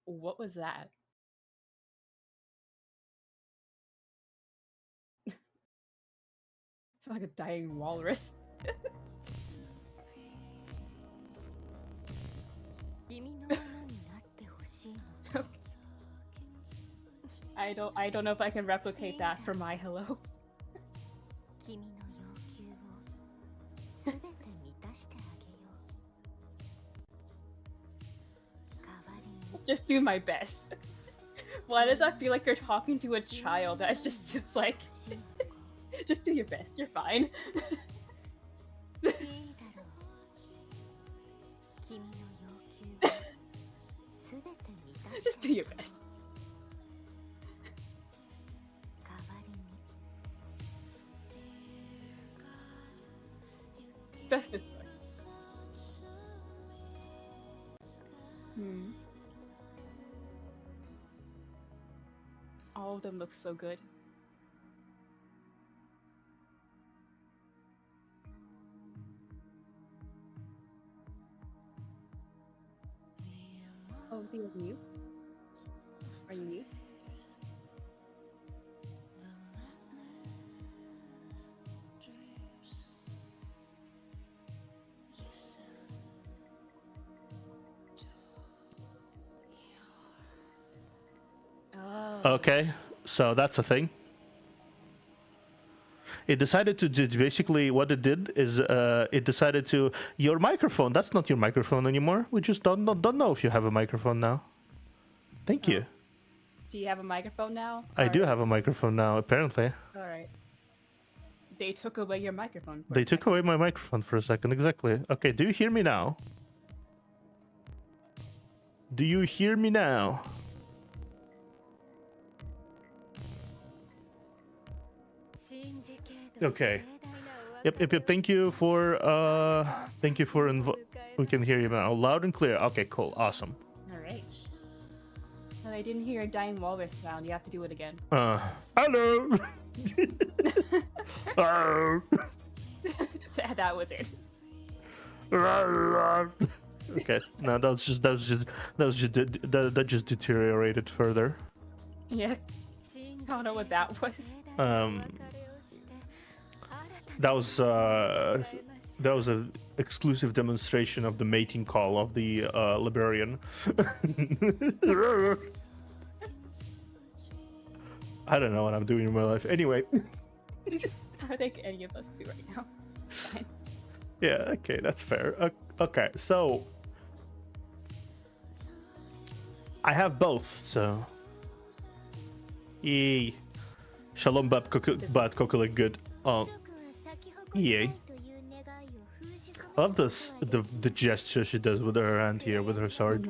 What was that? It's like a dying walrus. I don't know if I can replicate that for my hello. Just do my best. Why does that feel like you're talking to a child? That's just, it's like, just do your best, you're fine. Just do your best. Best is fine. All of them look so good. Oh, are you mute? Are you mute? Oh. Okay, so that's a thing. It decided to basically what it did is it decided to your microphone. That's not your microphone anymore. We just don't know if you have a microphone now. Thank you. Do you have a microphone now? I do have a microphone now, apparently. All right. They took away your microphone. They took away my microphone for a second, exactly. Okay, do you hear me now? Do you hear me now? Okay. Yep. Thank you for we can hear you now loud and clear. Okay, cool, awesome. All right. Well, I didn't hear a dying walrus sound. You have to do it again. Hello. That was it. Okay, no, that just deteriorated further. Yeah. I don't know what that was. That was an exclusive demonstration of the mating call of the librarian. I don't know what I'm doing in my life. Anyway. I think any of us do right now. Fine. Yeah, okay, that's fair. Okay, so I have both, so yay. Shalom bad kokulik good. Yay. I love this the gesture she does with her hand here with her sword.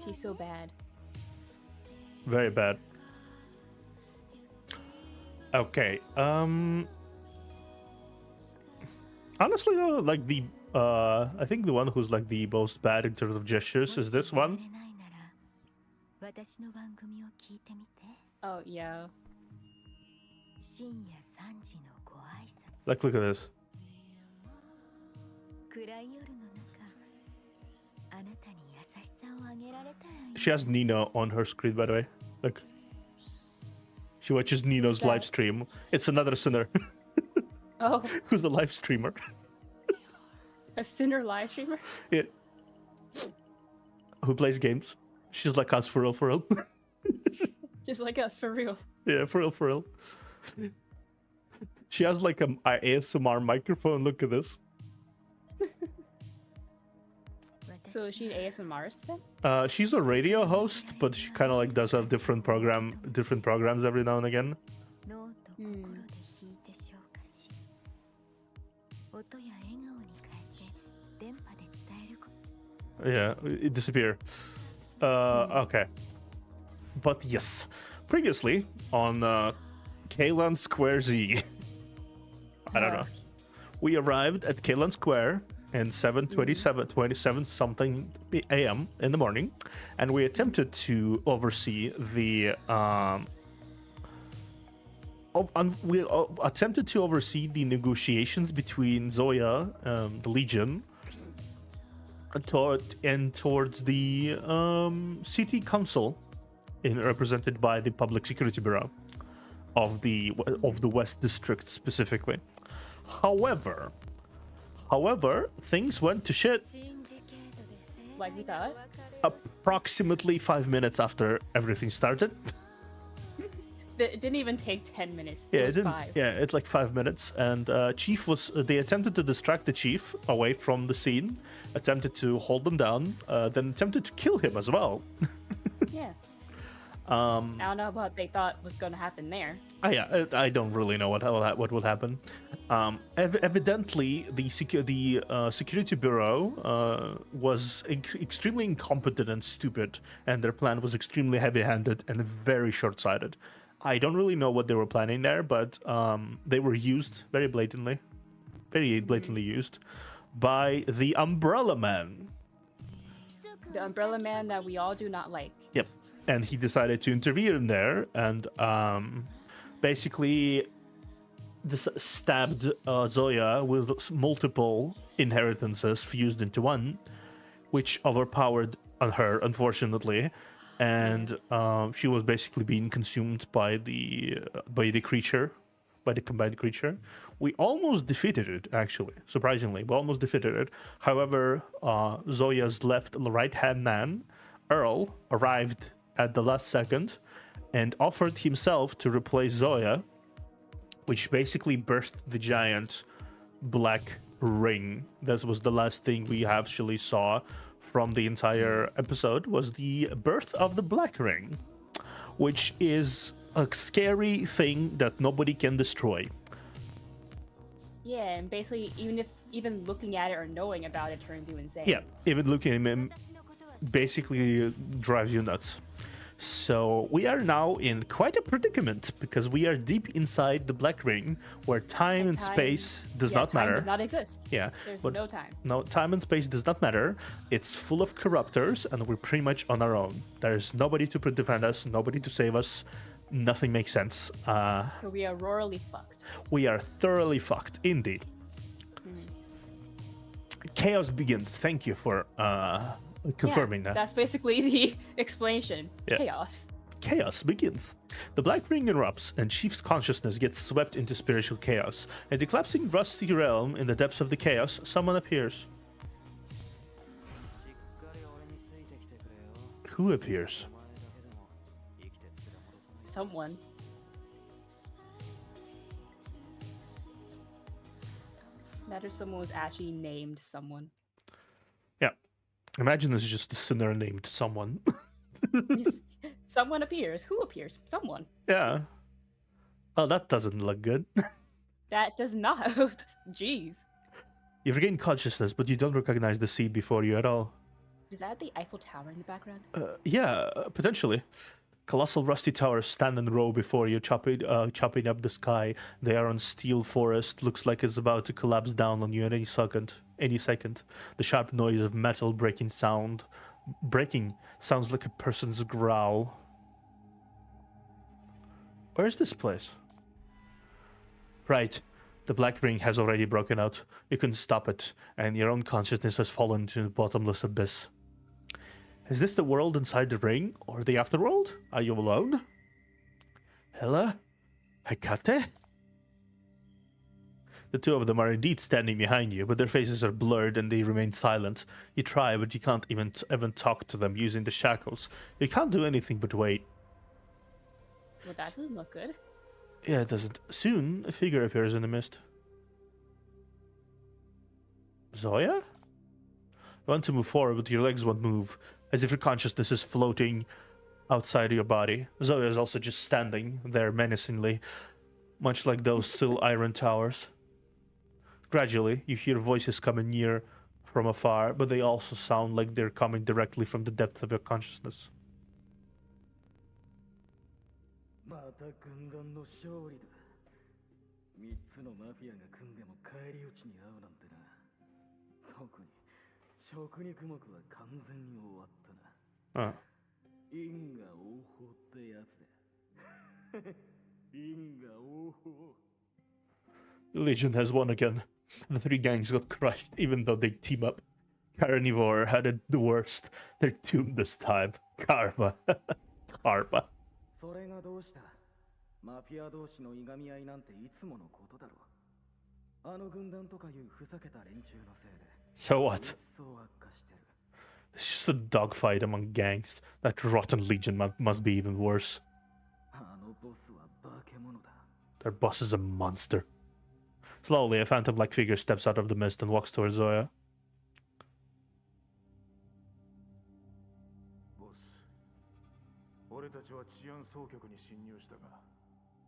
She's so bad. Very bad. Okay. Honestly though, like the I think the one who's like the most bad in terms of gestures is this one. Oh yeah. Like, look at this. She has Nino on her screen, by the way. Look. She watches Nino's live stream. It's another sinner. Oh. Who's a live streamer. A sinner live streamer? Yeah. Who plays games. She's like us, for real. Just like us, for real. Yeah, for real. She has like an ASMR microphone. Look at this. So is she an ASMRist then? She's a radio host, but she kind of like does have different programs every now and again. Yeah, it disappeared. Okay. But yes, previously on Kaylan Square Z. I don't know. We arrived at Kaylan Square in 27 something a.m. in the morning, and we attempted to oversee the we attempted to oversee the negotiations between Zoya, the Legion, towards the city council, represented by the Public Security Bureau of the West District specifically. However, things went to shit Like we thought. approximately 5 minutes after everything started. It didn't even take 10 minutes. Yeah, It was didn't. 5. Yeah, it's like 5 minutes, and Chief was. They attempted to distract the chief away from the scene, attempted to hold him down, then attempted to kill him as well. Yeah. I don't know what they thought was going to happen there. Yeah, I don't really know what will happen. Evidently, the security bureau was extremely incompetent and stupid, and their plan was extremely heavy-handed and very short-sighted. I don't really know what they were planning there, but they were used very blatantly used by the Umbrella Man. The Umbrella Man that we all do not like. Yep. And he decided to intervene there and basically stabbed Zoya with multiple inheritances fused into one, which overpowered on her, unfortunately. And she was basically being consumed by the creature, by the combined creature. We almost defeated it, actually. Surprisingly, we almost defeated it. However, Zoya's right-hand man, Earl, arrived at the last second and offered himself to replace Zoya, which basically birthed the giant black ring. This was the last thing we actually saw from the entire episode, was the birth of the black ring, which is a scary thing that nobody can destroy. Yeah, and basically, even looking at it or knowing about it turns you insane. Yeah, even looking at him basically drives you nuts. So we are now in quite a predicament because we are deep inside the black ring, where time and space does not matter. Time does not exist. Yeah, There's but no time. No, time and space does not matter. It's full of corruptors, and we're pretty much on our own. There's nobody to defend us, nobody to save us. Nothing makes sense. So we are royally fucked. We are thoroughly fucked, indeed. Chaos begins. Thank you for confirming that. That's basically the explanation. Yeah. Chaos. Chaos begins. The black ring erupts, and Chief's consciousness gets swept into spiritual chaos. In the collapsing rusty realm, in the depths of the chaos, someone appears. Who appears? Someone. Matter someone was actually named someone. Yeah. Imagine this is just a sinner named someone. Someone appears. Who appears? Someone. Yeah. Oh, that doesn't look good. That does not. Jeez. You've regained consciousness, but you don't recognize the seed before you at all. Is that the Eiffel Tower in the background? Yeah, potentially. Colossal rusty towers stand in a row before you, chopping up the sky. They are on steel forest. Looks like it's about to collapse down on you at any second. The sharp noise of metal breaking sounds like a person's growl. Where's this place? Right. The black ring has already broken out. You couldn't stop it, and your own consciousness has fallen into the bottomless abyss. Is this the world inside the ring, or the afterworld? Are you alone? Hela? Hekate? The two of them are indeed standing behind you, but their faces are blurred and they remain silent. You try, but you can't even talk to them using the shackles. You can't do anything but wait. Well, that doesn't look good. Yeah, it doesn't. Soon, a figure appears in the mist. Zoya? You want to move forward, but your legs won't move, as if your consciousness is floating outside your body. Zoya is also just standing there menacingly, much like those still iron towers. Gradually, you hear voices coming near from afar, but they also sound like they're coming directly from the depth of your consciousness. Legion has won again. The three gangs got crushed, even though they team up. Carnivore had it the worst. They're doomed this time. Karma. Karma. それがどうした。マフィア同士のいがみ合いなんていつものことだろう。あの軍団とかいうふざけた連中のせいで。So what? そう悪化してる。 It's just a dogfight among gangs. That rotten Legion must be even worse. あのボスは化け物だ。 Their boss is a monster. Slowly, a phantom-like figure steps out of the mist and walks towards Zoya. ボス、俺たちは治安総局に侵入したが、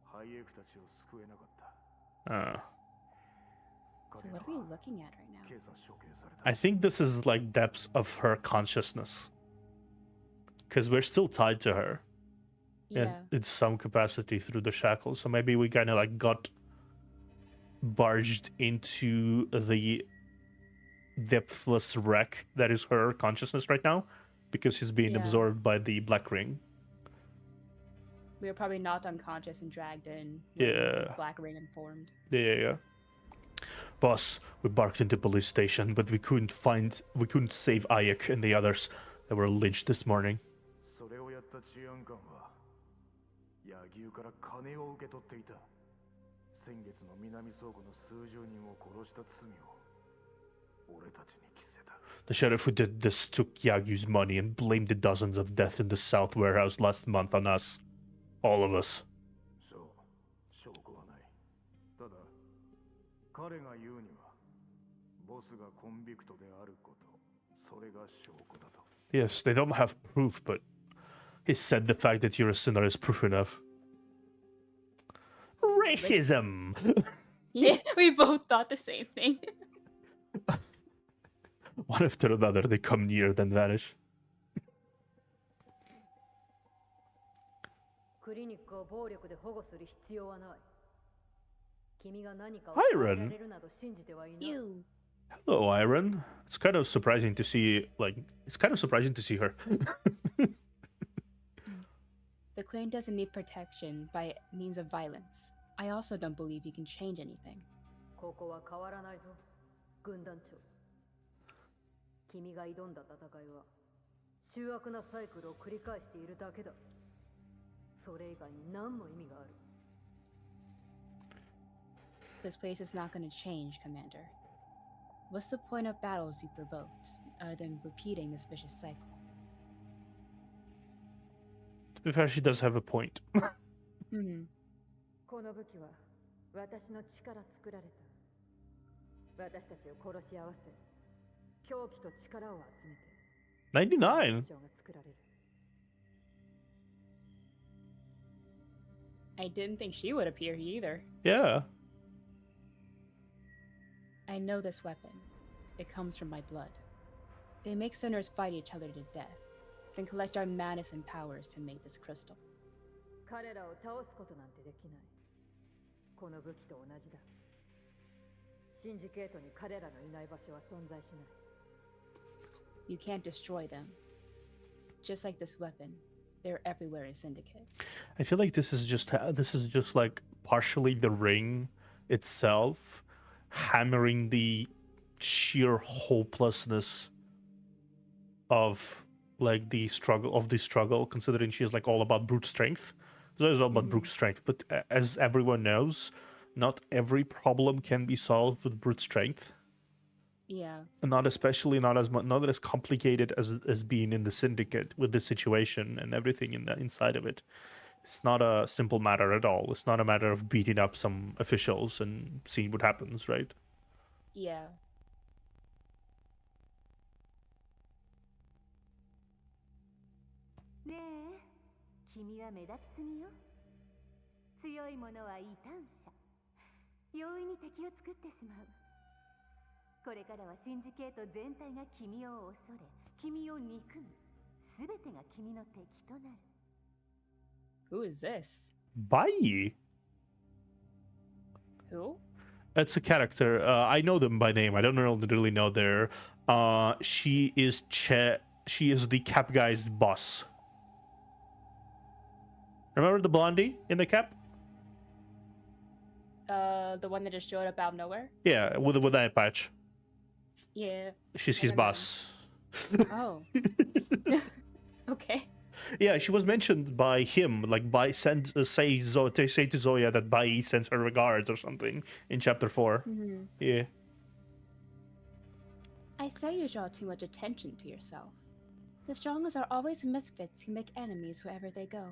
ハイエクたちを救えなかった。So what are we looking at right now? I think this is like depths of her consciousness. Because we're still tied to her. Yeah. In some capacity through the shackles. So maybe we kind of like got barged into the depthless wreck that is her consciousness right now. Because she's being absorbed by the black ring. We were probably knocked unconscious and dragged in. Yeah. The black ring informed. Yeah. Boss, we barked into police station, but we couldn't save Ayek and the others that were lynched this morning. それをやった治安官は柳生から金を受け取っていた。先月の南倉庫の数十人を殺した罪を俺たちに着せた。 The sheriff who did this took Yagyu's money and blamed the dozens of deaths in the South warehouse last month on us. All of us. そう、証拠はない。ただ、彼が言うには、ボスがコンビクトであること、それが証拠だと。Yes, they don't have proof, but he said the fact that you're a sinner is proof enough. Racism! Yeah, we both thought the same thing. One after another, they come near, then vanish. クリニックを暴力で保護する必要はない。君が何かを Iron. れるなど信じてはいない。 You. Hello, Iron. It's kind of surprising to see, her. The clan doesn't need protection by means of violence. I also don't believe you can change anything. ここは変わらないぞ、軍団長。君が挑んだ戦いは醜悪なサイクルを繰り返しているだけだ。それ以外に何の意味がある？ This place is not going to change, Commander. What's the point of battles you provoked, other than repeating this vicious cycle? To be fair, she does have a point. この武器は私の力作られた。私たちを殺し合わせ、狂気と力を集めて。 99. I didn't think she would appear either. Yeah. I know this weapon. It comes from my blood. They make sinners fight each other to death, then collect our madness and powers to make this crystal. 彼らを倒すことなんてできない。この武器と同じだ。シンジケートに彼らのいない場所は存在しない。You can't destroy them. Just like this weapon, they're everywhere in Syndicate. I feel like this is just like partially the ring itself hammering the sheer hopelessness of like the struggle, considering she's like all about brute strength. So it's all about brute strength, but as everyone knows, not every problem can be solved with brute strength. Yeah. And not as complicated as being in the syndicate with the situation and everything inside of it. It's not a simple matter at all. It's not a matter of beating up some officials and seeing what happens, right? Yeah. Ne, 君は目立ちすぎよ。強い者は異端者。容易に敵を作ってしまう。これからはシンジケート全体が君を恐れ、君を憎む。すべてが君の敵となる。Who is this? Bai. Who? It's a character. I know them by name. I don't really know their. She is the cap guy's boss. Remember the blondie in the cap? The one that just showed up out of nowhere? Yeah, with an eye patch. Yeah. She's I his remember boss. Oh. Okay. Yeah, she was mentioned by him, like say to Zoya that Bai sends her regards or something in chapter 4. Mm-hmm. Yeah. I say you draw too much attention to yourself. The strongest are always misfits who make enemies wherever they go.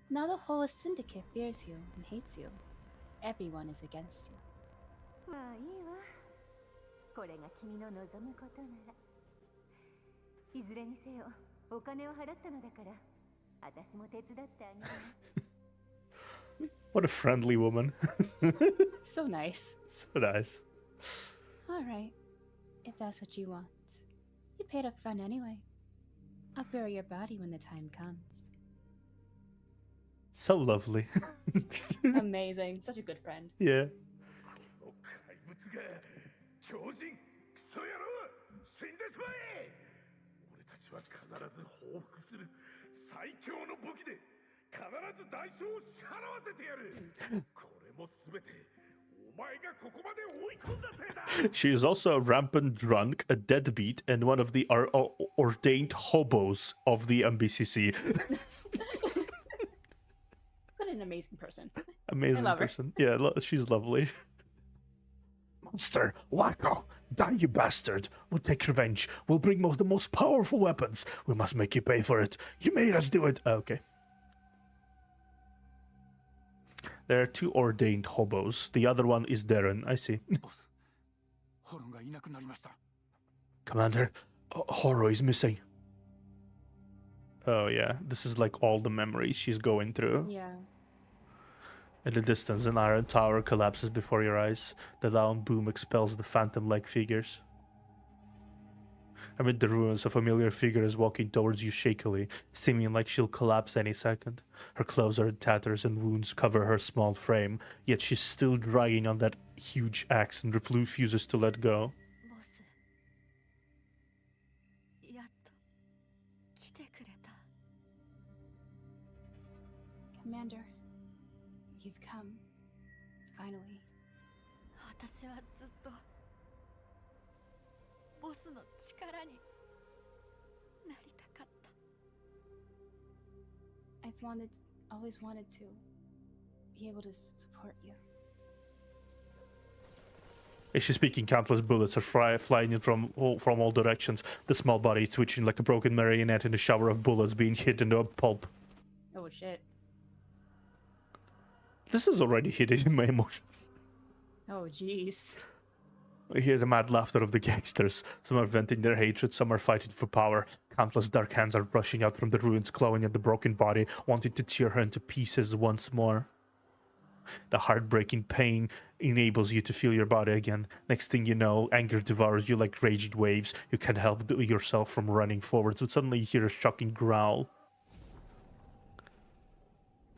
Now the whole syndicate fears you and hates you. Everyone is against you. まあいいわ。これが君の望むことなら。いずれにせよ、お金を払ったのだから、私も手伝ってあげるね。What a friendly woman. So nice. So nice. Alright. If that's what you want. You paid up front anyway. I'll bury your body when the time comes. So lovely. Amazing. Such a good friend. Yeah. 怪物が超人クソ野郎死んでしまえ俺たちは必ず報復する最強の武器で必ず代償を支払わせてやるこれも全てお前がここまで追い込んだせいだ She is also a rampant drunk, a deadbeat, and one of the ordained hobos of the MBCC. What an amazing person. Amazing love her. person. Yeah, she's lovely. Monster, wacko, die you bastard. We'll take revenge. We'll bring the most powerful weapons. We must make you pay for it. You made us do it. Okay. There are 2 ordained hobos. The other one is Darren. I see. ホロンがいなくなりました。 Commander, Horo is missing. Oh yeah, this is like all the memories she's going through. Yeah. In the distance, an iron tower collapses before your eyes. The loud boom expels the phantom-like figures. Amid the ruins, a familiar figure is walking towards you shakily, seeming like she'll collapse any second. Her clothes are in tatters and wounds cover her small frame, yet she's still dragging on that huge axe and refuses to let go. ボス。やっと来てくれた。Commander, you've come. Finally. 私はずっとボスの力になりたかった。I've always wanted to be able to support you. As she's speaking, countless bullets are flying in from all directions. The small body twitching like a broken marionette in a shower of bullets being hit into a pulp. Oh shit. This is already hitting my emotions. Oh jeez. We hear the mad laughter of the gangsters. Some are venting their hatred, some are fighting for power. Countless dark hands are rushing out from the ruins, clawing at the broken body, wanting to tear her into pieces once more. The heartbreaking pain enables you to feel your body again. Next thing you know, anger devours you like raging waves. You can't help yourself from running forwards, but suddenly you hear a shocking growl.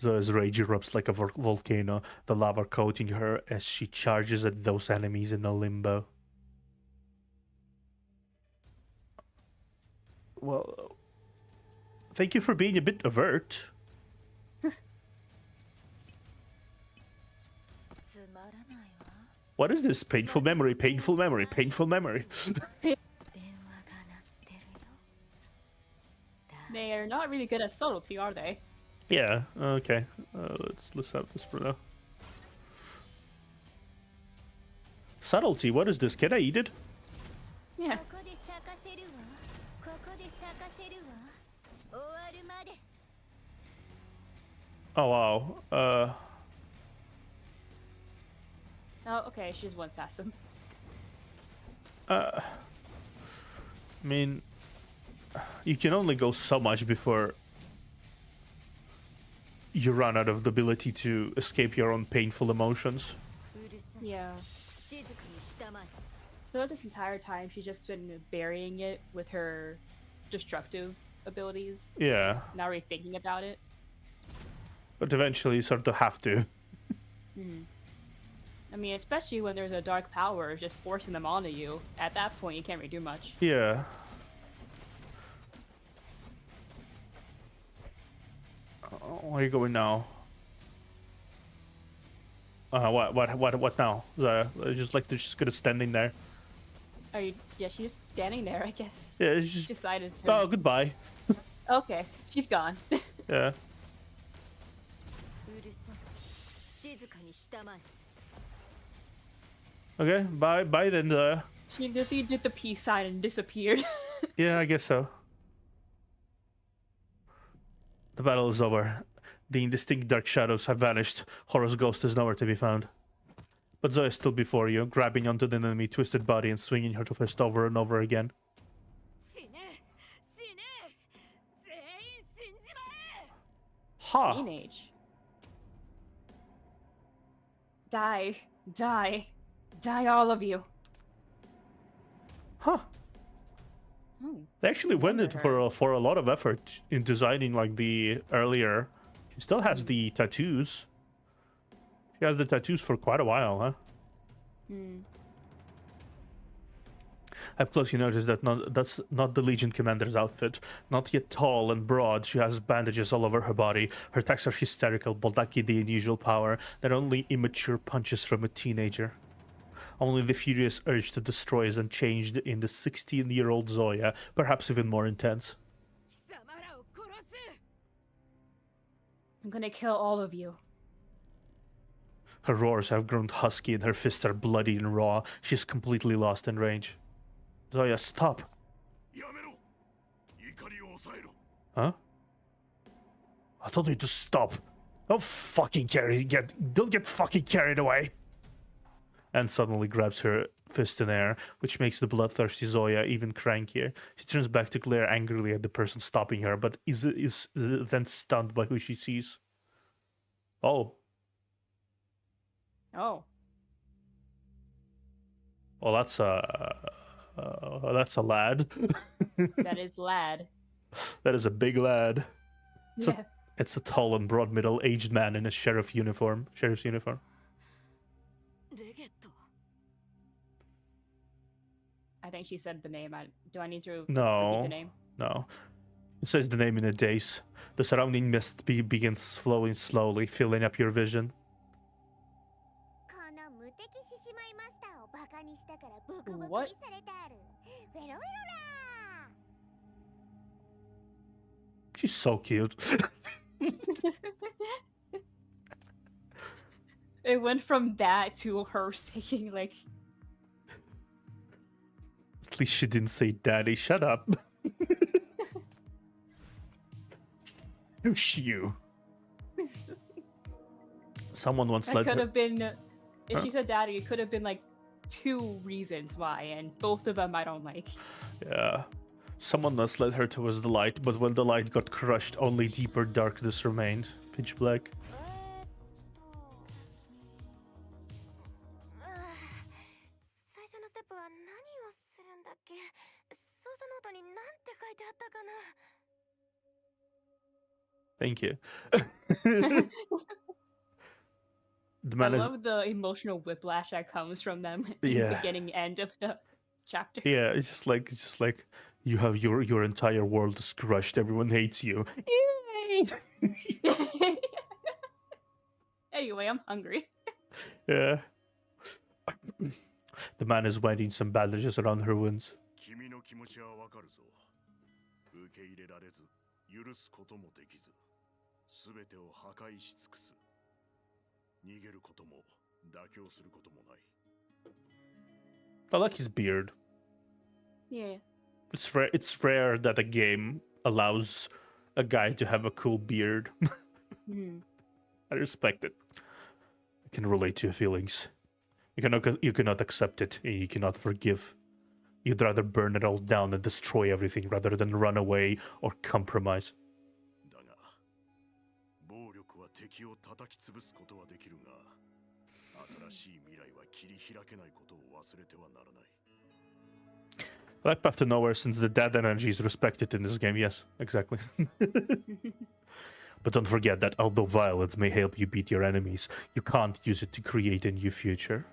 Zoya's rage erupts like a volcano, the lava coating her as she charges at those enemies in a limbo. Well, thank you for being a bit avert. What is this? Painful memory, painful memory, painful memory. They are not really good at subtlety, are they? Yeah, okay. Let's have this for now. Subtlety, what is this? Can I eat it? Yeah. ここで咲かせるわ。ここで咲かせるわ。終わるまで。 Oh wow. Oh, okay, she just one-taps him. I mean, you can only go so much before you run out of the ability to escape your own painful emotions. Yeah. 静かにしたまえ。 Throughout this entire time, she's just been burying it with her destructive abilities, Yeah, not really thinking about it. but eventually you sort of have to. I mean, especially when there's a dark power just forcing them onto you. At that point, you can't really do much. Yeah. Where are you going now? What now? Just like they're just gonna standing there. Are you? Yeah, she's standing there, I guess. Yeah, it's just. Decided to. Oh, goodbye. Okay, she's gone. Yeah. Okay, bye then. She literally did the peace sign and disappeared. Yeah, I guess so. The battle is over. The indistinct dark shadows have vanished. Horus' ghost is nowhere to be found. But Zoe is still before you, grabbing onto the enemy twisted body and swinging her fist over and over again. Ha! Teenage. Die, die, die, all of you. Huh. Oh, They actually went in for a lot of effort in designing like the earlier. She still has the tattoos. She has the tattoos for quite a while, huh? hmm. Up close, you notice that that's not the Legion commander's outfit. Not yet tall and broad, she has bandages all over her body. Her attacks are hysterical, but lacking the unusual power that only immature punches from a teenager. Only the furious urge to destroy is unchanged in the 16-year-old Zoya, perhaps even more intense. I'm gonna kill all of you. Her roars have grown husky and her fists are bloody and raw. She's completely lost in range. Zoya, stop. Huh? I told you to stop. Don't get fucking carried away. And suddenly grabs her fist in air, which makes the bloodthirsty Zoya even crankier. She turns back to glare angrily at the person stopping her, but is then stunned by who she sees. Oh. Oh. Well, that's a lad. That is lad. That is a big lad. Yeah. It's a tall and broad middle-aged man in a sheriff's uniform. I think she said the name. Do I need to repeat No. the name? No. It says the name in a daze. The surrounding mist begins flowing slowly, filling up your vision. What? She's so cute. It went from that to her saying like... At least she didn't say daddy. Shut up. Who's you? Someone once That let could her... have been... If she said daddy, it could have been like 2 reasons why, and both of them I don't like. Yeah. Someone once led her towards the light, but when the light got crushed, only deeper darkness remained. Pitch black. Thank you. The man I is... love the emotional whiplash that comes from them in Yeah. the beginning end of the chapter. Yeah, it's just like you have your entire world is crushed. Everyone hates you. Yay! Anyway, I'm hungry. Yeah. The man is winding some bandages around her wounds. I like his beard. Yeah. It's rare that a game allows a guy to have a cool beard. Mhm. I respect it. I can relate to your feelings. You cannot accept it, and you cannot forgive. You'd rather burn it all down and destroy everything rather than run away or compromise. That path to nowhere, since the dead energy is respected in this game. Yes, exactly. But don't forget that although violence may help you beat your enemies, you can't use it to create a new future.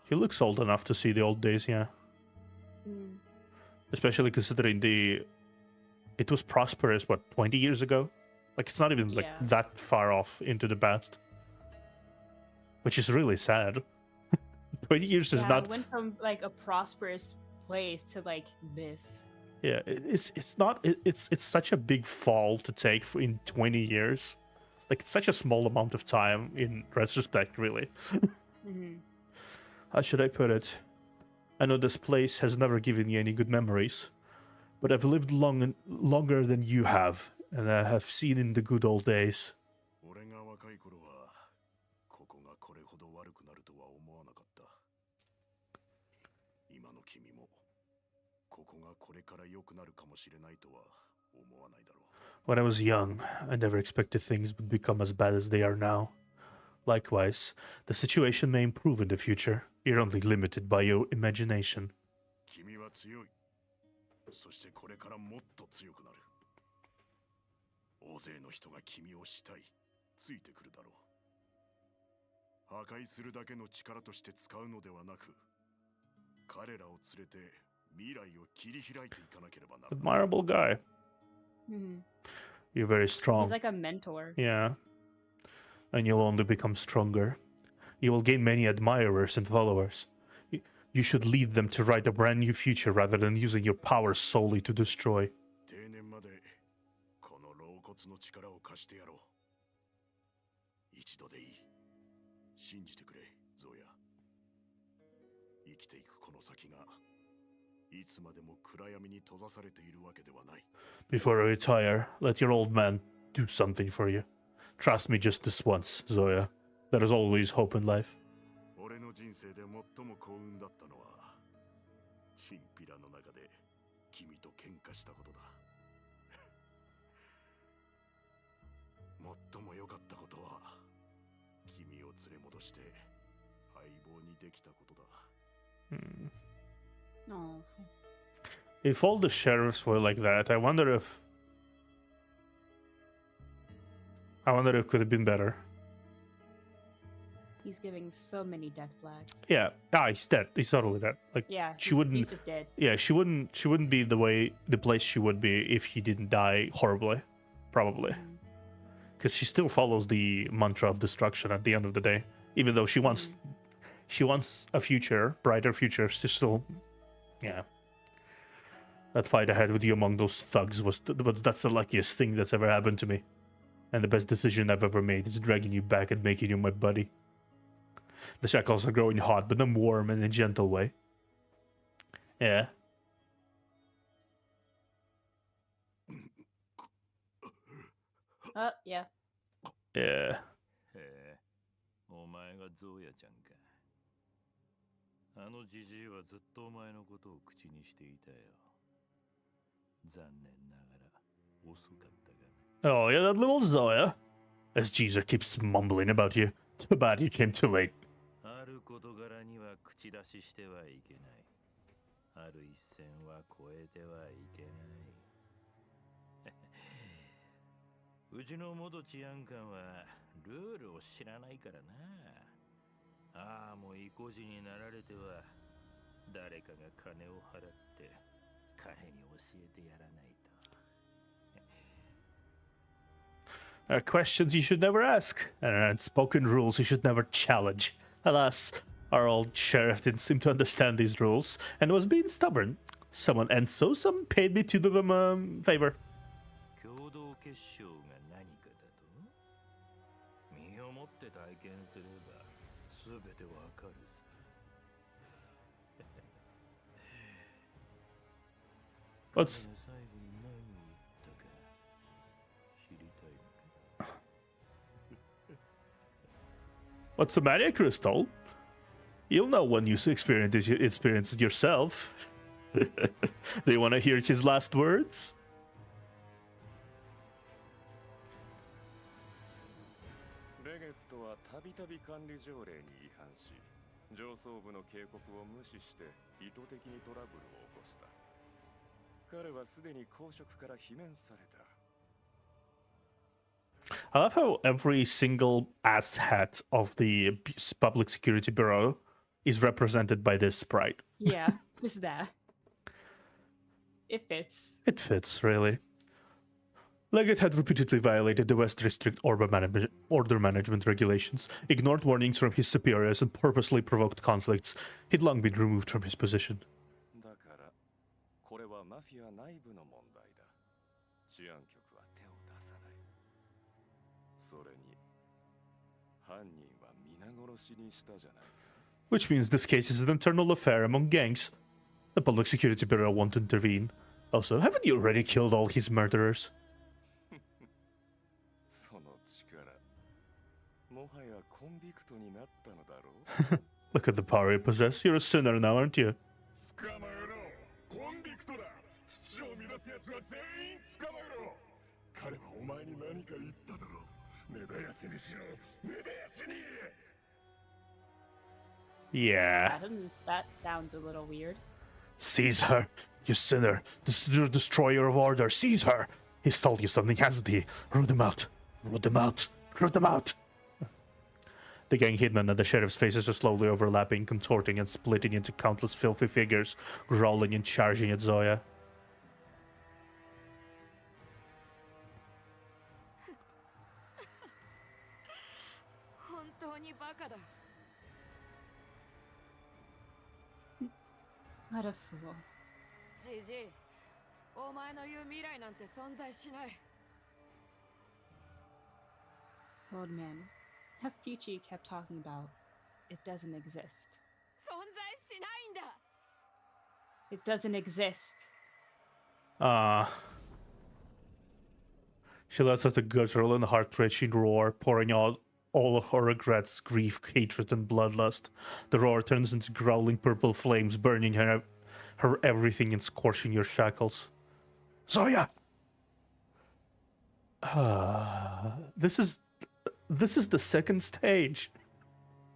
He looks old enough to see the old days, yeah. Especially considering it was prosperous, what, 20 years ago? Like, it's not even, like, that far off into the past. Which is really sad. 20 years is not... it went from, like, a prosperous place to, like, this. Yeah, it's not... It's such a big fall to take in 20 years. Like, it's such a small amount of time in retrospect, really. How should I put it? I know this place has never given you any good memories, but I've lived longer than you have, and I have seen in the good old days. When I was young, I never expected things would become as bad as they are now. Likewise, the situation may improve in the future. You're only limited by your imagination. Admirable guy. You're very strong. He's like a mentor. Yeah. And you'll only become stronger. You will gain many admirers and followers. You should lead them to write a brand new future rather than using your power solely to destroy. Before I retire, let your old man do something for you. Trust me just this once, Zoya. There is always hope in life. Oh. If all the sheriffs were like that, I wonder if it could have been better. He's giving so many death flags. Yeah. He's dead. He's totally dead. Like, yeah, she wouldn't. He's just dead. Yeah, she wouldn't be the place she would be if he didn't die horribly, probably. Because she still follows the mantra of destruction at the end of the day, even though she wants a future, brighter future. She's still, yeah. That fight I had with you among those thugs that's the luckiest thing that's ever happened to me. And the best decision I've ever made is dragging you back and making you my buddy. The shackles are growing hot, but I'm warm in a gentle way. Yeah. Yeah. Yeah. お前がゾウヤちゃんか。あのジジイはずっとお前のことを口にしていたよ。残念ながら遅かったがな。 Oh, yeah, that little Zoya. As Jeezer keeps mumbling about you. Too bad you came too late. ある事柄には口出ししてはいけない。ある一線は越えてはいけない。うちの元治安官はルールを知らないからな。ああ、もう意固地になられては誰かが金を払って彼に教えてやらないと。Questions you should never ask, and unspoken rules you should never challenge. Alas, our old sheriff didn't seem to understand these rules, and was being stubborn. Some paid me to them favor. 共同結晶が何かだと？身をもって体験すれば全てわかるさ。What's... What's the matter, Crystal? You'll know when you experience it yourself. Do you want to hear his last words? レゲットはたびたび管理条例に違反し、上層部の警告を無視して意図的にトラブルを起こした。彼はすでに公職から罷免された。I love how every single asshat of the Public Security Bureau is represented by this sprite. Yeah, just that. It fits. It fits, really. Leggett had repeatedly violated the West District order management regulations, ignored warnings from his superiors, and purposely provoked conflicts. He'd long been removed from his position. だからこれはマフィア内部の問題だ。治安局は手を出さない。それに犯人は皆殺しにしたじゃないか。Which means this case is an internal affair among gangs. The Public Security Bureau won't intervene. Also, haven't you already killed all his murderers? その力、もはやコンビクトになったのだろう。Look at the power you possess. You're a sinner now, aren't you? 捕まえろ。コンビクトだ。秩序を乱す奴は全員捕まえろ。彼はお前に何か言っただろう。根絶やしにしろ。根絶やしに。Yeah. That sounds a little weird. Seize her, you sinner. Destroyer of order. Seize her. He's told you something, hasn't he? Root them out. Root them out. Root them out. The gang hitman and the sheriff's faces are slowly overlapping, contorting and splitting into countless filthy figures, growling and charging at Zoya. What a fool. じじい、お前の言う未来なんて存在しない。 Old man, that future you kept talking about, it doesn't exist. 存在しないんだ。 It doesn't exist. She lets out a guttural and heart-wrenching roar, pouring out all of her regrets, grief, hatred, and bloodlust. The roar turns into growling purple flames, burning her everything and scorching your shackles. Zoya! This is the second stage.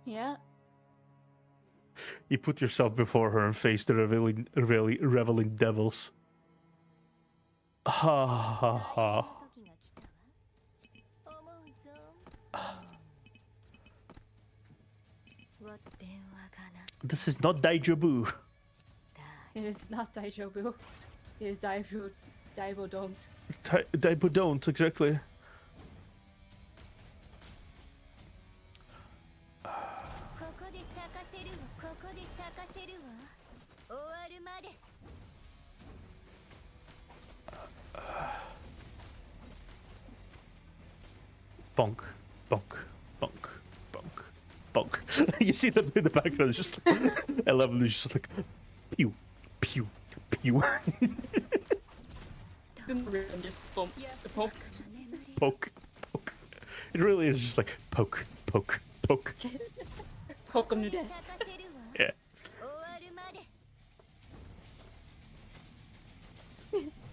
Yeah. You put yourself before her and face the reveling devils. Ha ha ha. This is not Daijobu. It is not Daijobu. It is Daibo don't. Daibo don't, exactly. ここで咲かせるわ、ここで咲かせるわ。終わるまで。Bonk, bonk, bonk, bonk, bonk. You see them in the background, it's just like, 11 is just like, pew, pew, pew. Just bump, poke. Poke, poke. It really is just like poke, poke, poke. Poke him to death. Yeah.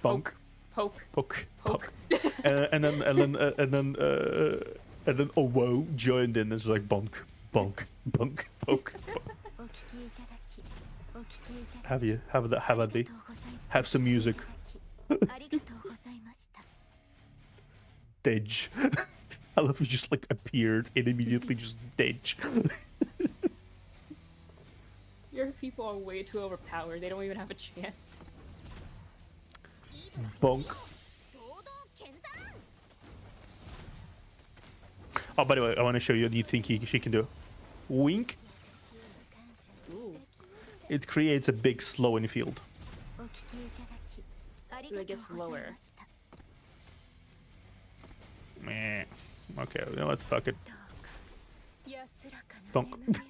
Bonk, Poke. poke, poke. And then oh whoa joined in. It's like bonk, bonk, bonk, poke. Have some music. Dej. I love you just like appeared and immediately just dej. Your people are way too overpowered. They don't even have a chance. Bonk. Oh, by the way, I want to show you a neat thing she can do. Wink. Ooh. It creates a big slow in field. So they get slower. Meh. Okay, you know what? Fuck it. Bonk.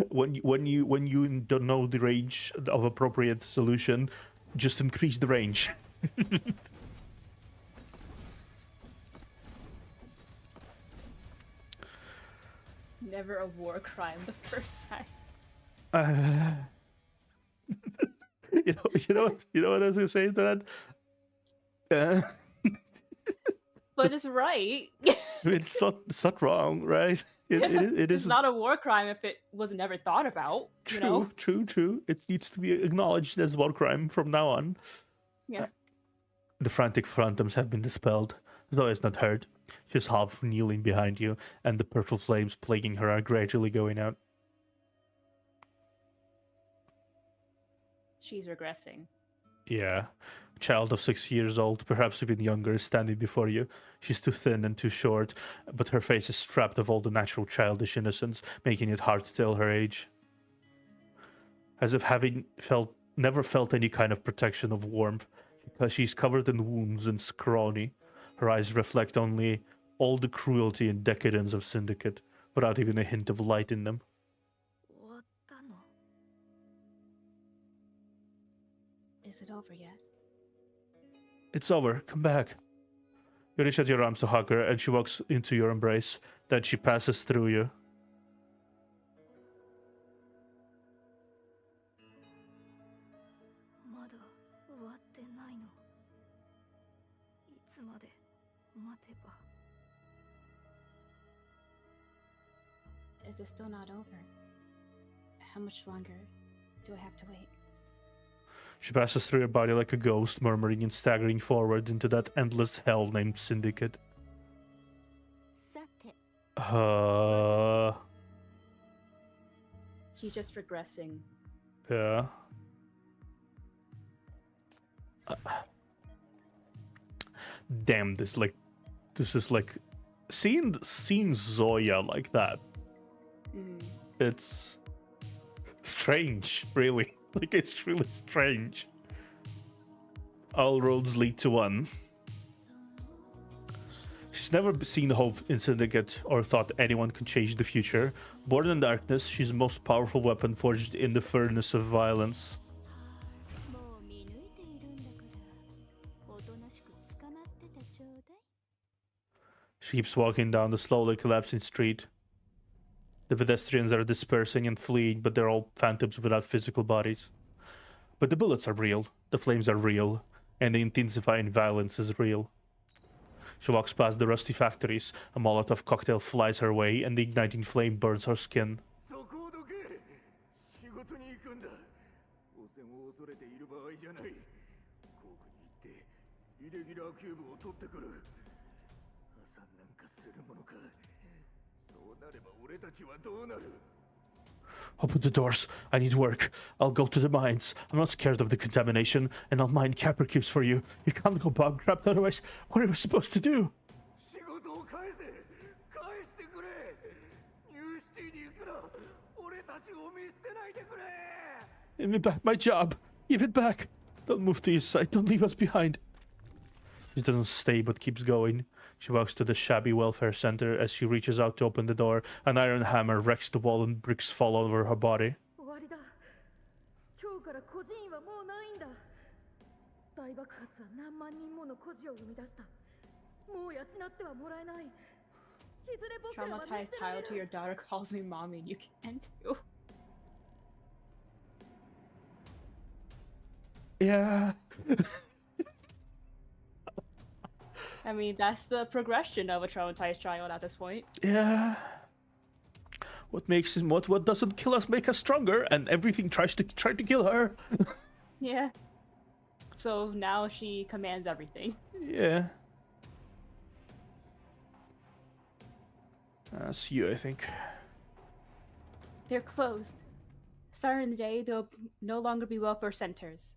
when you don't know the range of appropriate solution, just increase the range. Never a war crime the first time. You know what I was gonna say to that? But it's right. It's not wrong, right? It is It's not a war crime if it was never thought about. true, You know? true. It needs to be acknowledged as war crime from now on. Yeah. The frantic phantoms have been dispelled. Zoe is not hurt. She's half kneeling behind you, and the purple flames plaguing her are gradually going out. She's regressing. Yeah. A child of 6 years old, perhaps even younger, is standing before you. She's too thin and too short, but her face is stripped of all the natural childish innocence, making it hard to tell her age. As if having never felt any kind of protection of warmth, because she's covered in wounds and scrawny. Her eyes reflect only all the cruelty and decadence of Syndicate, without even a hint of light in them. Is it over yet? It's over. Come back. You reach out your arms to hug her, and she walks into your embrace. Then she passes through you. Is it still not over? How much longer do I have to wait? She passes through your body like a ghost, murmuring and staggering forward into that endless hell named Syndicate. She's just regressing. Yeah. Damn, this is like seeing Zoya like that. It's strange, really. Like, it's really strange. All roads lead to one. She's never seen hope in Syndicate or thought anyone could change the future. Born in darkness, she's the most powerful weapon forged in the furnace of violence. She keeps walking down the slowly collapsing street. The pedestrians are dispersing and fleeing, but they're all phantoms without physical bodies. But the bullets are real, the flames are real, and the intensifying violence is real. She walks past the rusty factories, a Molotov cocktail flies her way, and the igniting flame burns her skin. Open the doors. I need work. I'll go to the mines. I'm not scared of the contamination, and I'll mine capper cubes for you. You can't go bankrupt otherwise. What are we supposed to do? Give me back my job. Give it back. Don't move to your side. Don't leave us behind. She doesn't stay, but keeps going. She walks to the shabby welfare center. As she reaches out to open the door, an iron hammer wrecks the wall and bricks fall over her body. Traumatized child to your daughter calls me mommy and you can't too. Yeah. I mean, that's the progression of a traumatized child at this point. Yeah. What makes him what doesn't kill us make us stronger, and everything try to kill her. Yeah. So now she commands everything. Yeah. That's you, I think. They're closed. Starting the day, there'll no longer be welfare centers.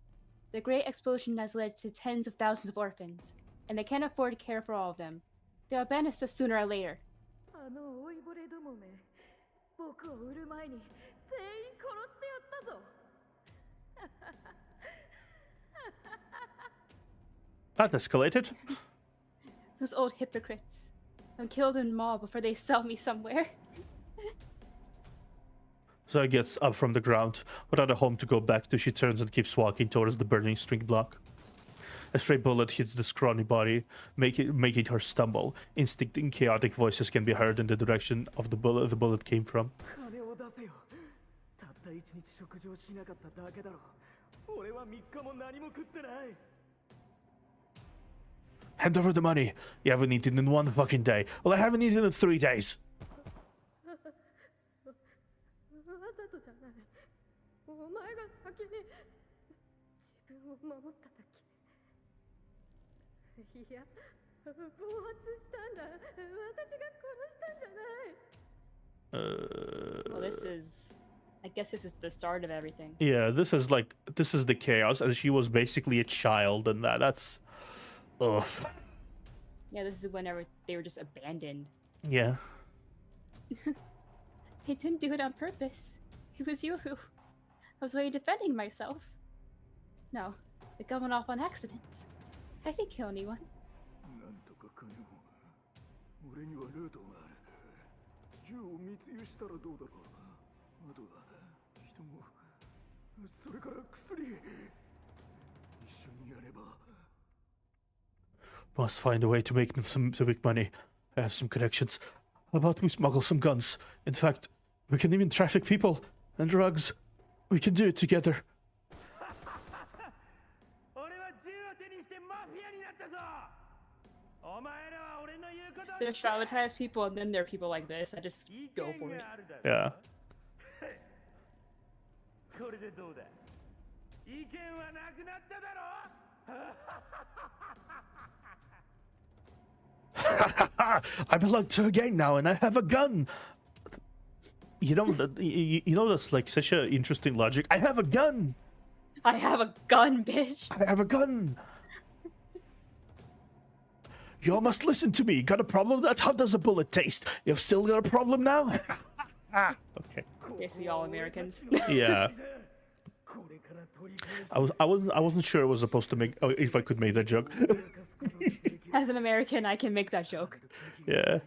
The great explosion has led to tens of thousands of orphans, and they can't afford to care for all of them. They'll abandon us sooner or later. That escalated. Those old hypocrites. I'll kill them all before they sell me somewhere. Zoe gets up from the ground. Without a home to go back to, she turns and keeps walking towards the burning string block. A stray bullet hits the scrawny body, making her stumble. Instinct and chaotic voices can be heard in the direction of the bullet came from. Hand over the money. You haven't eaten in 1 fucking day. Well, I haven't eaten in 3 days. Well, this is. I guess this is the start of everything. Yeah, this is the chaos, and she was basically a child, and that's, ugh. Yeah, this is whenever they were just abandoned. Yeah. They didn't do it on purpose. It was you who. I was really defending myself. No, it got went off on accident. I didn't kill anyone. なんとか金を。俺にはルートがある。銃を密輸したらどうだろう。あとは人も。それから薬。一緒にやれば。Must find a way to make some big money. I have some connections. How about we smuggle some guns? In fact, we can even traffic people and drugs. We can do it together. There's traumatized people, and then there are people like this. I just go for it. Yeah. I belong to a gang now, and I have a gun. You know that's like such an interesting logic. I have a gun. I have a gun, bitch. I have a gun. You all must listen to me. Got a problem with that? How does a bullet taste? You've still got a problem now? Okay. Basically all Americans. Yeah. I wasn't sure I was supposed to make if I could make that joke. As an American, I can make that joke. Yeah.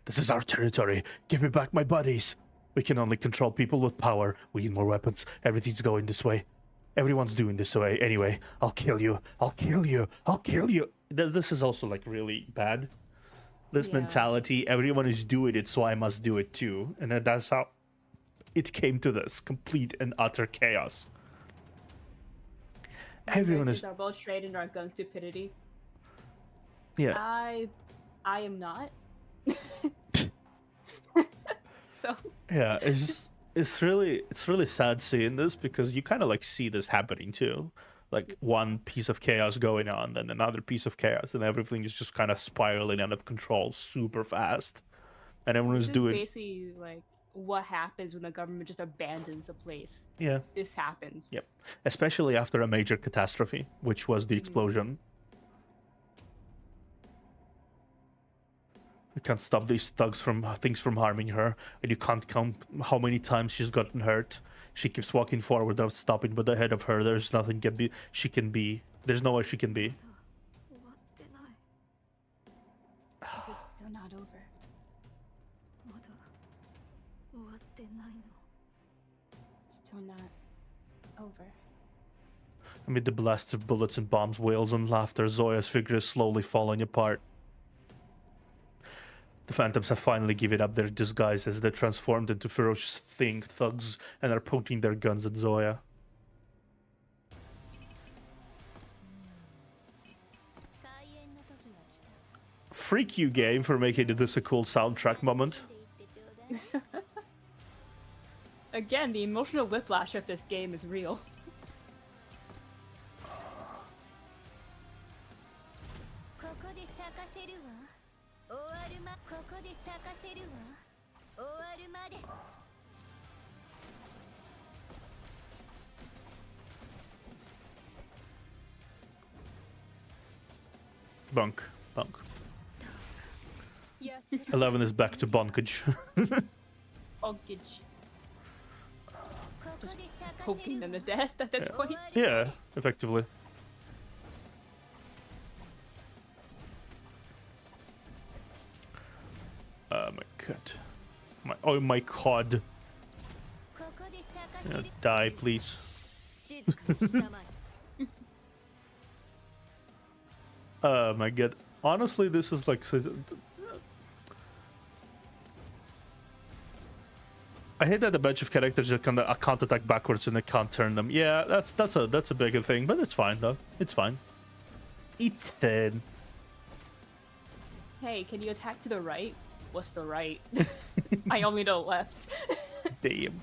This is our territory. Give me back my buddies. We can only control people with power. We need more weapons. Everything's going this way. Everyone's doing this way. Anyway, I'll kill you. I'll kill you. I'll kill you. This is also like really bad. This mentality, everyone is doing it, so I must do it too. And then that's how it came to this complete and utter chaos. Everyone is. Are both trained in our gun stupidity. Yeah. I am not. So. Yeah, it's really sad seeing this because you kind of like see this happening too. Like one piece of chaos going on, then another piece of chaos, and everything is just kind of spiraling out of control super fast. And everyone is doing basically like what happens when the government just abandons a place. Yeah. This happens. Yep. Especially after a major catastrophe, which was the explosion. You can't stop these things from harming her, and you can't count how many times she's gotten hurt. She keeps walking forward without stopping, but ahead of her, there's nothing she can be. There's nowhere she can be. This is still not over. Still not over. Amid the blasts of bullets and bombs, wails and laughter, Zoya's figure is slowly falling apart. The Phantoms have finally given up their disguises. They're transformed into ferocious thugs and are pointing their guns at Zoya. Freak you, game, for making this a cool soundtrack moment. Again, the emotional whiplash of this game is real. Bunk. 11 is back to bonkage. Bonkage. Just poking them to death at this point. Yeah, effectively. My god. Oh my god. Die, please. Oh my god. Honestly, this is like... I hate that a bunch of characters just can't attack backwards and I can't turn them. Yeah, that's a bigger thing, but it's fine though. It's fine. It's fun. Hey, can you attack to the right? What's the right? I only know left. Damn.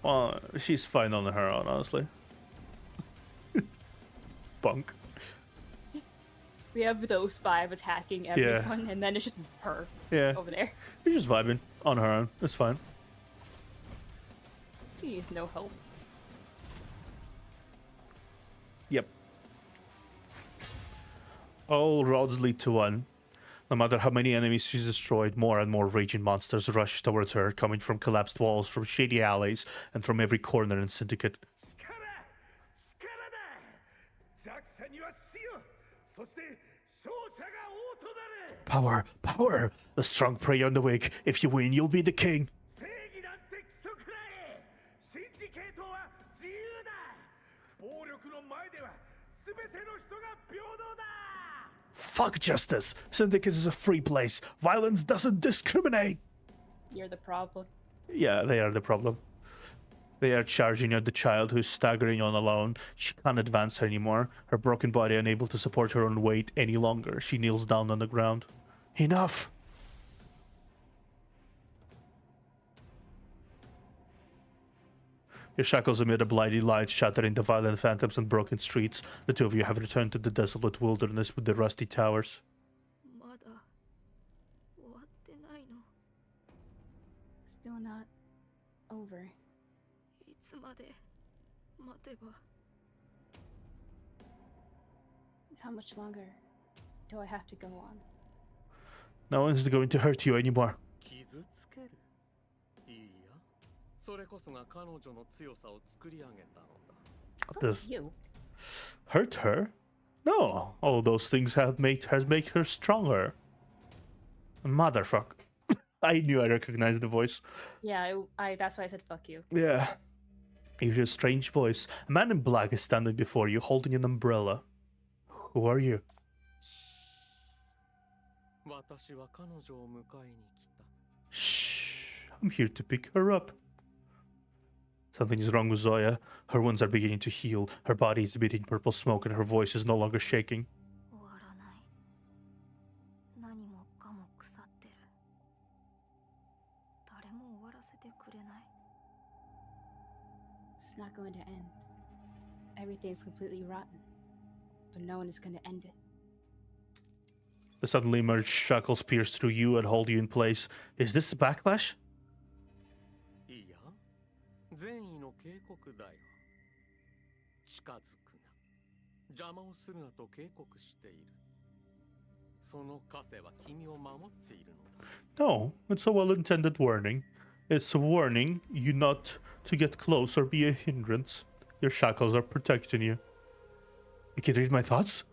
Well, she's fine on her own, honestly. Bunk. We have those 5 attacking everyone, and then it's just her over there. She's just vibing on her own. It's fine. She needs no help. Yep. All roads lead to one. No matter how many enemies she's destroyed, more and more raging monsters rush towards her, coming from collapsed walls, from shady alleys, and from every corner in Syndicate. Power! Power! The strong prey on the wake. If you win, you'll be the king. Fuck justice! Syndicate is a free place. Violence doesn't discriminate. You're the problem. Yeah, they are the problem. They are charging at the child who's staggering on alone. She can't advance anymore. Her broken body unable to support her own weight any longer. She kneels down on the ground. Enough! Your shackles amid a blighty light, shattering the violent phantoms and broken streets. The two of you have returned to the desolate wilderness with the rusty towers. Still not over. How much longer do I have to go on? No one's going to hurt you anymore. This you. Hurt her? No, all those things has made her stronger. Motherfucker. I knew I recognized the voice. Yeah, I that's why I said fuck you. Yeah. You hear a strange voice. A man in black is standing before you, holding an umbrella. Who are you? Shh. I'm here to pick her up. Something is wrong with Zoya. Her wounds are beginning to heal. Her body is emitting purple smoke and her voice is no longer shaking. It's not going to end. Everything's completely rotten. But no one is going to end it. The suddenly emerged shackles pierce through you and hold you in place. Is this a backlash? No, it's a well-intended warning. It's a warning you not to get close or be a hindrance. Your shackles are protecting you. You can read my thoughts?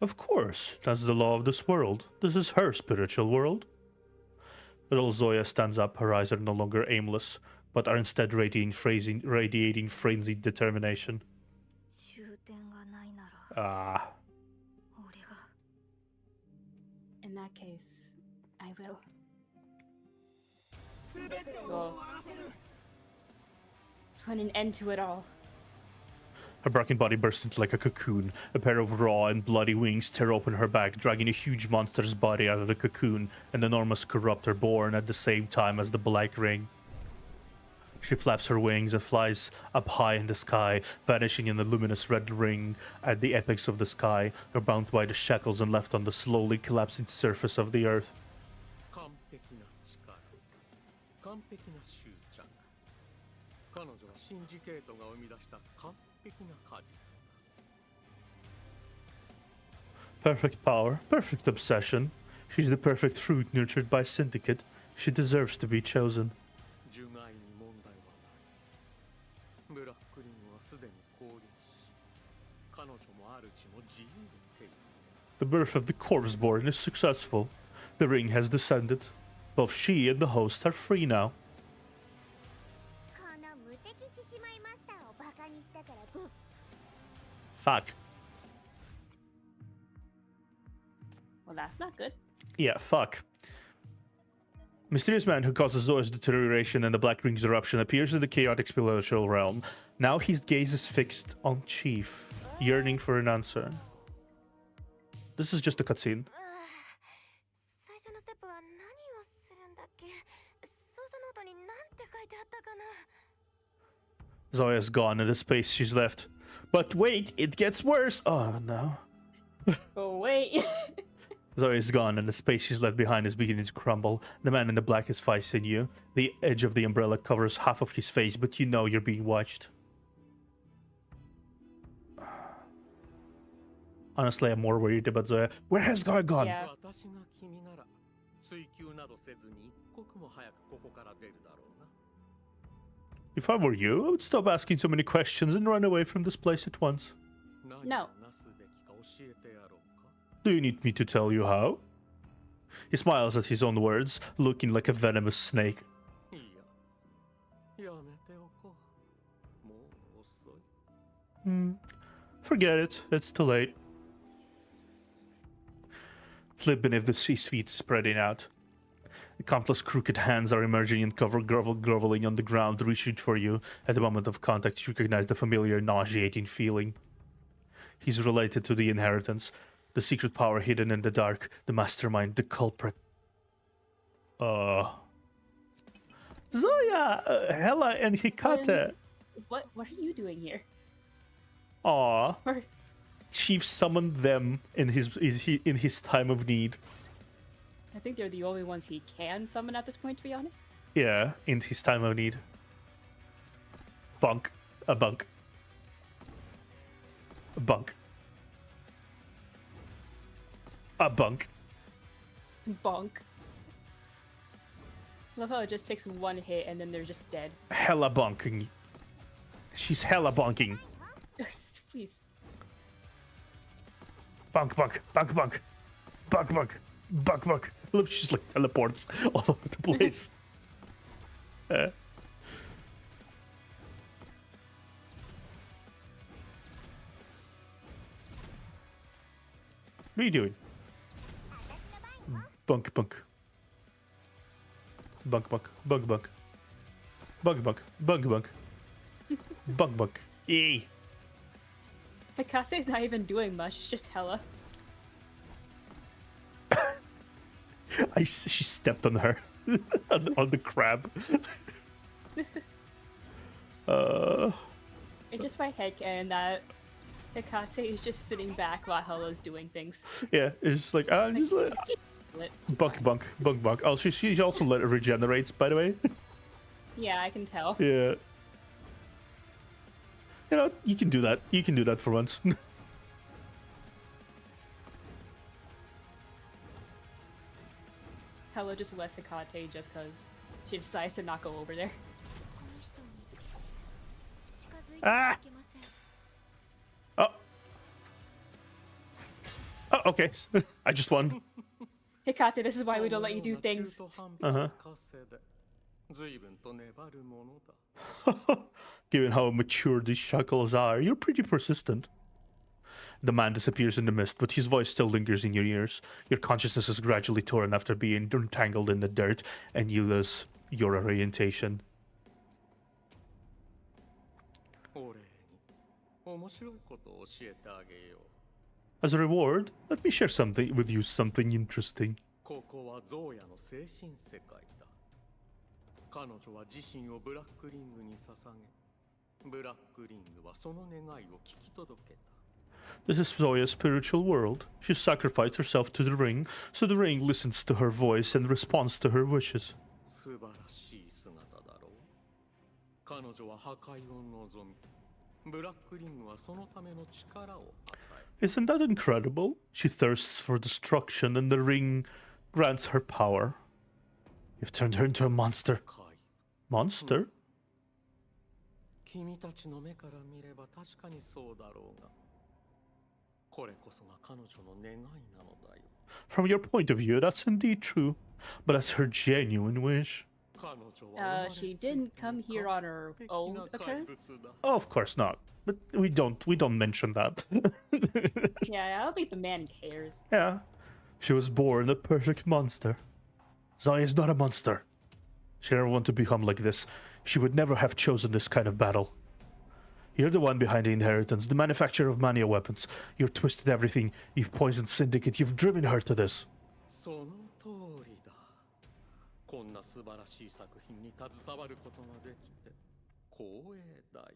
Of course, that's the law of this world. This is her spiritual world. Little Zoya stands up, her eyes are no longer aimless, but are instead radiating frenzied determination. Ah. In that case, I will. Put an end to it all. Her broken body bursts into like a cocoon. A pair of raw and bloody wings tear open her back, dragging a huge monster's body out of the cocoon, an enormous corruptor born at the same time as the Black Ring. She flaps her wings and flies up high in the sky, vanishing in the luminous red ring at the apex of the sky. You're bound by the shackles and left on the slowly collapsing surface of the earth. Perfect power, perfect obsession. She's the perfect fruit nurtured by Syndicate. She deserves to be chosen. The birth of the corpse-born is successful. The ring has descended. Both she and the host are free now. Fuck. Well, that's not good. Yeah, fuck. Mysterious man who causes Zoya's deterioration and the Black Ring's eruption appears in the chaotic spiritual realm. Now his gaze is fixed on Chief, yearning for an answer. This is just a cutscene. Zoya's gone in the space she's left. But wait, it gets worse. Oh no. Oh, wait. Zoya's gone and the space she's left behind is beginning to crumble. The man in the black is facing you. The edge of the umbrella covers half of his face, but you know you're being watched. Honestly, I'm more worried about Zoya. Where has Zoya gone? Yeah. If I were you, I would stop asking so many questions and run away from this place at once. No. Do you need me to tell you how? He smiles at his own words, looking like a venomous snake. Forget it. It's too late. Flip beneath the sea's feet spreading out. The countless crooked hands are emerging and groveling on the ground, reaching for you. At the moment of contact, you recognize the familiar nauseating feeling. He's related to the inheritance, the secret power hidden in the dark, the mastermind, the culprit. Zoya, Hela, and Hikate. What are you doing here? Aw. Or- Chief summoned them in his time of need. I think they're the only ones he can summon at this point, to be honest. Yeah, in his time of need. Bunk. A bunk. A bunk. A bunk. Bonk. Love how it just takes one hit and then they're just dead. Hella bonking. She's hella bonking. Please. Bunk, bunk, bunk, bunk. Bunk, bunk. Bunk, bunk. Look, she's like teleports all over the place. What are you doing? Bunk, bunk. Bunk, bunk, bunk, bunk. Bunk, bunk, bunk, bunk. Bunk, bunk. Yay. Hikate's not even doing much, it's just Hela. She stepped on her. on the crab. It's just my head and that Hikate is just sitting back while Hela's doing things. Yeah, it's just like, I'm just like... Bunk, bunk, bunk, bunk. Oh, she also regenerates, by the way. Yeah, I can tell. Yeah. You know, you can do that. You can do that for once. Hela just lets Hikate just because she decides to not go over there. Ah! Oh. Oh, okay. I just won. Hikate, this is why we don't let you do things. Uh-huh. Given how mature these shackles are, you're pretty persistent. The man disappears in the mist, but his voice still lingers in your ears. Your consciousness is gradually torn after being entangled in the dirt, and you lose your orientation. As a reward, let me share something with you, something interesting. This is Zoya's spiritual world. She sacrificed herself to the ring, so the ring listens to her voice and responds to her wishes. Isn't that incredible? She thirsts for destruction and the ring grants her power. You've turned her into a monster. Monster? From your point of view, that's indeed true. But that's her genuine wish. She didn't come here on her own occurrence? Oh, of course not. But we don't mention that. Yeah, I don't think the man cares. Yeah. She was born a perfect monster. Zoya is not a monster. She never wanted to become like this. She would never have chosen this kind of battle. You're the one behind the inheritance, the manufacturer of mania weapons. You've twisted everything. You've poisoned Syndicate. You've driven her to this. こんな素晴らしい作品に携わることができて光栄だよ。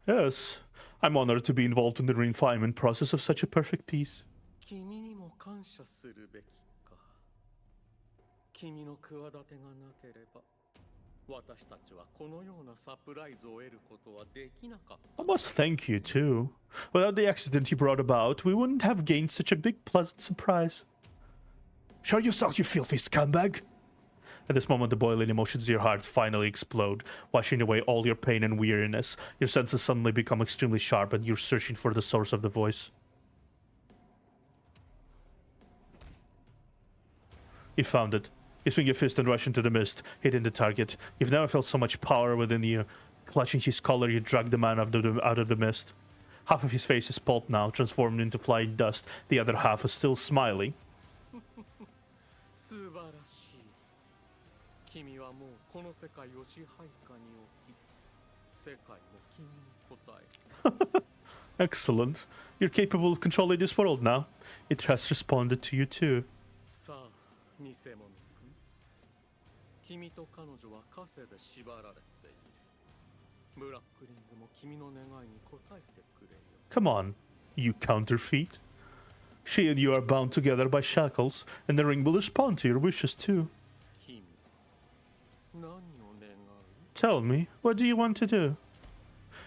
Yes, I'm honored to be involved in the refinement process of such a perfect piece. 君にも感謝するべきか。君の企てがなければ私たちはこのようなサプライズを得ることはできなかった。 I must thank you too. Without the accident you brought about, we wouldn't have gained such a big pleasant surprise. Show yourself, you filthy scumbag! At this moment, the boiling emotions of your heart finally explode, washing away all your pain and weariness. Your senses suddenly become extremely sharp, and you're searching for the source of the voice. You found it. You swing your fist and rush into the mist, hitting the target. You've never felt so much power within you. Clutching his collar, you drag the man out of the mist. Half of his face is pulp now, transformed into flying dust. The other half is still smiling. 素晴らしい。君はもうこの世界を支配下に置き、世界も君に応え。 Excellent. You're capable of controlling this world now. It has responded to you too. さあ、偽物君。君と彼女は枷で縛られている。ブラックリングも君の願いに応えてくれよ。 Come on, you counterfeit. She and you are bound together by shackles, and the ring will respond to your wishes too. 君、何を願う？ Tell me, what do you want to do?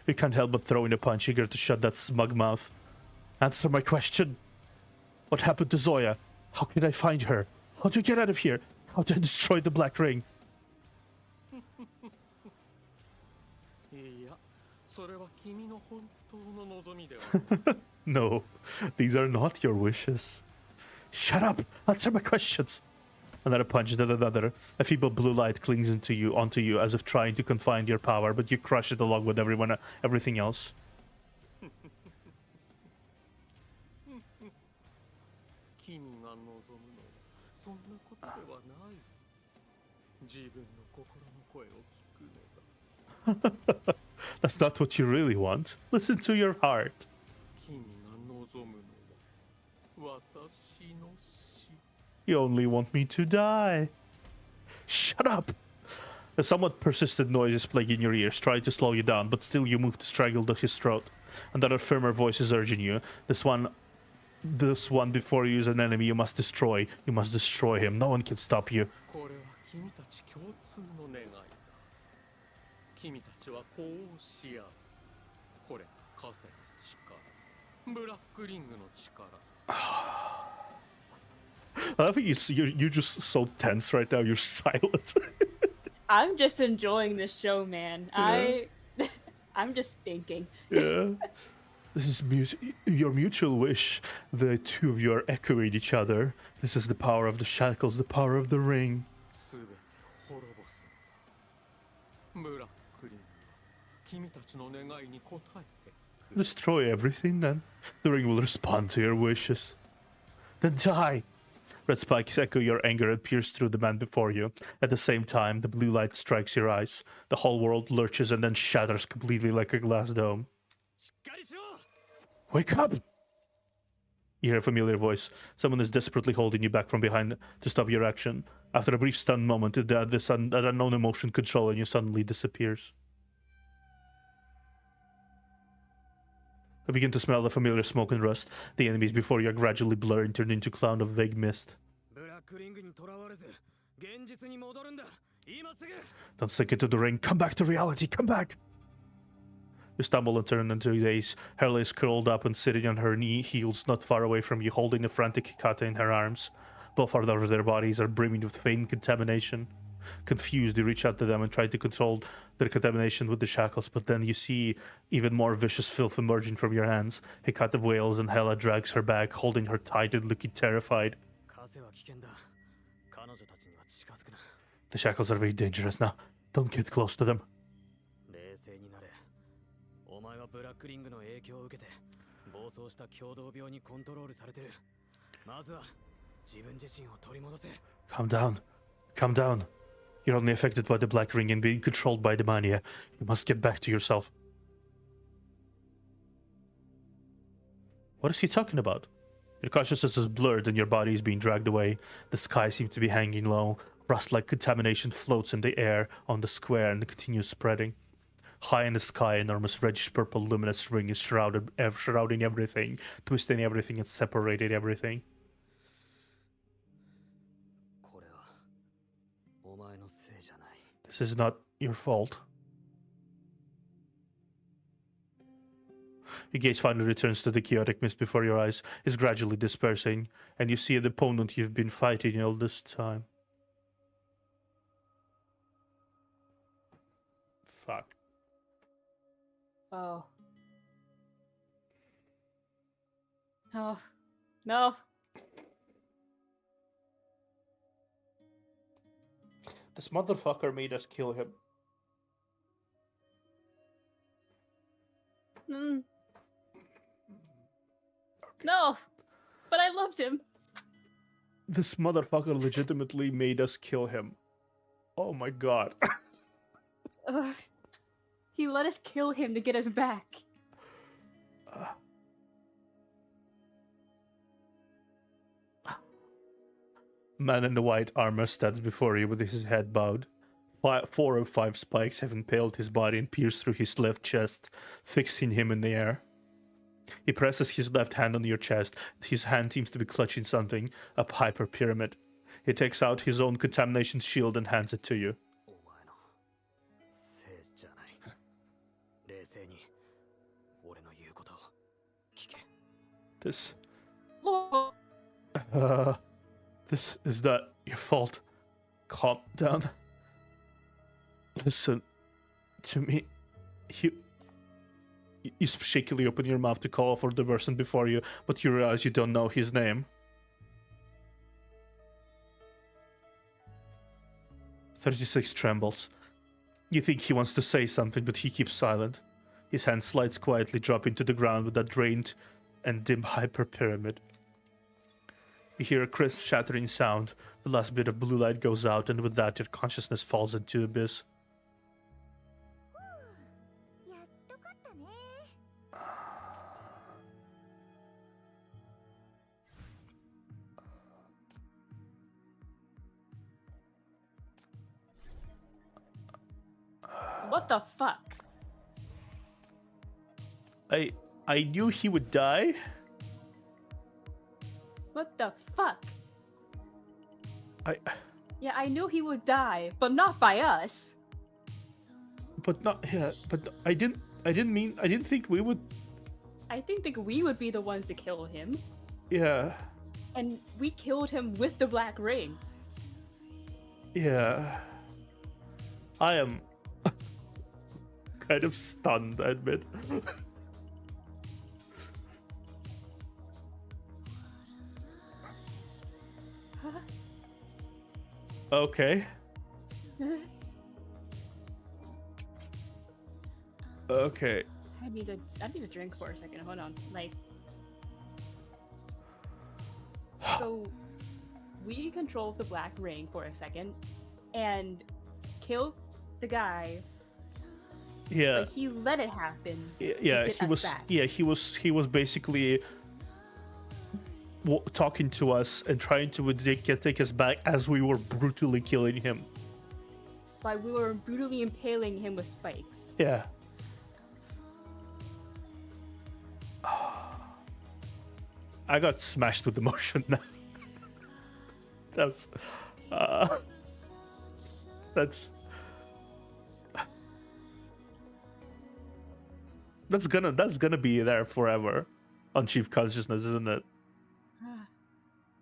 You can't help but throw in a punch, eager to shut that smug mouth. Answer my question. What happened to Zoya? How can I find her? How do I get out of here? How do I destroy the Black Ring? いや、それは君の本当の望みではない。No, these are not your wishes. Shut up! Answer my questions! Another punch, then another. A feeble blue light clings onto you as if trying to confine your power, but you crush it along with everything else. 君が望むのはそんなことではない。自分の心の声を聞くのだ。 That's not what you really want. Listen to your heart. 君が望むのは私の死。 You only want me to die. Shut up! A somewhat persistent noise is plaguing your ears, trying to slow you down, but still you move to strangle his throat. Another firmer voice is urging you. This one before you is an enemy you must destroy. You must destroy him. No one can stop you. これは君たち共通の願いだ。君たちはこうし合う。これ、枷の力。ブラックリングの力。 I think you're just so tense right now. You're silent. I'm just enjoying this show, man. Yeah. I'm just thinking. Yeah. This is your mutual wish. The two of you are echoing each other. This is the power of the shackles, the power of the ring. すべて滅ぼす。ブラックリングは君たちの願いに応えて。 Destroy everything then. The ring will respond to your wishes. Then die! Red spikes echo your anger and pierce through the man before you. At the same time, the blue light strikes your eyes. The whole world lurches and then shatters completely like a glass dome. Wake up! You hear a familiar voice. Someone is desperately holding you back from behind to stop your action. After a brief stunned moment, that unknown emotion controlling you suddenly disappears. I begin to smell the familiar smoke and rust. The enemies before you are gradually blurring, turned into a cloud of vague mist. Don't sink into the ring. Come back to reality. Come back! You stumble and turn into a daze. Harley is curled up and sitting on her heels not far away from you, holding a frantic Hikata in her arms. Both of their bodies are brimming with faint contamination. Confused, you reach out to them and try to control their contamination with the shackles, but then you see even more vicious filth emerging from your hands. Hikata wails and Hela drags her back, holding her tight and looking terrified. The shackles are very dangerous now. Don't get close to them. Calm down. Calm down. You're only affected by the Black Ring and being controlled by the mania. You must get back to yourself. What is he talking about? Your consciousness is blurred and your body is being dragged away. The sky seems to be hanging low. Rust-like contamination floats in the air on the square and continues spreading. High in the sky, enormous reddish-purple luminous ring is shrouding everything, twisting everything and separating everything. これはお前のせいじゃない。 This is not your fault. Your gaze finally returns to the chaotic mist before your eyes, is gradually dispersing, and you see an opponent you've been fighting all this time. Fuck. Oh. Oh. No. This motherfucker made us kill him. Mm. No. But I loved him. This motherfucker legitimately made us kill him. Oh my god. Ugh. He let us kill him to get us back. Man in the white armor stands before you with his head bowed. 4 or 5 spikes have impaled his body and pierced through his left chest, fixing him in the air. He presses his left hand on your chest. His hand seems to be clutching something, a hyper pyramid. He takes out his own contamination shield and hands it to you. お前のせいじゃない。冷静に俺の言うことを聞け。 This... Oh. This is not your fault. Calm down. Listen to me. You shakily open your mouth to call for the person before you, but you realize you don't know his name. 36 trembles. You think he wants to say something, but he keeps silent. His hand slides quietly, dropping to the ground with that drained and dim hyper pyramid. You hear a crisp, shattering sound. The last bit of blue light goes out, and with that, your consciousness falls into abyss. What the fuck? I knew he would die. What the fuck? I Yeah, I knew he would die, but not by us. But not yeah, but I didn't think we would. I didn't think we would be the ones to kill him. Yeah. And we killed him with the black ring. Yeah. I am kind of stunned, I admit. Okay. Okay. I need a drink for a second. Hold on. Like, so we controlled the black ring for a second and killed the guy. Yeah. But he let it happen. Yeah, to he get was. us back. Yeah, he was basically talking to us and trying to take us back as we were brutally killing him. Why we were brutally impaling him with spikes. Yeah. I got smashed with emotion now. That's gonna be there forever on Chief Consciousness, isn't it?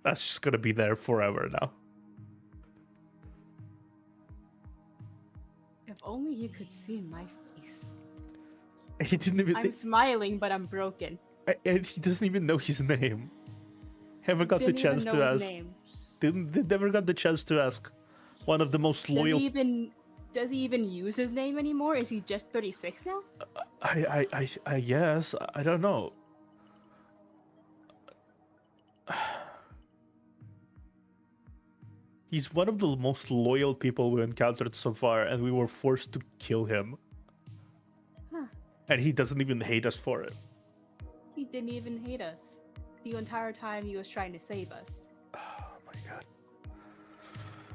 That's just gonna be there forever now. If only you could see my face. He didn't even. I'm smiling, but I'm broken. And he doesn't even know his name. Haven't got the chance to ask. They never got the chance to ask. One of the most loyal. Does he even use his name anymore? Is he just 36 now? I guess. I don't know. He's one of the most loyal people we encountered so far, and we were forced to kill him. Huh. And he doesn't even hate us for it. He didn't even hate us. The entire time he was trying to save us. Oh my god.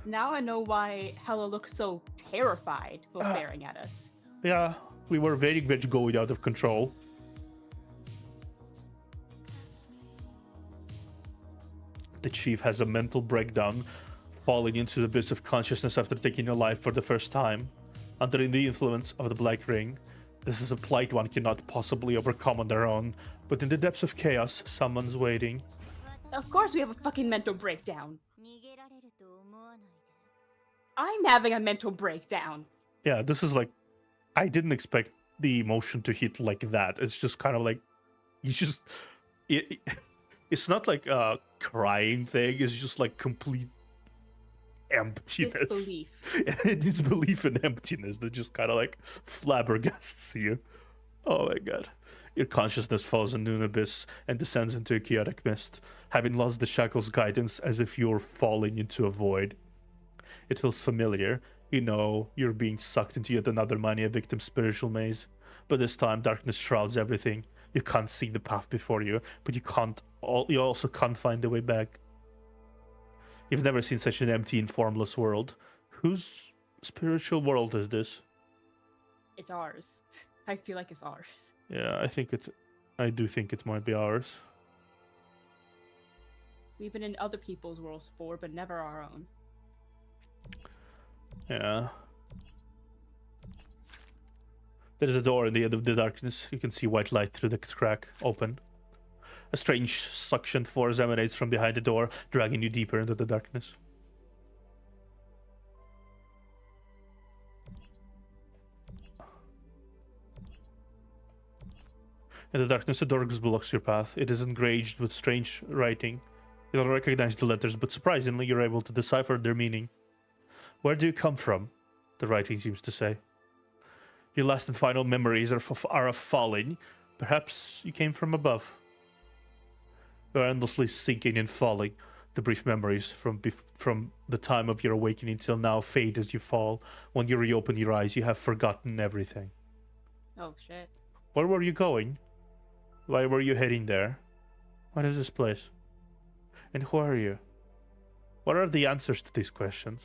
Now I know why Hella looked so terrified while staring at us. Yeah, we were very much going out of control. The chief has a mental breakdown, falling into the abyss of consciousness after taking a life for the first time. Under the influence of the Black Ring, this is a plight one cannot possibly overcome on their own, but in the depths of chaos, someone's waiting. Of course we have a fucking mental breakdown. I'm having a mental breakdown. Yeah, this is like, I didn't expect the emotion to hit like that. It's just kind of like, you just, it's not like a crying thing, it's just like complete emptiness. Disbelief. Disbelief and emptiness that just kind of like flabbergasts you. Oh my god. Your consciousness falls into an abyss and descends into a chaotic mist, having lost the shackle's guidance as if you're falling into a void. It feels familiar. You know you're being sucked into yet another mania victim's spiritual maze. But this time, darkness shrouds everything. You can't see the path before you, but you also can't find the way back. You've never seen such an empty and formless world. Whose spiritual world is this? It's ours. I feel like it's ours. Yeah, I do think it might be ours. We've been in other people's worlds before, but never our own. Yeah. There is a door in the end of the darkness. You can see white light through the crack open. A strange suction force emanates from behind the door, dragging you deeper into the darkness. In the darkness, a door blocks your path. It is engraved with strange writing. You don't recognize the letters, but surprisingly, you're able to decipher their meaning. Where do you come from? The writing seems to say. Your last and final memories are of falling. Perhaps you came from above. You are endlessly sinking and falling. The brief memories from the time of your awakening till now fade as you fall. When you reopen your eyes, you have forgotten everything. Oh, shit. Where were you going? Why were you heading there? What is this place? And who are you? What are the answers to these questions?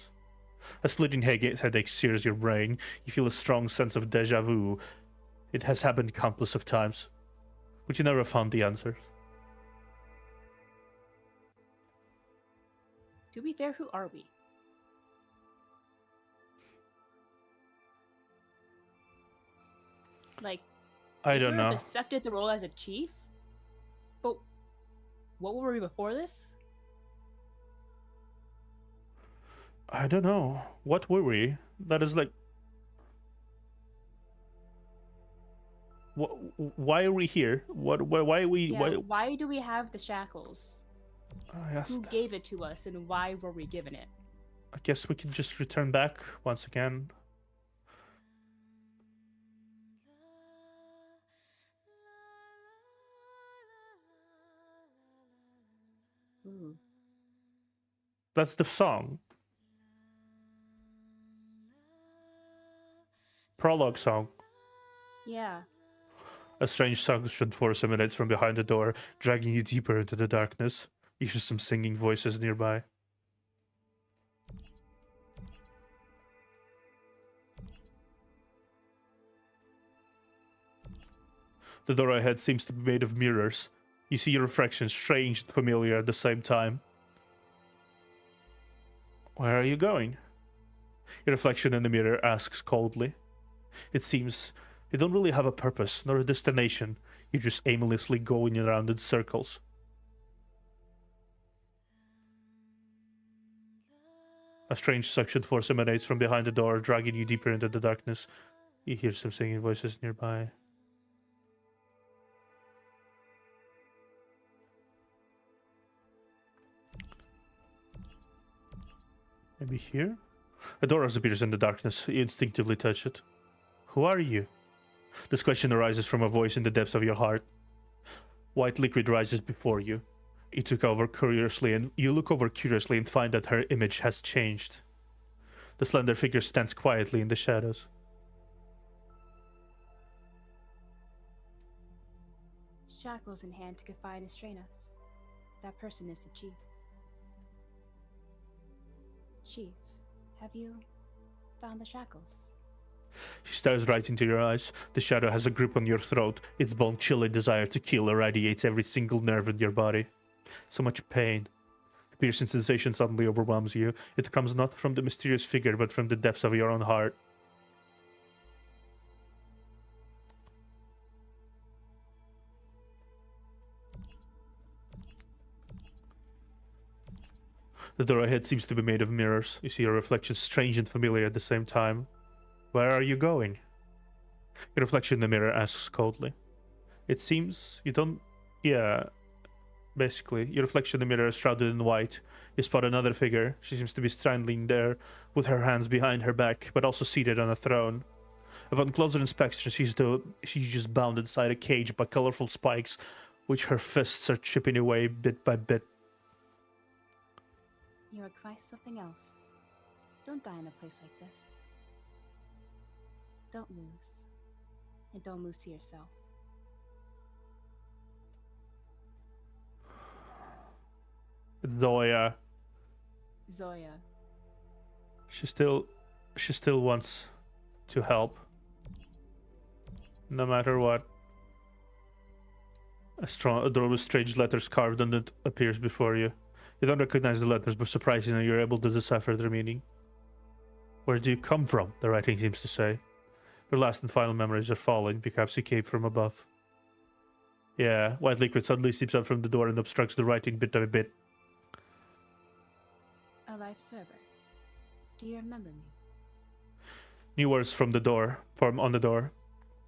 A splitting headache sears your brain. You feel a strong sense of déjà vu. It has happened countless of times. But you never found the answers. To be fair, who are we? Like, I don't know. Accepted the role as a chief, but what were we before this? I don't know. What were we? That is like... Why are we here? Why are we... Yeah, why do we have the shackles? Yes. Who gave it to us, and why were we given it? I guess we can just return back once again. Ooh. That's the song. Prologue song. Yeah. A strange suction force emanates from behind the door, dragging you deeper into the darkness. You hear some singing voices nearby. The door ahead seems to be made of mirrors. You see your reflection, strange and familiar at the same time. Where are you going? Your reflection in the mirror asks coldly. It seems you don't really have a purpose, nor a destination. You're just aimlessly going around in circles. A strange suction force emanates from behind the door, dragging you deeper into the darkness. You hear some singing voices nearby. Maybe here? A door appears in the darkness. You instinctively touch it. Who are you? This question arises from a voice in the depths of your heart. White liquid rises before you. You look over curiously and find that her image has changed. The slender figure stands quietly in the shadows. Shackles in hand to confine and restrain us. That person is the chief. Chief. Have you found the shackles? She stares right into your eyes. The shadow has a grip on your throat. Its bone-chilling desire to kill irradiates every single nerve in your body. So much pain. The piercing sensation suddenly overwhelms you. It comes not from the mysterious figure, but from the depths of your own heart. The door ahead seems to be made of mirrors. You see your reflection strange and familiar at the same time. Where are you going? Your reflection in the mirror asks coldly. It seems you don't... Yeah, basically. Your reflection in the mirror is shrouded in white. You spot another figure. She seems to be standing there with her hands behind her back, but also seated on a throne. Upon closer inspection, she's just bound inside a cage by colorful spikes, which her fists are chipping away bit by bit. You require something else. Don't die in a place like this. Don't lose. And don't lose to yourself. Zoya. Zoya. She still wants to help. No matter what. A door with strange letters carved on it appears before you. You don't recognize the letters, but surprisingly you're able to decipher their meaning. Where do you come from? The writing seems to say. Your last and final memories are falling. Perhaps you came from above. Yeah, white liquid suddenly seeps out from the door and obstructs the writing bit by bit. A life server. Do you remember me? New words from the door, form on the door.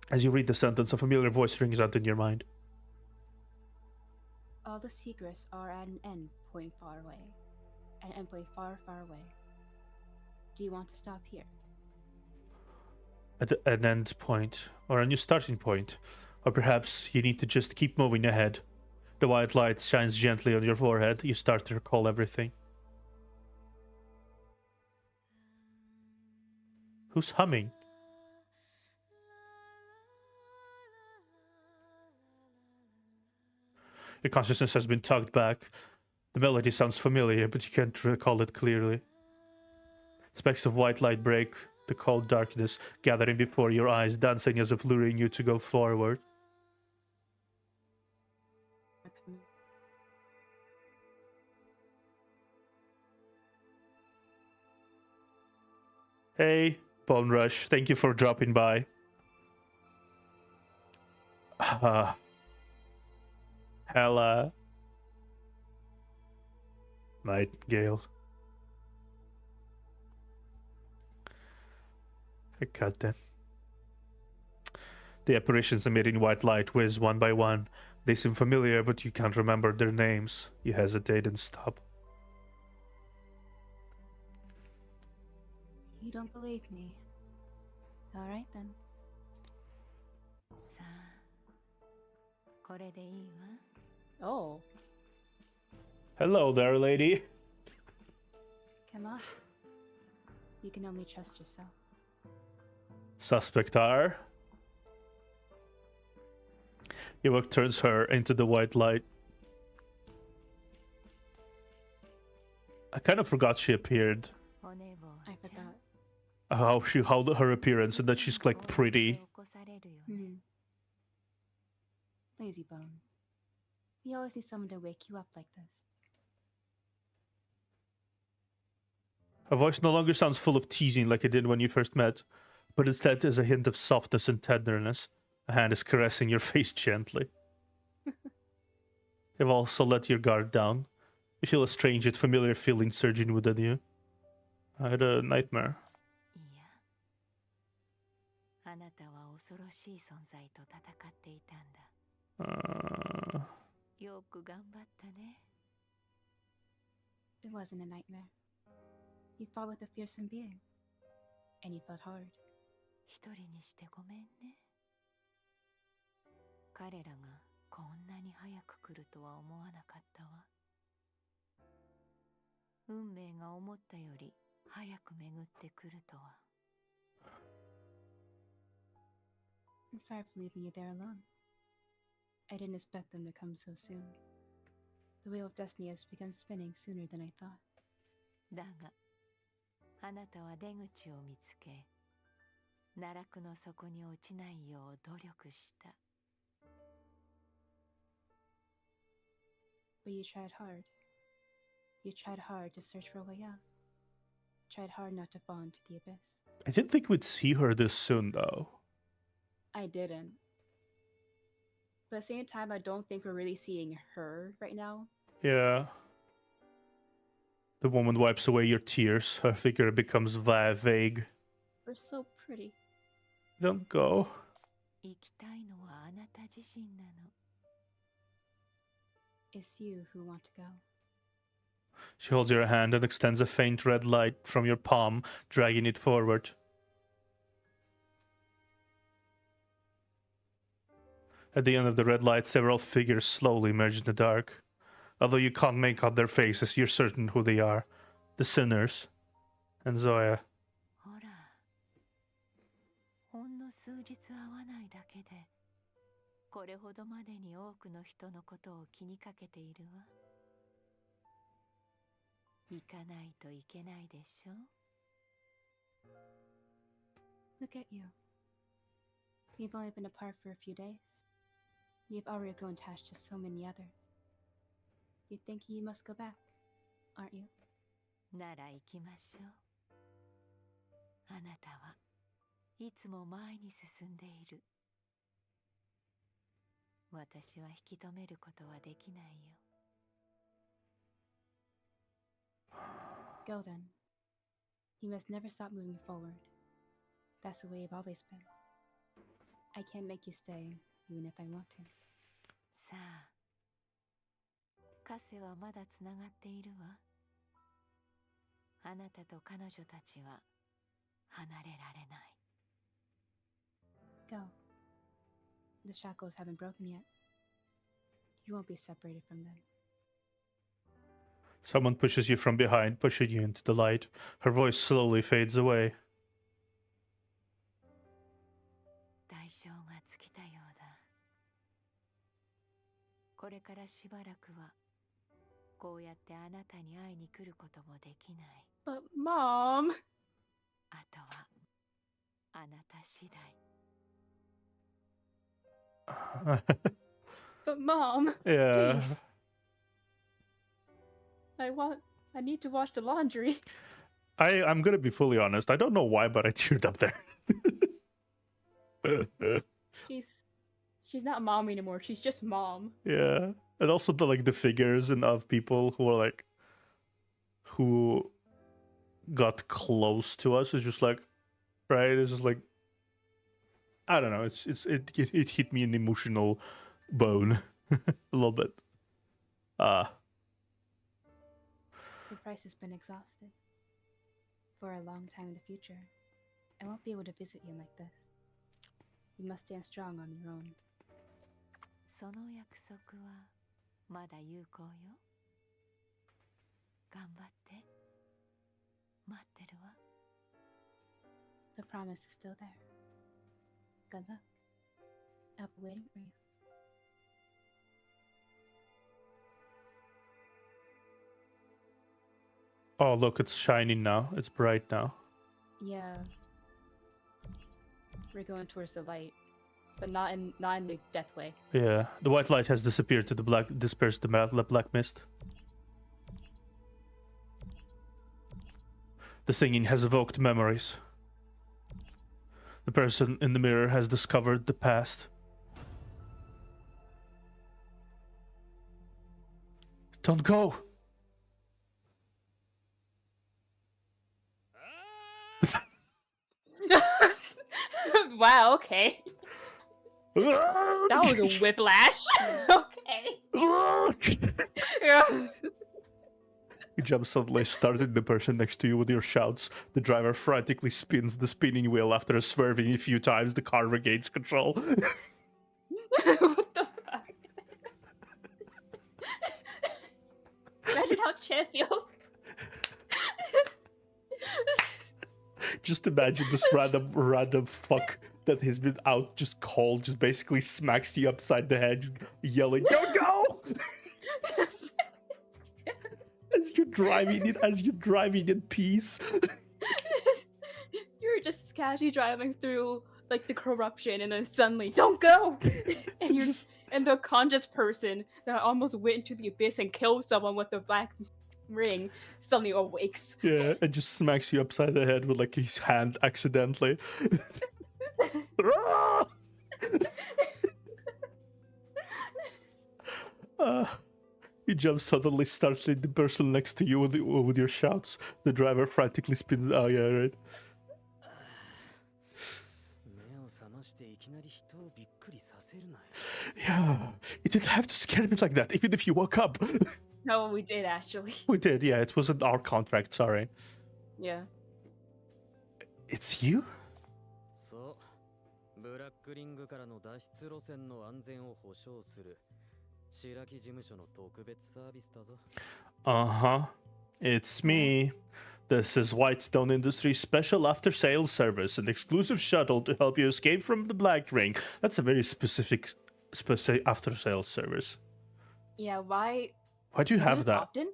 As you read the sentence, a familiar voice rings out in your mind. All the secrets are at an end point far away. An end point far, far away. Do you want to stop here? At an end point, or a new starting point. Or perhaps you need to just keep moving ahead. The white light shines gently on your forehead. You start to recall everything. Who's humming? Your consciousness has been tugged back. The melody sounds familiar, but you can't recall it clearly. Specks of white light break the cold darkness, gathering before your eyes, dancing as if luring you to go forward. Hey, Bone Rush, thank you for dropping by. Hella. Nightingale. I cut them. The apparitions emitting white light whiz one by one. They seem familiar, but you can't remember their names. You hesitate and stop. You don't believe me. Alright then. Oh. Hello there, lady. Come on. You can only trust yourself. Suspect are. Ewok turns her into the white light. I kind of forgot she appeared. I forgot. How her appearance and that she's like pretty. Lazy bone. You always need someone to wake you up like this. Her voice no longer sounds full of teasing like it did when you first met, but instead is a hint of softness and tenderness. A hand is caressing your face gently. You've also let your guard down. You feel a strange yet familiar feeling surging within you. I had a nightmare. It wasn't a nightmare. You fought with a fearsome being. And you fought hard. 一人にしてごめんね。彼らがこんなに早く来るとは思わなかったわ。運命が思ったより早く巡ってくるとは。I'm sorry for leaving you there alone. I didn't expect them to come so soon. The wheel of destiny has begun spinning sooner than I thought. だが、あなたは出口を見つけ、奈落の底に落ちないよう努力した。But you tried hard. You tried hard to search for a way out. Tried hard not to fall into the abyss. I didn't think we'd see her this soon, though. I didn't. But at the same time, I don't think we're really seeing her right now. Yeah. The woman wipes away your tears. Her figure becomes vague. We're so pretty. Don't go. 生きたいのはあなた自身なの。It's you who want to go. She holds your hand and extends a faint red light from your palm, dragging it forward. At the end of the red light, several figures slowly merge in the dark. Although you can't make out their faces, you're certain who they are. The sinners. And Zoya. ほら、ほんの数日会わないだけで、これほどまでに多くの人のことを気にかけているわ。行かないといけないでしょ。Look at you. You've only been apart for a few days. You've already grown attached to so many others. You think you must go back, aren't you? なら行きましょう。あなたはいつも前に進んでいる。私は引き止めることはできないよ。Go then. You must never stop moving forward. That's the way you've always been. I can't make you stay, even if I want to. さあ、カセはまだつながっているわ。あなたと彼女たちは離れられない。Go. The shackles haven't broken yet. You won't be separated from them. Someone pushes you from behind, pushing you into the light. Her voice slowly fades away. 代償が尽きたようだ。これからしばらくはこうやってあなたに会いに来ることもできない。But Mom! あとはあなた次第。But Mom! Yeah. Please. I need to wash the laundry. I'm gonna be fully honest. I don't know why, but I teared up there. She's not Mom anymore. She's just Mom. Yeah. And also the figures and of people who are who got close to us is just like, right? It's just like, I don't know. It hit me an emotional bone a little bit. The price has been exhausted. For a long time in the future, I won't be able to visit you like this. You must stand strong on your own. その約束はまだ有効よ。頑張って。待ってるわ。The promise is still there. Good luck. I'll be waiting for you. Oh, look, it's shining now. It's bright now. Yeah. We're going towards the light, but not in the death way. Yeah, the white light has disappeared to disperse the black mist. The singing has evoked memories. The person in the mirror has discovered the past. Don't go! Wow, okay. That was a whiplash. Okay. Yeah. You jump suddenly, starting the person next to you with your shouts. The driver frantically spins the spinning wheel after swerving a few times. The car regains control. What the fuck? Imagine how Chan feels. Just imagine this random fuck that has been out just called, just basically smacks you upside the head, just yelling, "Don't go!" as you're driving in peace. you're just casually driving through like the corruption, and then suddenly, don't go, and you're and the conscious person that almost went into the abyss and killed someone with the black ring suddenly awakes. Yeah, and just smacks you upside the head with like his hand accidentally. You jump suddenly, startling the person next to you with your shouts. The driver frantically spins. Oh yeah, right. Yeah, you didn't have to scare me like that, even if you woke up. No, we did actually. We did, yeah. It wasn't our contract. Sorry. Yeah. It's you? そう、ブラックリングからの脱出路線の安全を保証する白木事務所の特別サービスだぞ。Uh-huh. It's me. This is Whitestone Industries' special after-sales service, an exclusive shuttle to help you escape from the Black Ring. That's a very specific after-sales service. Yeah, why? Why do you have that? Often?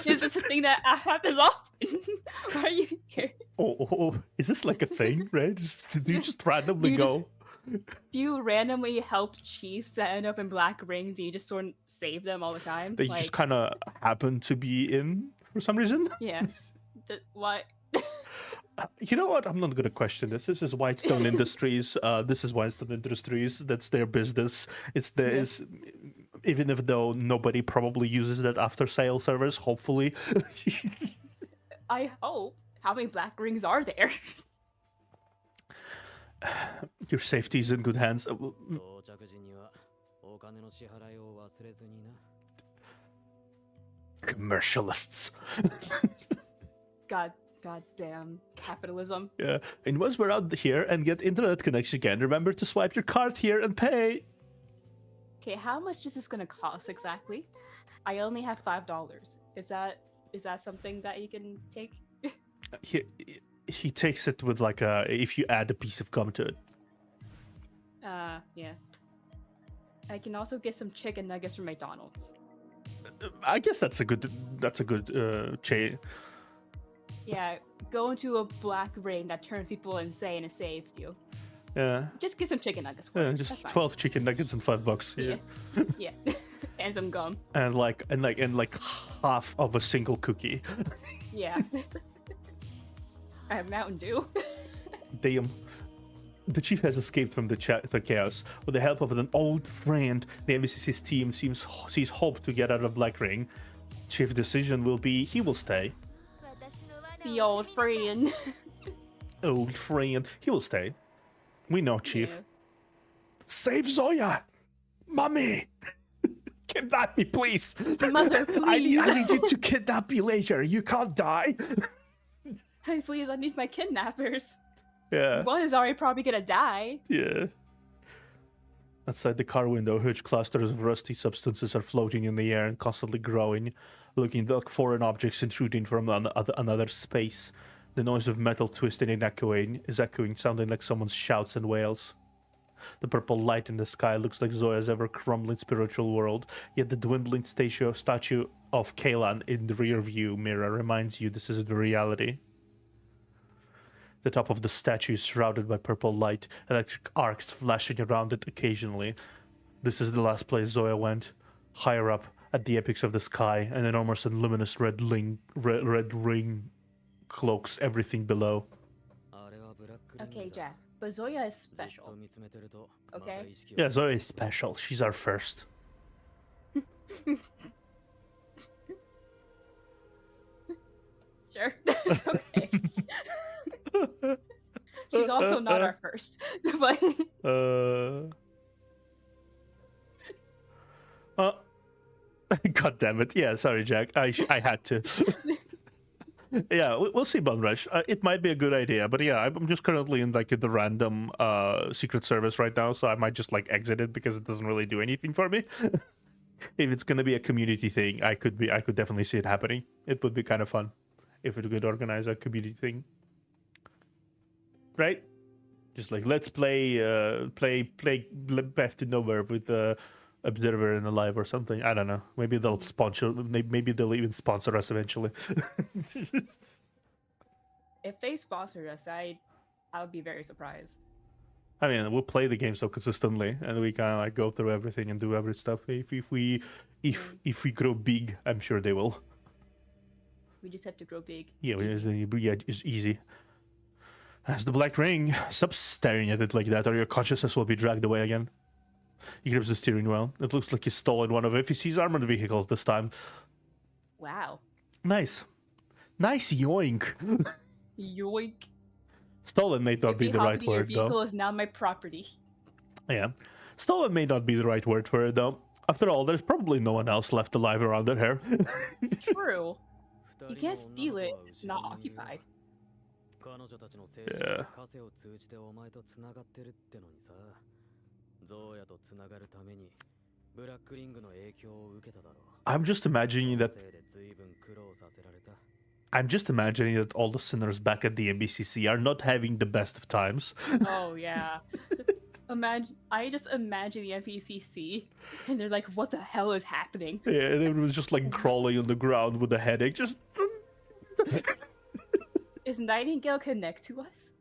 Is this a thing that happens often? Why are you here? Oh, is this like a thing, right? Do you just randomly go? Do you randomly help chiefs that end up in black rings and you just sort of save them all the time? They just kind of happen to be in for some reason? Yeah. What? You know what? I'm not going to question this. This is Whitestone Industries. This is Whitestone Industries. That's their business. It's theirs. Even if though nobody probably uses that after-sale service, hopefully. I hope. How many black rings are there? Your safety is in good hands. Commercialists. Goddamn capitalism. Yeah, and once we're out here and get internet connection again, remember to swipe your card here and pay. Okay, how much is this gonna cost exactly? I only have $5. Is that something that you can take? He takes it with like a if you add a piece of gum to it. Yeah. I can also get some chicken nuggets from McDonald's. I guess that's a good chain. Yeah, go into a black ring that turns people insane and saves you. Yeah. Just get some chicken nuggets. Yeah, just 12 chicken nuggets and $5. Yeah. Yeah. And some gum. And like half of a single cookie. Yeah. I have Mountain Dew. Damn. The chief has escaped from the chaos. With the help of an old friend, the MVCC's team sees hope to get out of Black Ring. Chief's decision will be he will stay. The old friend. Old friend. He will stay. We know, Chief. Yeah. Save Zoya! Mommy! Kidnap me, please! Mother, please! I need you to kidnap me later. You can't die. Hey, please, I need my kidnappers. Yeah. One is already probably gonna die. Yeah. Outside the car window, huge clusters of rusty substances are floating in the air and constantly growing, looking like foreign objects intruding from another space. The noise of metal twisting and echoing, sounding like someone's shouts and wails. The purple light in the sky looks like Zoya's ever-crumbling spiritual world, yet the dwindling statue of Kaylan in the rear-view mirror reminds you this isn't reality. The top of the statue is shrouded by purple light, electric arcs flashing around it occasionally. This is the last place Zoya went. Higher up, at the apex of the sky, an enormous and luminous red ring cloaks everything below. Okay, Jack, but Zoya is special. Okay? Yeah, Zoya is special. She's our first. Sure. Okay. She's also not our first. But God damn it. Yeah, sorry, Jack. I had to. Yeah, we'll see, Bone Rush. It might be a good idea, but yeah, I'm just currently in like the random Secret Service right now, so I might just like exit it because it doesn't really do anything for me. If it's gonna be a community thing, I could definitely see it happening. It would be kind of fun if it could organize a community thing, right? Just like let's play Path to Nowhere with Observer and Alive or something. I don't know. Maybe they'll sponsor. Maybe they'll even sponsor us eventually. if they sponsored us, I would be very surprised. I mean, we'll play the game so consistently, and we kind of like go through everything and do every stuff. If we grow big, I'm sure they will. We just have to grow big. Yeah, it's easy. As the black ring, stop staring at it like that, or your consciousness will be dragged away again. He grips the steering wheel. It looks like he's stolen one of FEC's armored vehicles this time. Wow. Nice. Nice yoink. Yoink. Stolen may not be the right Your word, vehicle though. is now my property. Yeah. Stolen may not be the right word for it, though. After all, there's probably no one else left alive around it here. True. You can't steal it if it's not occupied. Yeah. I'm just imagining that all the sinners back at the NBCC are not having the best of times. Oh yeah. I just imagine the FECC and they're like, what the hell is happening? Yeah, they was just like crawling on the ground with a headache. Just Is Nightingale connect to us?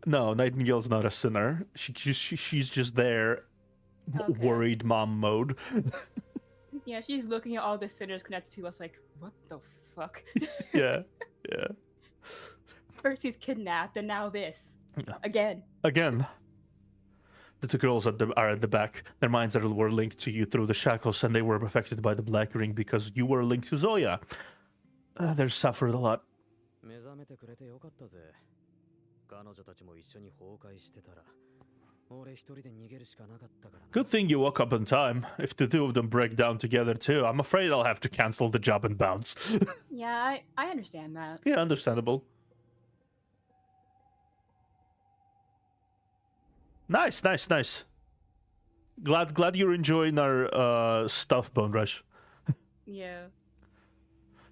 no, Nightingale's not a sinner. She's just there, Okay. worried mom mode. Yeah, she's looking at all the sinners connected to us like, what the fuck? Yeah. First he's kidnapped and now this. Yeah. Again. The two girls are at the back. Their minds were linked to you through the shackles, and they were affected by the black ring because you were linked to Zoya. They suffered a lot. Good thing you woke up in time. If the two of them break down together too, I'm afraid I'll have to cancel the job and bounce. Yeah, I understand that. Yeah, understandable. Nice. Glad you're enjoying our stuff, Bone Rush. Yeah.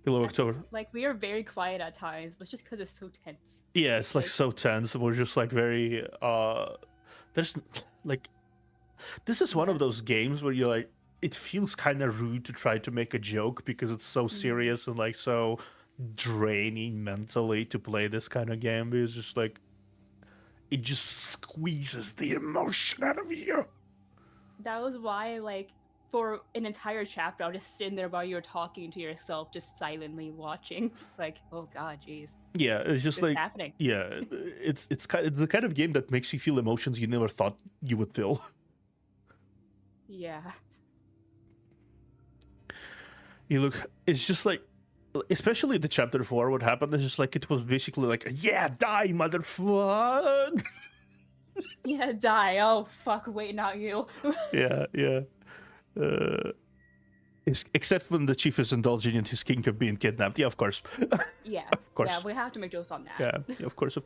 You looked over. Like, we are very quiet at times, but it's just because it's so tense. Yeah, it's like so tense. We're just like very there's like this is one of those games where you're like it feels kind of rude to try to make a joke because it's so serious and like so draining mentally to play this kind of game. It's just like it just squeezes the emotion out of you. That was why, like, for an entire chapter, I'll just sit there while you're talking to yourself, just silently watching. Like, oh god, jeez. Yeah, it's just What's like happening? yeah, it's the kind of game that makes you feel emotions you never thought you would feel. Yeah. You look, it's just like, especially the chapter 4, what happened is just like it was basically like, yeah, die, motherfucker. Yeah, die. Oh, fuck, wait, not you. Yeah. Except when the chief is indulging in his kink of being kidnapped. Yeah, of course. Yeah. Of course. Yeah, we have to make jokes on that. Yeah, of course.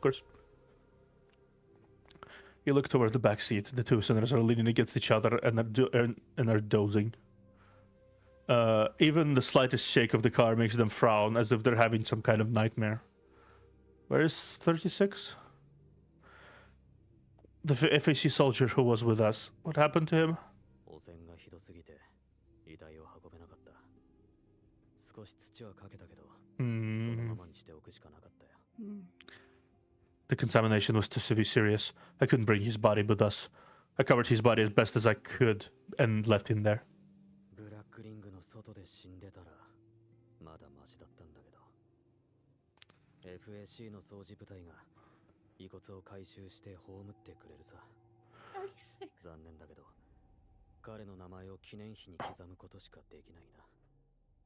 You look toward the back seat. The two sinners are leaning against each other and are dozing. Even the slightest shake of the car makes them frown as if they're having some kind of nightmare. Where is 36? The FAC soldier who was with us. What happened to him? The contamination was too serious. I couldn't bring his body with us. I covered his body as best as I could and left him there.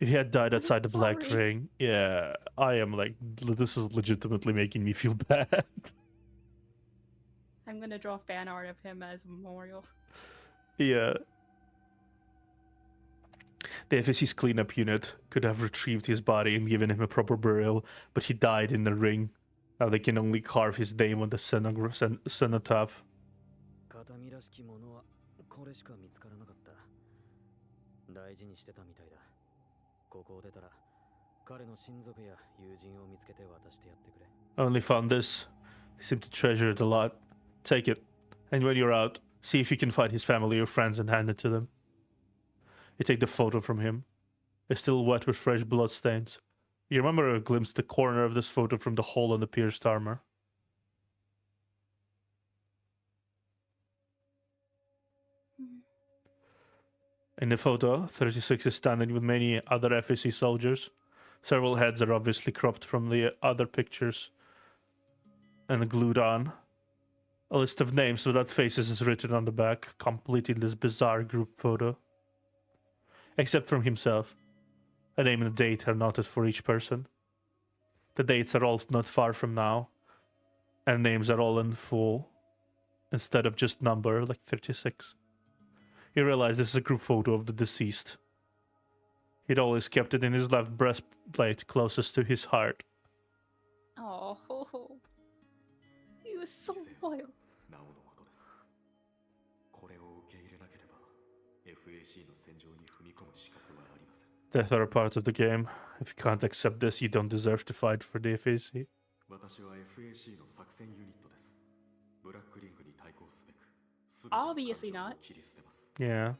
If he had died outside the black ring, yeah, I am like, this is legitimately making me feel bad. I'm gonna draw fan art of him as a memorial. Yeah. The FSC's cleanup unit could have retrieved his body and given him a proper burial, but he died in the ring. Now they can only carve his name on the cenotaph. I only found this. He seemed to treasure it a lot. Take it. And when you're out, see if you can find his family or friends and hand it to them. You take the photo from him. It's still wet with fresh blood stains. You remember a glimpse the corner of this photo from the hole in the pierced armor? In the photo, 36 is standing with many other FAC soldiers. Several heads are obviously cropped from the other pictures and glued on. A list of names without faces is written on the back, completing this bizarre group photo. Except from himself. A name and a date are noted for each person. The dates are all not far from now, and names are all in full, instead of just number, like 36. You realize this is a group photo of the deceased. He'd always kept it in his left breastplate, closest to his heart. Oh, he was so loyal. Death are a part of the game. If you can't accept this, you don't deserve to fight for the FAC. Obviously not. Yeah.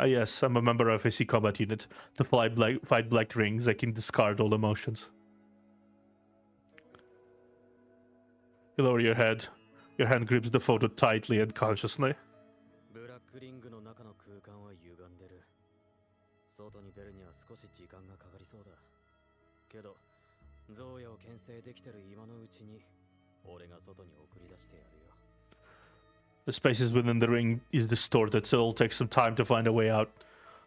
Yes, I'm a member of FAC combat unit. To fight black rings, I can discard all emotions. You lower your head. Your hand grips the photo tightly and consciously. The spaces within the ring is distorted, so it'll take some time to find a way out.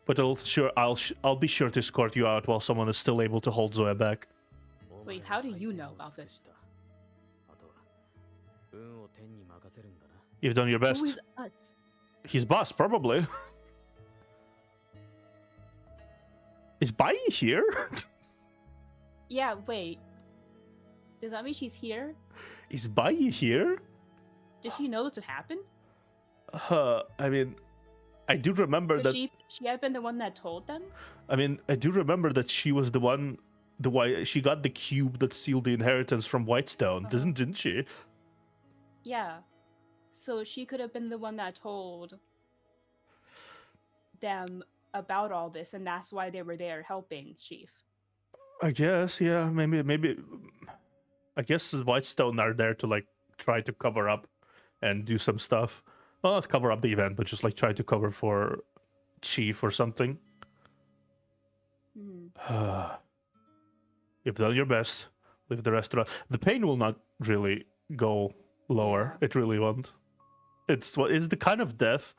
But I'll be sure to escort you out while someone is still able to hold Zoya back. Wait, how do you know about this? You've done your best. Who is us? His boss, probably. Is Bai here? Yeah, wait. Does that mean she's here? Is Bai here? Did she know this would happen? I mean, I do remember Could that she had been the one that told them? I mean, I do remember that she was the one she got the cube that sealed the inheritance from Whitestone, didn't she? Yeah. So she could have been the one that told them about all this, and that's why they were there helping Chief. I guess, yeah, maybe. I guess the Whitestone are there to like try to cover up and do some stuff. Well, not cover up the event, but just like try to cover for Chief or something. You've done your best. Leave the rest around. The pain will not really go lower. It really won't. It's the kind of death.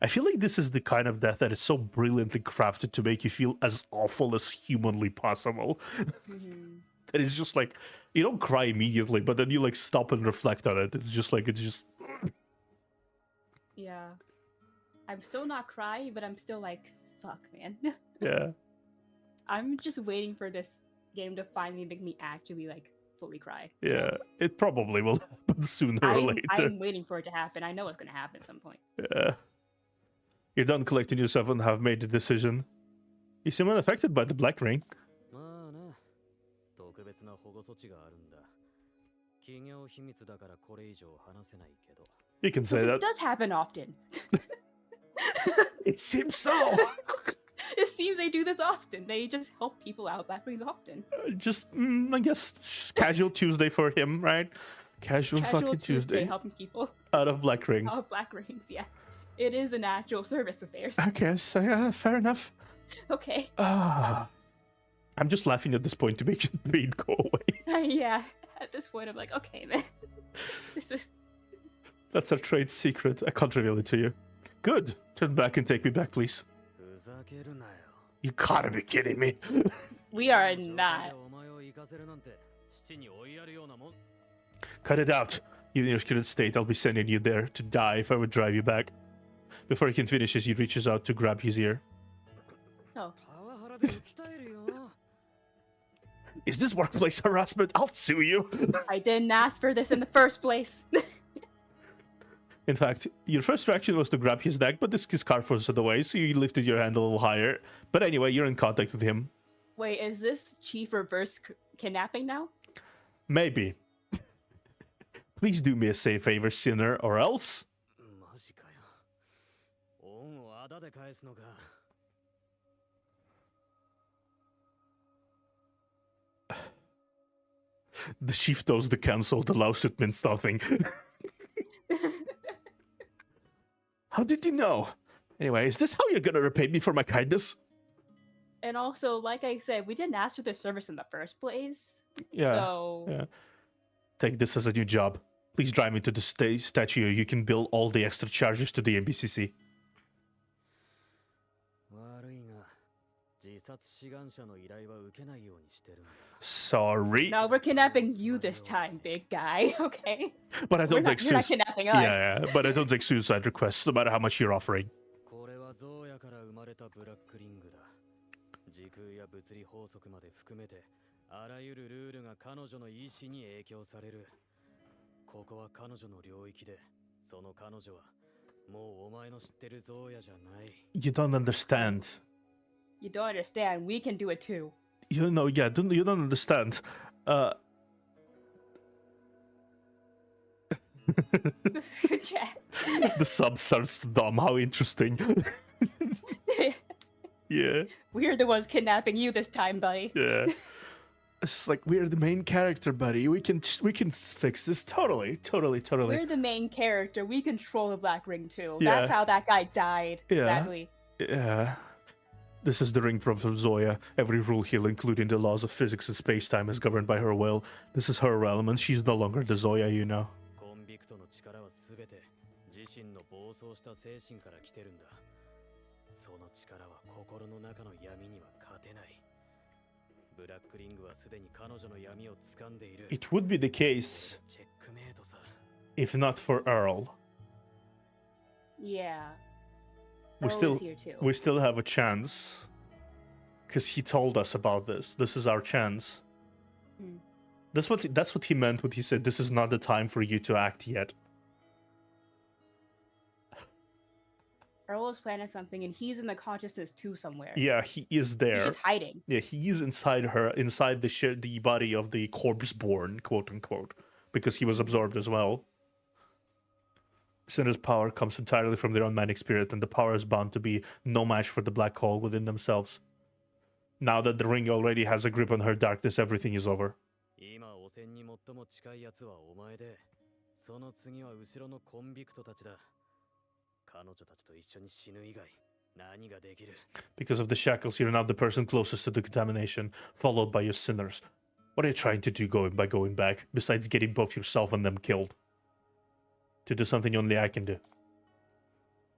I feel like this is the kind of death that is so brilliantly crafted to make you feel as awful as humanly possible. And it's just like, you don't cry immediately, but then you like stop and reflect on it. It's just. Yeah. I'm still not crying, but I'm still like, fuck, man. Yeah. I'm just waiting for this game to finally make me actually like fully cry. Yeah, it probably will happen sooner or later. I'm waiting for it to happen. I know it's gonna happen at some point. Yeah. You're done collecting yourself and have made the decision. You seem unaffected by the black ring. You can say This that. does happen often. It seems so. It seems they do this often. They just help people out black rings often. I guess just casual Tuesday for him, right? Casual fucking Tuesday. Helping people Out of black rings. out of black rings, yeah. It is an actual service of theirs. Okay, so yeah, fair enough. Okay. I'm just laughing at this point to make the pain go away. Yeah. At this point, I'm like, okay, man. This is. That's our trade secret. I can't reveal it to you. Good. Turn back and take me back, please. You gotta be kidding me. We are not. Cut it out. You in your current state, I'll be sending you there to die if I would drive you back. Before he can finish this, he reaches out to grab his ear. Oh. Is this workplace harassment? I'll sue you. I didn't ask for this in the first place. In fact, your first reaction was to grab his neck, but his scarf was in the way, so you lifted your hand a little higher. But anyway, you're in contact with him. Wait, is this Chief reverse kidnapping now? Maybe. Please do me a favor, sinner, or else... The chief knows the council, the lawsuit means nothing. How did you know? Anyway, is this how you're gonna repay me for my kindness? And also, like I said, we didn't ask for the service in the first place. Yeah. So Yeah. Take this as a new job. Please drive me to the statue. You can bill all the extra charges to the NBCC. 悪いが、自殺志願者の依頼は受けないようにしてるんだ。 Sorry. now we're kidnapping you this time, big guy. Okay. But I don't You're take not kidnapping us. Yeah, but I don't take suicide requests, no matter how much you're offering. これはゾウヤから生まれたブラックリングだ。時空や物理法則まで含めて、あらゆるルールが彼女の意志に影響される。ここは彼女の領域で、その彼女はもうお前の知ってるゾウヤじゃない。You don't understand. You don't understand. We can do it too. You know, yeah, you don't understand. Chat. The sub starts to dumb. How interesting. Yeah. We're the ones kidnapping you this time, buddy. Yeah. It's just like, we're the main character, buddy. We can fix this. Totally. We're the main character. We control the Black Ring too. Yeah. That's how that guy died. Yeah. Exactly. Yeah. This is the ring from Zoya. Every rule here, including the laws of physics and space-time, is governed by her will. This is her realm, and she's no longer the Zoya, you know. コンビクトの力はすべて自身の暴走した精神から来てるんだ。その力は心の中の闇には勝てない。ブラックリングはすでに彼女の闇を掴んでいる。 It would be the case チェックメイトさ。 if not for Earl. Yeah. We Earl still is here too. we still have a chance. Because he told us about this. This is our chance. Hmm. That's what he meant when he said this is not the time for you to act yet. Earl is planning something, and he's in the consciousness too somewhere. Yeah, he is there. He's just hiding. Yeah, he is inside her, inside the body of the corpse-born, quote unquote, because he was absorbed as well. Sinner's power comes entirely from their own manic spirit, and the power is bound to be no match for the black hole within themselves. Now that the ring already has a grip on her darkness, everything is over. 今汚染に最も近いやつはお前で、その次は後ろのコンビクトたちだ。彼女たちと一緒に死ぬ以外何ができる? Because of the shackles, you're now the person closest to the contamination, followed by your sinners. What are you trying to do by going back, besides getting both yourself and them killed? To do something only I can do.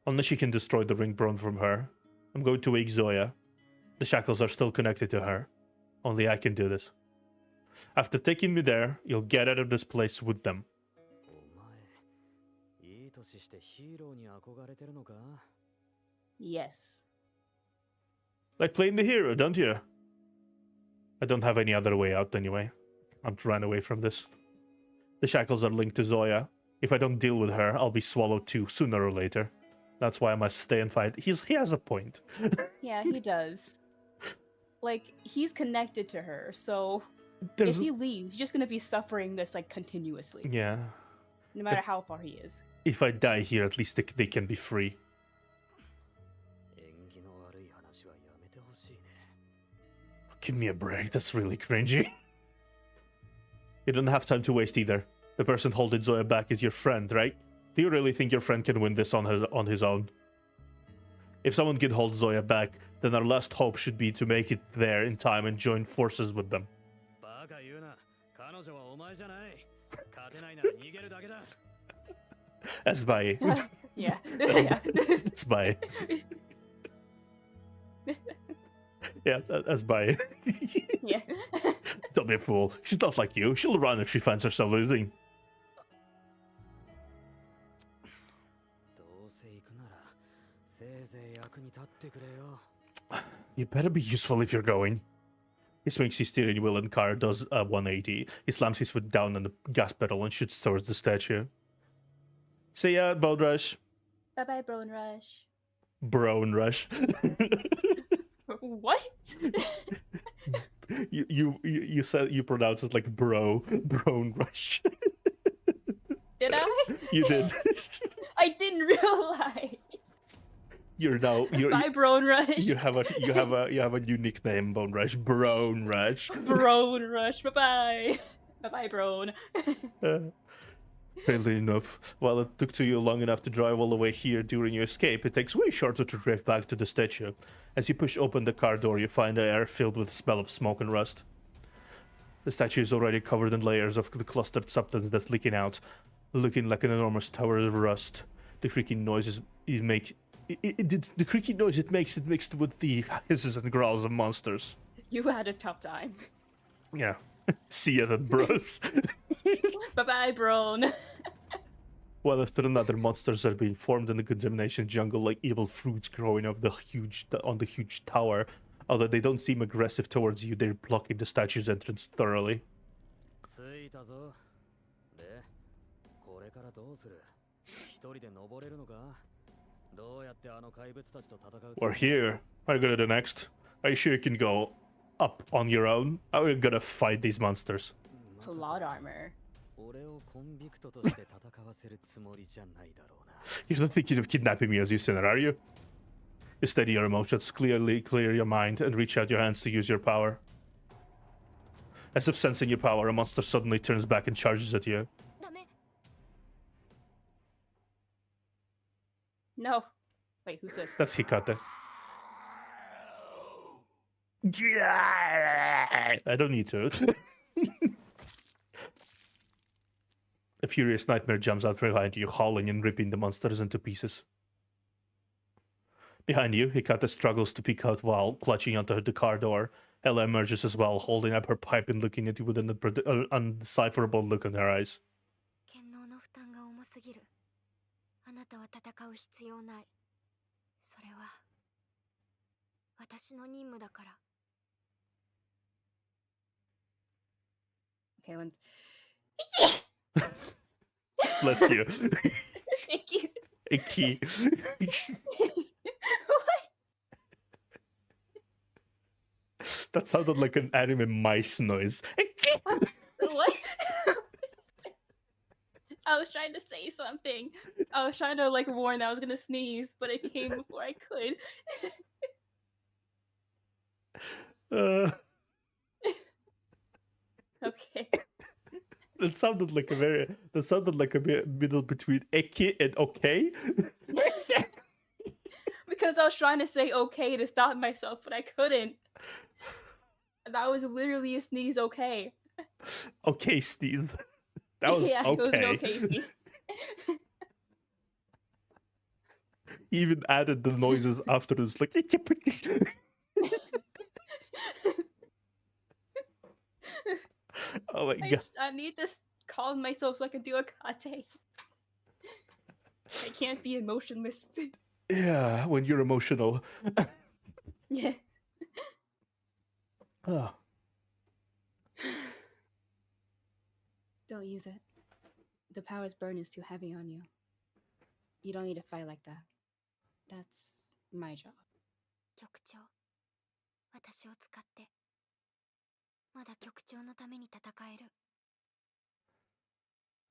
Unless you can destroy the ring born from her. I'm going to wake Zoya. The shackles are still connected to her. Only I can do this. After taking me there, you'll get out of this place with them. お前、いい年してヒーローに憧れてるのか? Yes. Like playing the hero, don't you? I don't have any other way out anyway. I'm to run away from this. The shackles are linked to Zoya. If I don't deal with her, I'll be swallowed too, sooner or later. That's why I must stay and fight. He has a point. Yeah, he does. Like, he's connected to her, so There's... if he leaves, he's just gonna be suffering this, like, continuously. Yeah. No matter how far he is. If I die here, at least they can be free. Give me a break, that's really cringy. You don't have time to waste either. The person holding Zoya back is your friend, right? Do you really think your friend can win this on his own? If someone can hold Zoya back, then our last hope should be to make it there in time and join forces with them. That's by. Yeah. Yeah. That's by. Yeah, that's by. Yeah. Don't be a fool. She's not like you. She'll run if she finds herself losing. You better be useful if you're going. He swings his steering wheel and car does a 180. He slams his foot down on the gas pedal and shoots towards the statue. See ya, Bone Rush. Bye-bye, Bone Rush. Brone Rush. What? you said you pronounced it like Brone Rush. Did I? You did. I didn't realize. You're Bye, Brone Rush. You have a new nickname, Bone Rush. Brone Rush. Brone Rush. Bye-bye. Bye-bye, bro. Crazily enough, while it took to you long enough to drive all the way here during your escape, it takes way shorter to drive back to the statue. As you push open the car door, you find the air filled with the smell of smoke and rust. The statue is already covered in layers of the clustered substance that's leaking out, looking like an enormous tower of rust. The creaking noises the creaking noise it makes it mixed with the hisses and growls of monsters. You had a tough time. Yeah. See ya then, bros. Bye-bye, bro. Well, after another monsters are being formed in the contamination jungle like evil fruits growing on the huge tower. Although they don't seem aggressive towards you, they're blocking the statue's entrance thoroughly. We're here. Are you gonna do next? Are you sure you can go up on your own? Are we gonna fight these monsters? Plot armor. You're not thinking of kidnapping me as you sinner, are you? You steady your emotions, clear your mind, and reach out your hands to use your power. As if sensing your power, a monster suddenly turns back and charges at you. No. Wait, who's this? That's Hikate. I don't need to. A furious nightmare jumps out from behind you, howling and ripping the monsters into pieces. Behind you, Hikate struggles to peek out while clutching onto the car door. Ella emerges as well, holding up her pipe and looking at you with an undecipherable look in her eyes. Okay, one. Bless you. Thank you. Icky. That sounded like an anime mice noise. What? I was trying to say something. I was trying to like warn that I was gonna sneeze, but it came before I could. Okay. That sounded like a middle between icky and okay. Because I was trying to say okay to stop myself, but I couldn't. That was literally a sneeze, okay. Okay, sneeze. That was yeah, okay. It was an okay sneeze. He even added the noises afterwards, like. Oh my god. I need to calm myself so I can do a kate. I can't be emotionless. Yeah, when you're emotional. Yeah. Oh. Don't use it. The power's burn is too heavy on you. You don't need to fight like that. That's my job. 局長、私を使って、まだ局長のために戦える。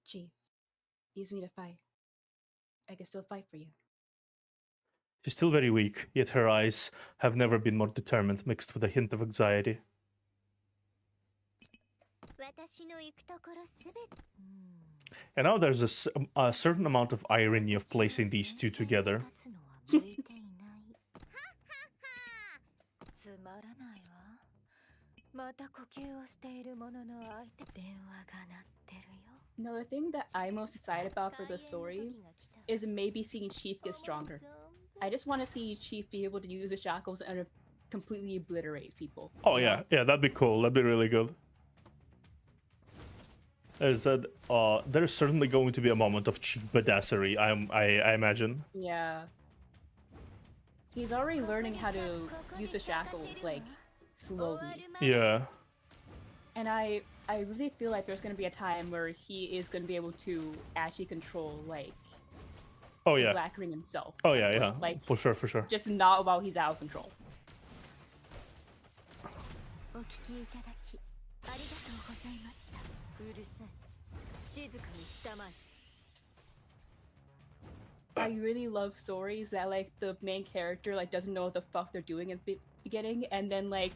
Chief, use me to fight. I can still fight for you. She's still very weak, yet her eyes have never been more determined, mixed with a hint of anxiety. And now there's a certain amount of irony of placing these two together. No, the thing that I'm most excited about for the story is maybe seeing Chief get stronger. I just want to see Chief be able to use the shackles and completely obliterate people. Oh yeah, yeah, that'd be cool. That'd be really good. There's certainly going to be a moment of Chief badassery. I imagine. Yeah. He's already learning how to use the shackles like slowly. Yeah. And I really feel like there's going to be a time where he is going to be able to actually control, like, oh yeah, Black Ring himself. Oh yeah, yeah, like for sure, for sure. Just not while he's out of control. I really love stories that like the main character like doesn't know what the fuck they're doing at the beginning, and then like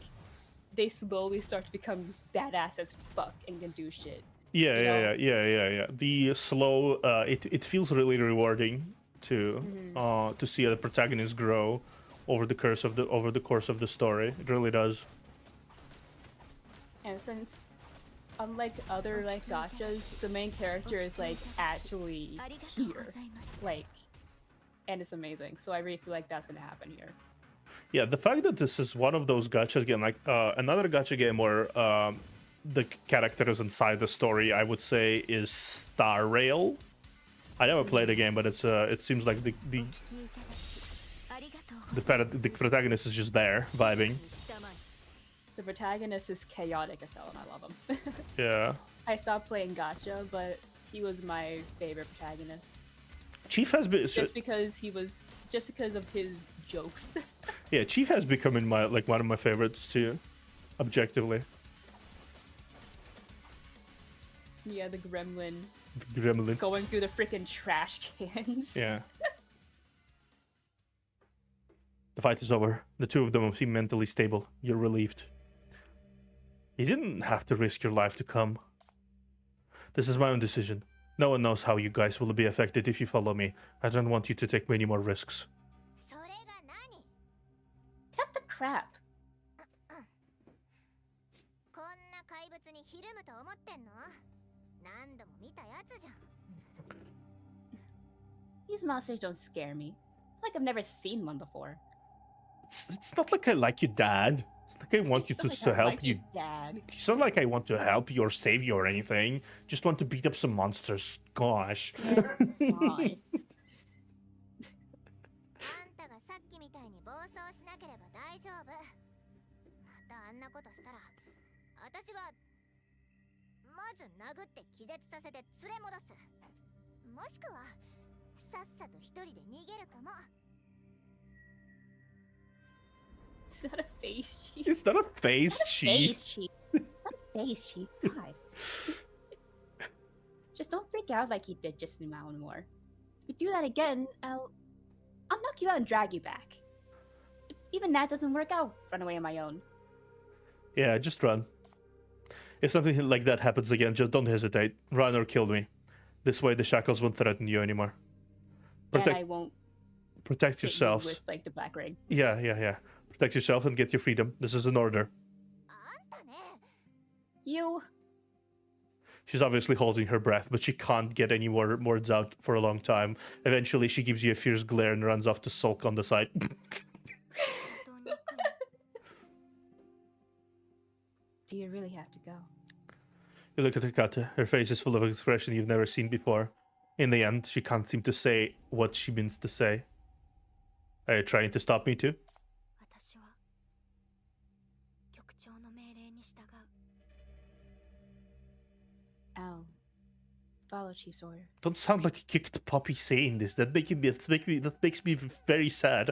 they slowly start to become badass as fuck and can do shit. Yeah. The slow, it feels really rewarding to see a protagonist grow over the course of the story. It really does. And since, unlike other like gachas, the main character is like actually here, like, and it's amazing. So I really feel like that's gonna happen here. Yeah, the fact that this is one of those gacha game, like another gacha game where the characters inside the story, I would say, is Star Rail. I never played the game, but it's it seems like the protagonist is just there vibing. The protagonist is chaotic as hell, and I love him. Yeah. I stopped playing gacha, but he was my favorite protagonist. Chief has been just because of his jokes. Yeah, Chief has become in my one of my favorites too, objectively. Yeah, the gremlin. The gremlin. Going through the freaking trash cans. Yeah. The fight is over. The two of them seem mentally stable. You're relieved. You didn't have to risk your life to come. This is my own decision. No one knows how you guys will be affected if you follow me. I don't want you to take many more risks. Cut the crap. These monsters don't scare me. It's like I've never seen one before. It's not like I like you, Dad. It's like I want you to help you. Dad. It's not like I want to help you or save you or anything. Just want to beat up some monsters. Gosh. Yeah, It's not a face cheat. It's not a face cheat. Face cheat. Not face cheat. God. Just don't freak out like you did just now more. If you do that again, I'll knock you out and drag you back. If even that doesn't work, I'll run away on my own. Yeah, just run. If something like that happens again, just don't hesitate. Run or kill me. This way the shackles won't threaten you anymore. And I won't protect hit you yourselves. with like the black ring. Yeah. Protect yourself and get your freedom. This is an order. You. She's obviously holding her breath, but she can't get any more words out for a long time. Eventually, she gives you a fierce glare and runs off to sulk on the side. Do you really have to go? You look at Hakata. Her face is full of expression you've never seen before. In the end, she can't seem to say what she means to say. Are you trying to stop me too? I'll follow Chief's order. Don't sound like a kicked puppy saying this. That makes me very sad.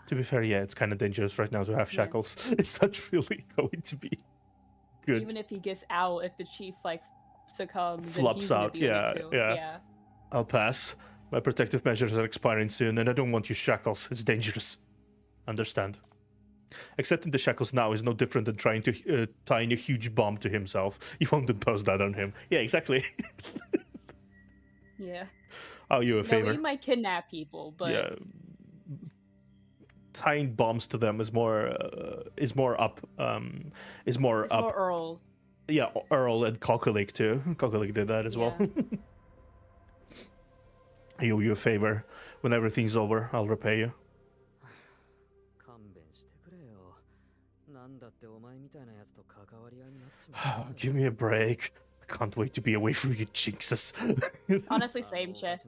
To be fair, yeah, it's kind of dangerous right now to have shackles. Yeah. It's not really going to be good. Even if he gets out, if the chief like succumbs, flops out, yeah. I'll pass. My protective measures are expiring soon, and I don't want you shackles. It's dangerous. Understand? Accepting the shackles now is no different than trying to tying a huge bomb to himself. You won't impose that on him. Yeah, exactly. Yeah. Oh, you a favor? We might kidnap people, but yeah, tying bombs to them is more up. Earl. Yeah, Earl and Cockalick too. Cockalick did that as well. I owe you a favor. When everything's over, I'll repay you. Give me a break. I can't wait to be away from you, jinxes. Honestly, same shit.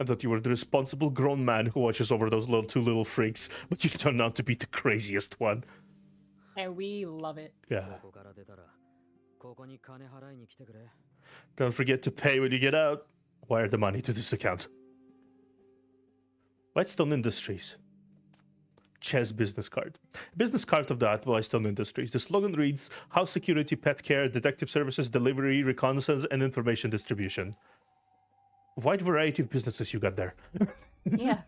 I thought you were the responsible grown man who watches over those two little freaks, but you turned out to be the craziest one. And we love it. Yeah. Don't forget to pay when you get out. Wire the money to this account. Whitestone Industries. Chess business card. Business card of the Whitestone Industries. The slogan reads: house security, pet care, detective services, delivery, reconnaissance, and information distribution. Wide variety of businesses you got there. Yeah.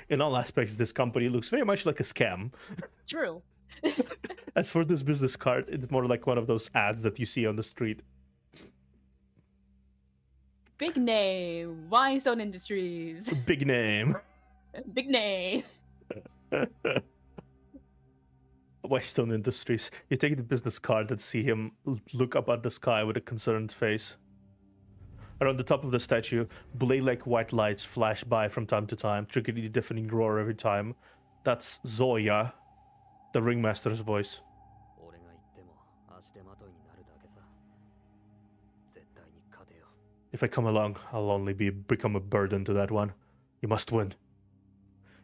In all aspects, this company looks very much like a scam. True. As for this business card, it's more like one of those ads that you see on the street. Big name. Whitestone Industries. Big name. Big name. Whitestone Industries. You take the business card and see him look up at the sky with a concerned face. Around the top of the statue, blade-like white lights flash by from time to time, triggering a deafening roar every time. That's Zoya, the ringmaster's voice. If I come along, I'll only become a burden to that one. You must win.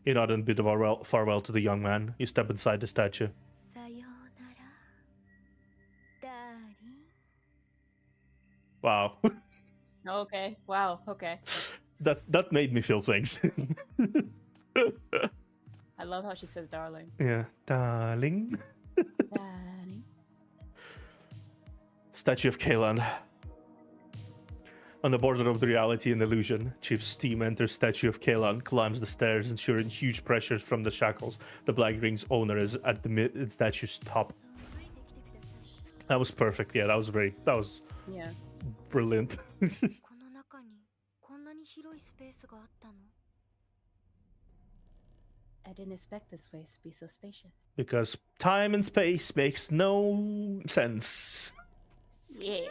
You nod in a bit of farewell to the young man. You step inside the statue. Wow. Okay. Wow. Okay. That made me feel things. I love how she says darling. Yeah. Darling. Darling. Statue of Kalan. On the border of the reality and illusion, Chief Steam enters Statue of Kalan, climbs the stairs, ensuring huge pressures from the shackles. The Black Ring's owner is at the statue's top. That was perfect. Yeah, that was Yeah. brilliant. I didn't expect this place to be so spacious. Because time and space makes no sense. Yeah.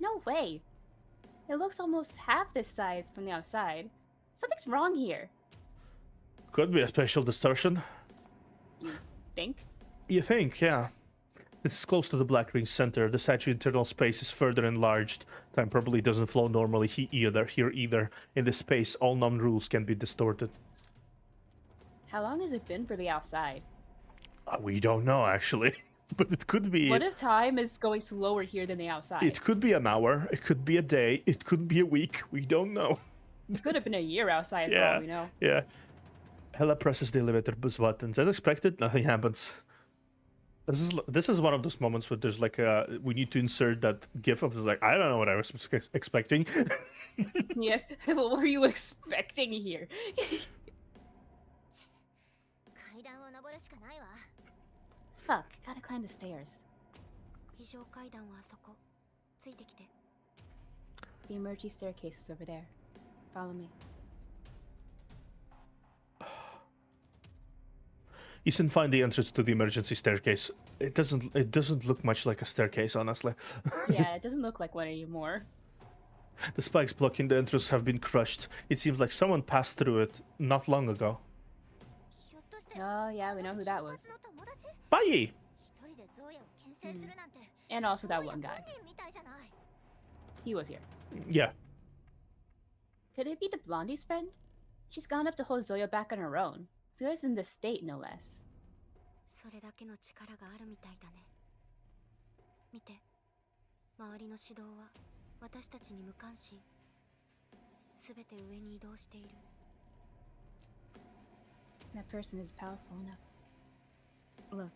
No way. It looks almost half this size from the outside. Something's wrong here. Could be a special distortion. You think? You think, yeah. This is close to the Black Ring's center. The statue's internal space is further enlarged. Time probably doesn't flow normally here either. In this space, all non-rules can be distorted. How long has it been for the outside? We don't know, actually. But it could be... What if time is going slower here than the outside? It could be an hour. It could be a day. It could be a week. We don't know. It could have been a year outside for all we know. Yeah. Hella presses the elevator buttons. As expected, nothing happens. This is one of those moments where there's like we need to insert that gif of like, I don't know what I was expecting. Yes. What were you expecting here? Fuck, gotta climb the stairs. The emergency staircase is over there. Follow me. You can find the entrance to the emergency staircase. It doesn't look much like a staircase, honestly. Yeah, it doesn't look like one anymore. The spikes blocking the entrance have been crushed. It seems like someone passed through it not long ago. Oh yeah, we know who that was. Bye! And also that one guy. He was here. Yeah. Could it be the Blondie's friend? She's gone up to hold Zoya back on her own. Zoya's in the state, no less. That person is powerful enough. Look,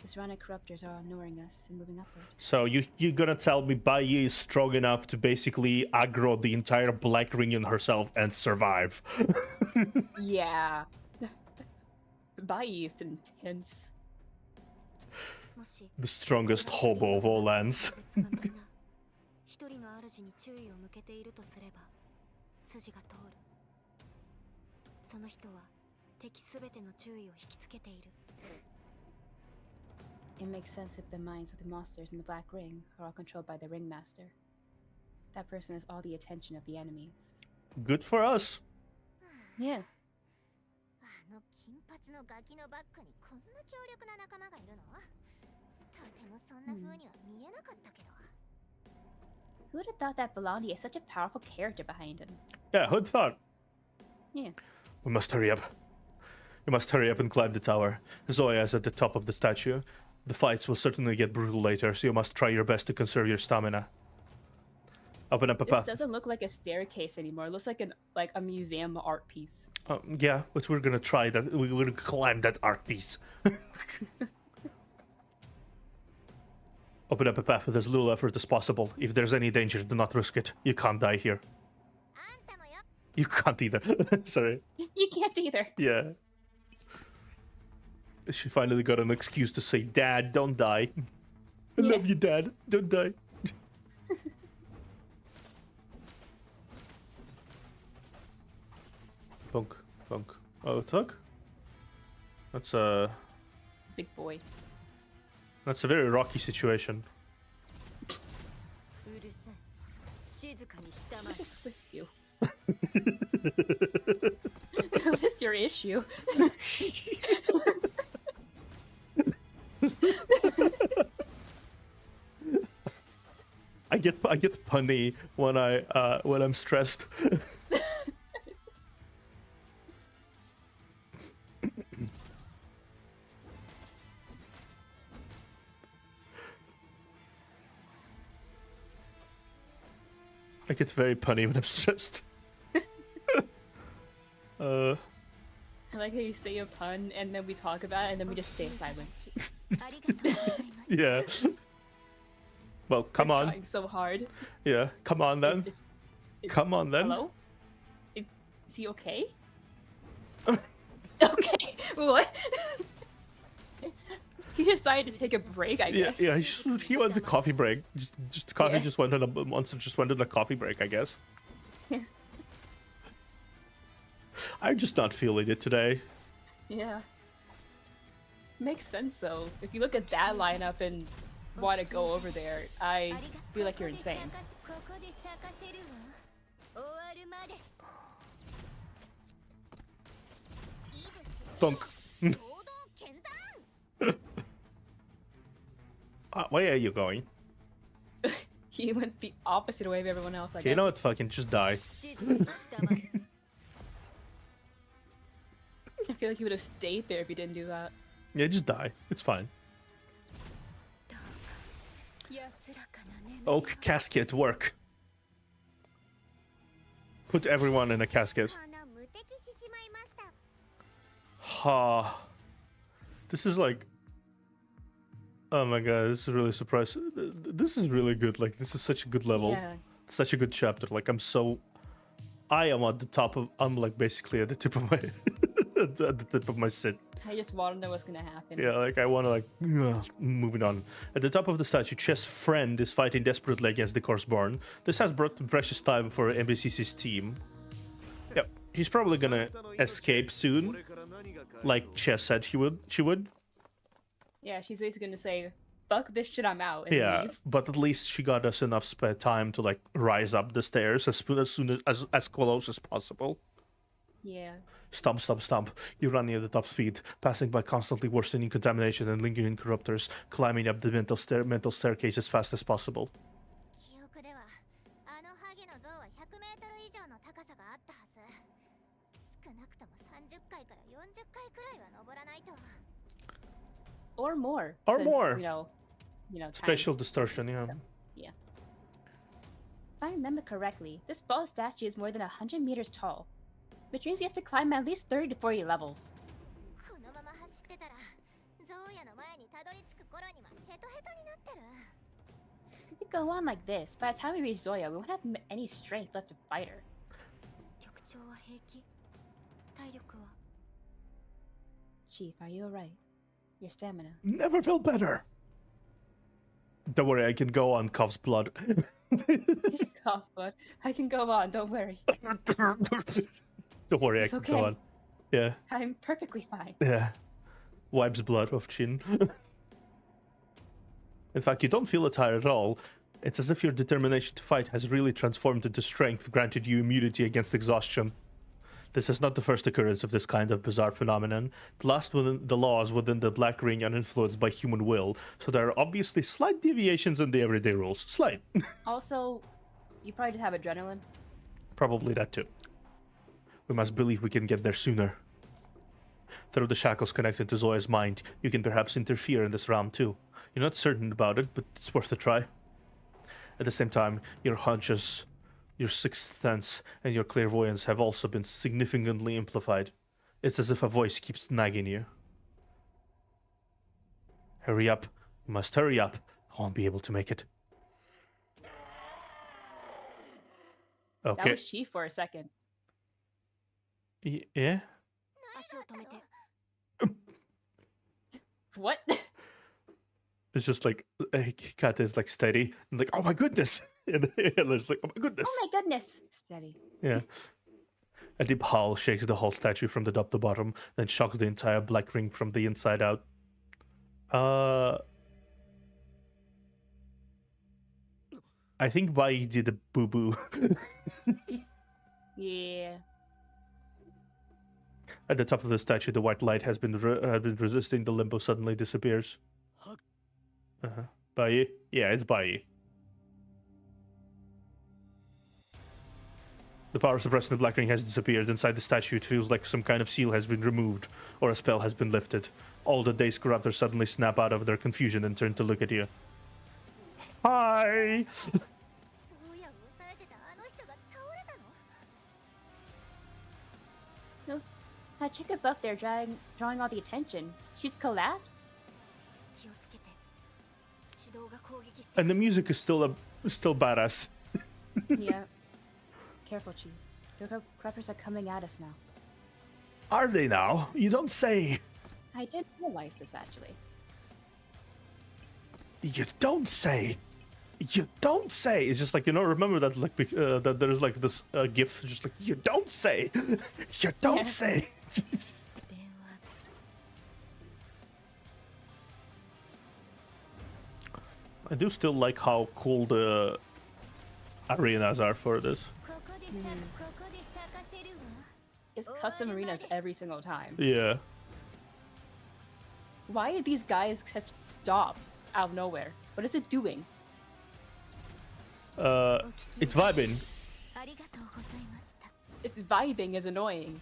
the Serrano corruptors are ignoring us and moving upward. So you're gonna tell me Bai is strong enough to basically aggro the entire Black Ring in herself and survive? Yeah. Bai is intense. The strongest hobo of all lands. It makes sense if the minds of the monsters in the Black Ring are all controlled by the Ringmaster. That person has all the attention of the enemies. Good for us. Yeah. Who would have thought that Blondie has such a powerful character behind him? Yeah, who'd thought? Yeah. We must hurry up. You must hurry up and climb the tower. Zoya is at the top of the statue. The fights will certainly get brutal later, so you must try your best to conserve your stamina. Open up a This path. doesn't look like a staircase anymore. It looks like a museum art piece. Yeah, but we're gonna try that. We're gonna climb that art piece. Open up a path with as little effort as possible. If there's any danger, do not risk it. You can't die here. You can't either. Sorry. You can't either. Yeah. She finally got an excuse to say, Dad, don't die. I love you, Dad. Don't die. Thunk, thunk. Oh, thunk? That's a... Big boy. That's a very rocky situation. What is with you? What is your issue? I get punny when I'm stressed. I get very punny when I'm stressed. I like how you say a pun and then we talk about it and then we just stay silent. Yeah. Well, come We're on. trying so hard. Yeah, come on then. Come on then. Hello? Is he okay? Okay. What? He decided to take a break, I guess. Yeah, he went a coffee break. Just coffee Yeah. just went on a monster just went on a coffee break, I guess. I'm just not feeling it today. Yeah. Makes sense though. If you look at that lineup and want to go over there, I feel like you're insane. Thunk. Where are you going? He went the opposite way of everyone else, I Okay, guess. you know what? Fucking just die. I feel like he would have stayed there if he didn't do that. Yeah, just die. It's fine. Oak casket work. Put everyone in a casket. Ha. This is like... Oh my god, this is really surprising. This is really good. Like, this is such a good level. Yeah. Such a good chapter. Like, I am at the top of... I'm like basically at the tip of my... at the tip of my sit. I just want to know what's gonna happen. Yeah, like I want to like moving on. At the top of the statue, Chess' friend is fighting desperately against the Corpseborn. This has brought precious time for MBCC's team. Yep, she's probably gonna escape soon, like Chess said she would. Yeah, she's basically gonna say, "Fuck this shit, I'm out." And Yeah, leave. but at least she got us enough spare time to like rise up the stairs as close as possible. Yeah. Stomp, stomp, stomp. You run near the top speed, passing by constantly worsening contamination and lingering corruptors, climbing up the mental staircase as fast as possible. Or more. Or since, more. You know. Spatial time. distortion, yeah. Yeah. If I remember correctly, this ball statue is more than 100 meters tall, which means we have to climb at least 30 to 40 levels. If we go on like this, by the time we reach Zoya, we won't have any strength left to fight her. Chief, are you alright? Your stamina. Never felt better. Don't worry, I can go on Cuff's blood. Cough, but I can go on, don't worry. Don't worry, It's I can okay. go on. Yeah, I'm perfectly fine. yeah. Wipes blood off chin. In fact, you don't feel tired at all. It's as if your determination to fight has really transformed into strength, granted you immunity against exhaustion. This is not the first occurrence of this kind of bizarre phenomenon. The last within the laws within the Black Ring are influenced by human will, so there are obviously slight deviations in the everyday rules. Slight. Also, you probably just have adrenaline. Probably that too. We must believe we can get there sooner. Through the shackles connected to Zoya's mind, you can perhaps interfere in this realm too. You're not certain about it, but it's worth a try. At the same time, your hunches, your sixth sense, and your clairvoyance have also been significantly amplified. It's as if a voice keeps nagging you. Hurry up. You must hurry up. I won't be able to make it. Okay. That was Chief for a second. Yeah? What? It's just like, Kat is like steady. And like, oh my goodness. And it's like, oh my goodness. Oh my goodness. Steady. Yeah. A deep howl shakes the whole statue from the top to bottom, then shocks the entire black ring from the inside out. I think Bai did a boo-boo. Yeah. At the top of the statue, the white light has been resisting the limbo suddenly disappears. Bai? Yeah, it's Bai. The power suppressing the black ring has disappeared. Inside the statue, it feels like some kind of seal has been removed, or a spell has been lifted. All the dazed corruptors suddenly snap out of their confusion and turn to look at you. Hi! Oops. That chick above there drawing all the attention. She's collapsed? And the music is still badass. Yeah. Careful, Chief. The corruptors are coming at us now. Are they now? You don't say. I didn't realize this, actually. You don't say. You don't say. It's just like, remember that like that there is like this gif, just like, you don't say. You don't say. I do still like how cool the arenas are for this. It's custom arenas every single time. Yeah. Why did these guys kept stop out of nowhere? What is it doing? It's vibing. It's vibing is annoying.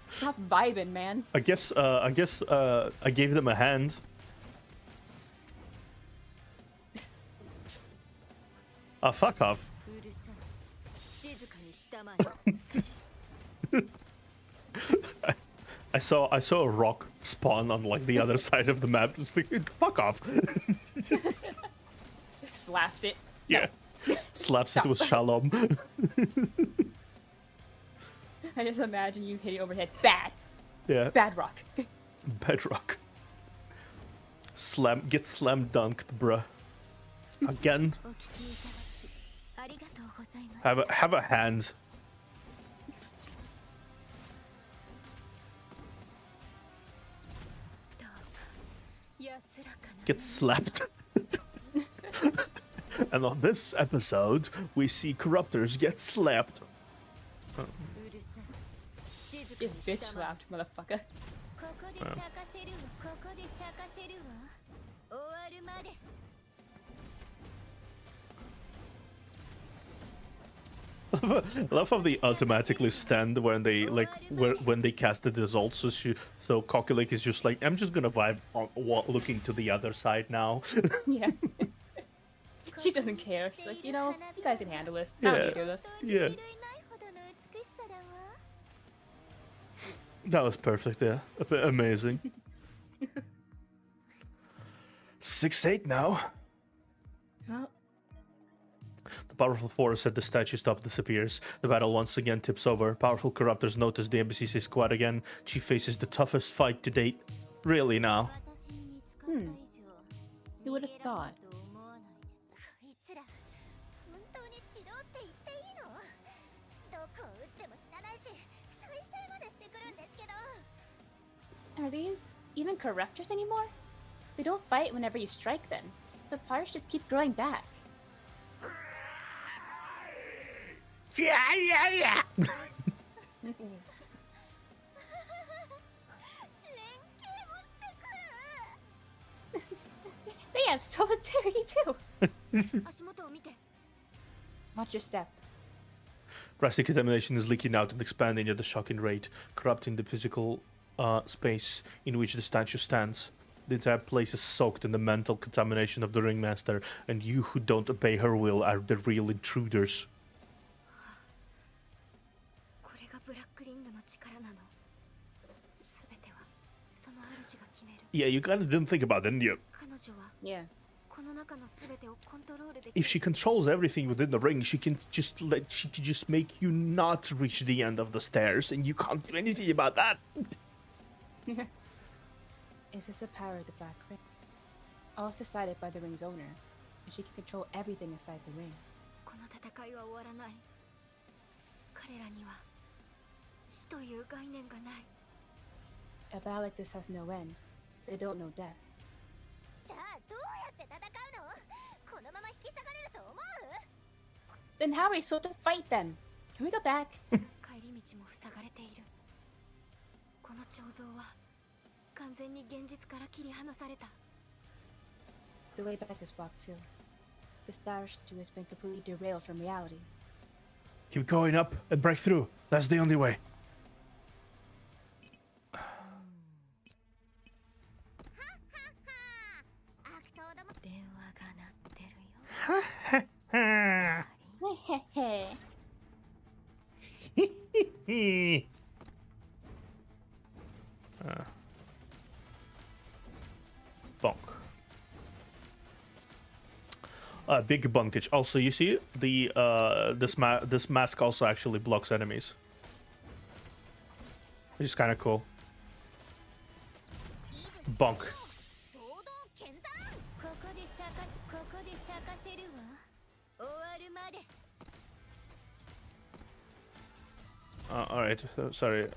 Stop vibing, man. I guess I gave them a hand. Fuck off. I saw a rock spawn on like the other side of the map. Just like, fuck off. Slaps it. Yeah. Slaps it with shalom. I just imagine you hitting overhead. Bad. Yeah. Bad rock. Bedrock. Get slam dunked, bruh. Again. Have a hand. Get slapped. And on this episode, we see corruptors get slapped. Get bitch slapped, motherfucker. I love how they automatically stand when they when they cast the results. So Kokulik is just like, I'm just gonna vibe on looking to the other side now. Yeah. She doesn't care. She's like, you guys can handle this. I don't need to do this. Yeah. That was perfect. Yeah, amazing. 6-8 now. Well, The powerful force at the statue's top disappears. The battle once again tips over. Powerful corruptors notice the NBCC squad again. Chief faces the toughest fight to date. Really now. who would have thought? Are these even corruptors anymore? They don't fight whenever you strike them. The pirates just keep growing back. Yeah. They have solidarity too! Watch your step. Rusty contamination is leaking out and expanding at a shocking rate, corrupting the physical space in which the statue stands. The entire place is soaked in the mental contamination of the ringmaster, and you who don't obey her will are the real intruders. Yeah, you kind of didn't think about it, didn't you? Yeah. If she controls everything within the ring, she can just make you not reach the end of the stairs, and you can't do anything about that. Is this the power of the Black Ring? All is decided by the ring's owner, and she can control everything inside the ring. A battle like this has no end. They don't know death. Then how are we supposed to fight them? Can we go back? The way back is blocked too. The statue has been completely derailed from reality. Keep going up and break through. That's the only way. Bonk. Big advantage. Also, you see the this mask also actually blocks enemies, which is kind of cool. Bonk. All right. Sorry.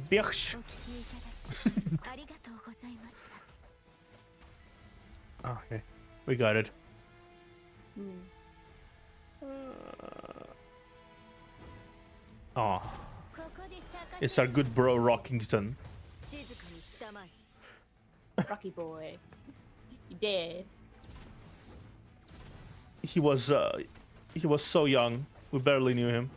Bitch. Okay, we got it. Oh, it's our good bro Rockington. Rocky boy. You dead. He was so young. We barely knew him.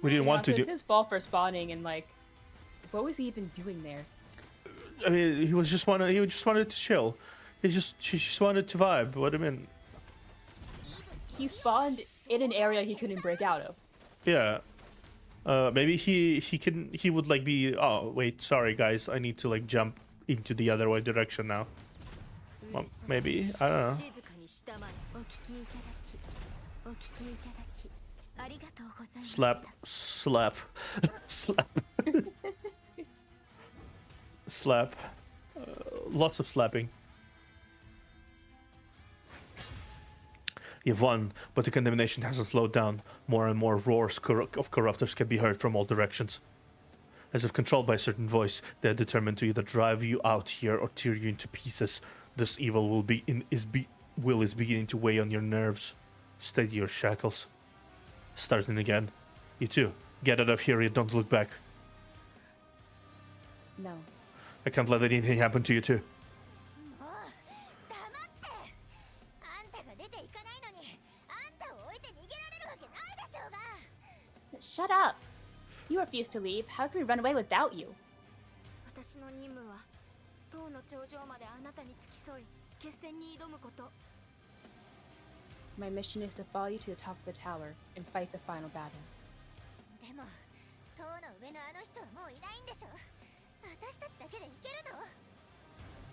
We didn't want to do. It's his fault for spawning and like, what was he even doing there? I mean, he just wanted to chill. She just wanted to vibe. What do you mean? He spawned in an area he couldn't break out of. Yeah. Maybe he would like be. Oh wait, sorry guys, I need to like jump into the other way direction now. Well, maybe I don't know. Slap, slap, slap, slap. Lots of slapping. You've won, but the condemnation hasn't slowed down. More and more roars of corruptors can be heard from all directions. As if controlled by a certain voice, they are determined to either drive you out here or tear you into pieces. This evil is beginning to weigh on your nerves. Steady your shackles. Starting again. You too. Get out of here and don't look back. No. I can't let anything happen to you too. Shut up! You refuse to leave. How can we run away without you? My mission is to follow you to the top of the tower and fight the final battle.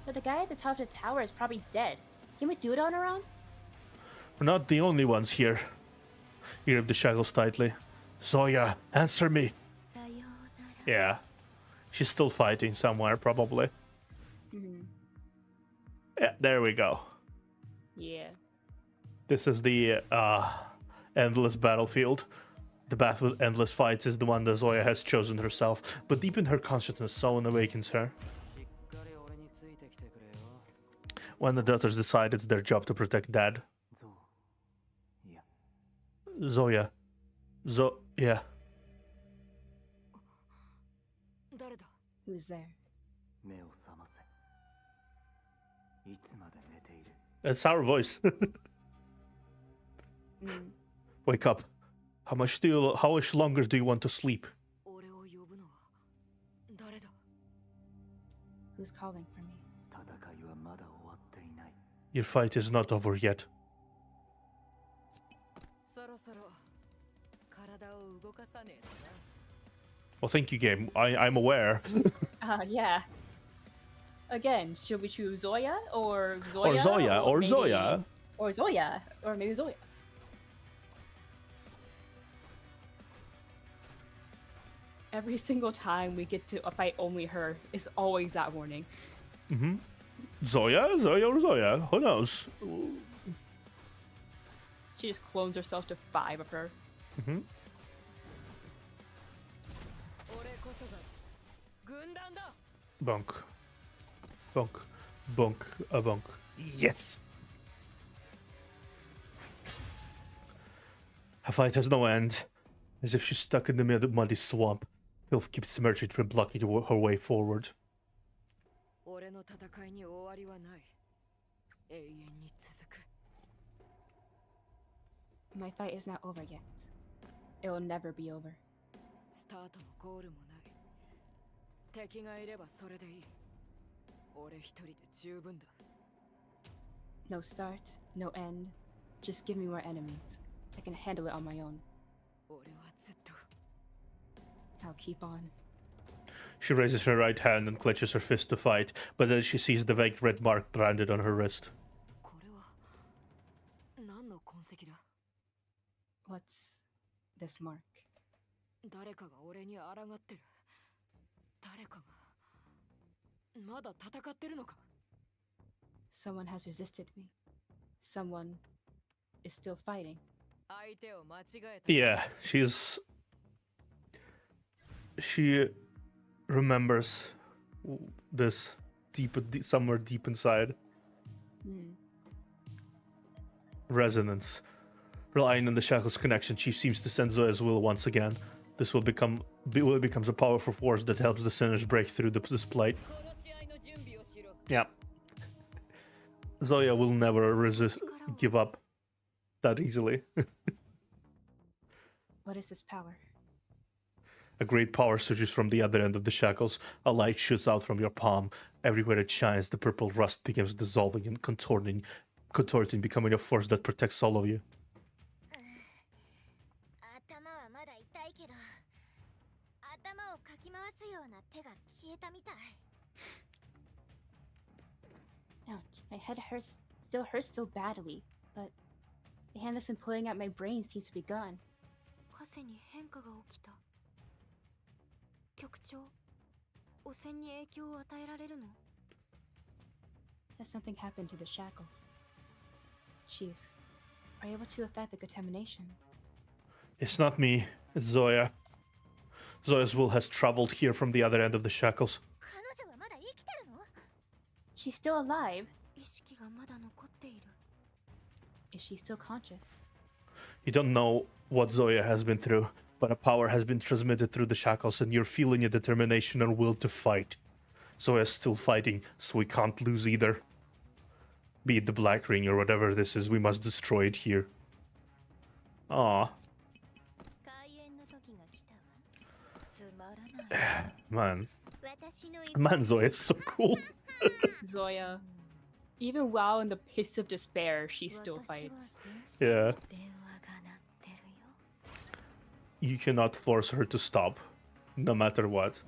But the guy at the top of the tower is probably dead. Can we do it on our own? We're not the only ones here. You grip the shackles tightly. Zoya, answer me. Yeah. She's still fighting somewhere, probably. Yeah, there we go. Yeah. This is the endless battlefield. The path with endless fights is the one that Zoya has chosen herself, but deep in her consciousness, someone awakens her. When the daughters decide it's their job to protect Dad. Zoya. Yeah. Who's there? It's our voice. Wake up. How much longer do you want to sleep? Who's calling for me? Your fight is not over yet. Well, thank you, game. I'm aware. Yeah. Again, should we choose Zoya or Zoya? Or Zoya, or maybe, Zoya. Or Zoya, or maybe Zoya. Every single time we get to fight only her, it's always that warning. Mm-hmm. Zoya, or Zoya. Who knows? She just clones herself to 5 of her. Mm-hmm. Bonk. Bonk. Bonk. A bonk. Yes! Her fight has no end. As if she's stuck in the muddy swamp. Filth keeps submerging from blocking her way forward. My fight is not over yet. It will never be over. No start, no end. Just give me more enemies. I can handle it on my own. I'll keep on. She raises her right hand and clenches her fist to fight, but then she sees the vague red mark branded on her wrist. What's this mark? Someone has resisted me. Someone is still fighting. Yeah, she remembers this somewhere deep inside. Resonance. Relying on the Shackles connection, Chief seems to sense Zoya's will once again. This will becomes a powerful force that helps the sinners break through this plight. Yeah. Zoya will never give up that easily. What is this power? A great power surges from the other end of the shackles. A light shoots out from your palm. Everywhere it shines, the purple rust begins dissolving and contorting, becoming a force that protects all of you. Ouch, my head still hurts so badly, but the hand that's been pulling at my brain seems to be gone. Has something happened to the shackles? Chief, are you able to affect the contamination? It's not me, it's Zoya. Zoya's will has traveled here from the other end of the shackles. She's still alive? Is she still conscious? You don't know what Zoya has been through, but a power has been transmitted through the shackles and you're feeling a determination and will to fight. Zoya's still fighting, so we can't lose either. Be it the Black Ring or whatever this is, we must destroy it here. Ah. Man, Zoya is so cool. Zoya, even while in the pits of despair, she still fights. Yeah. You cannot force her to stop, no matter what.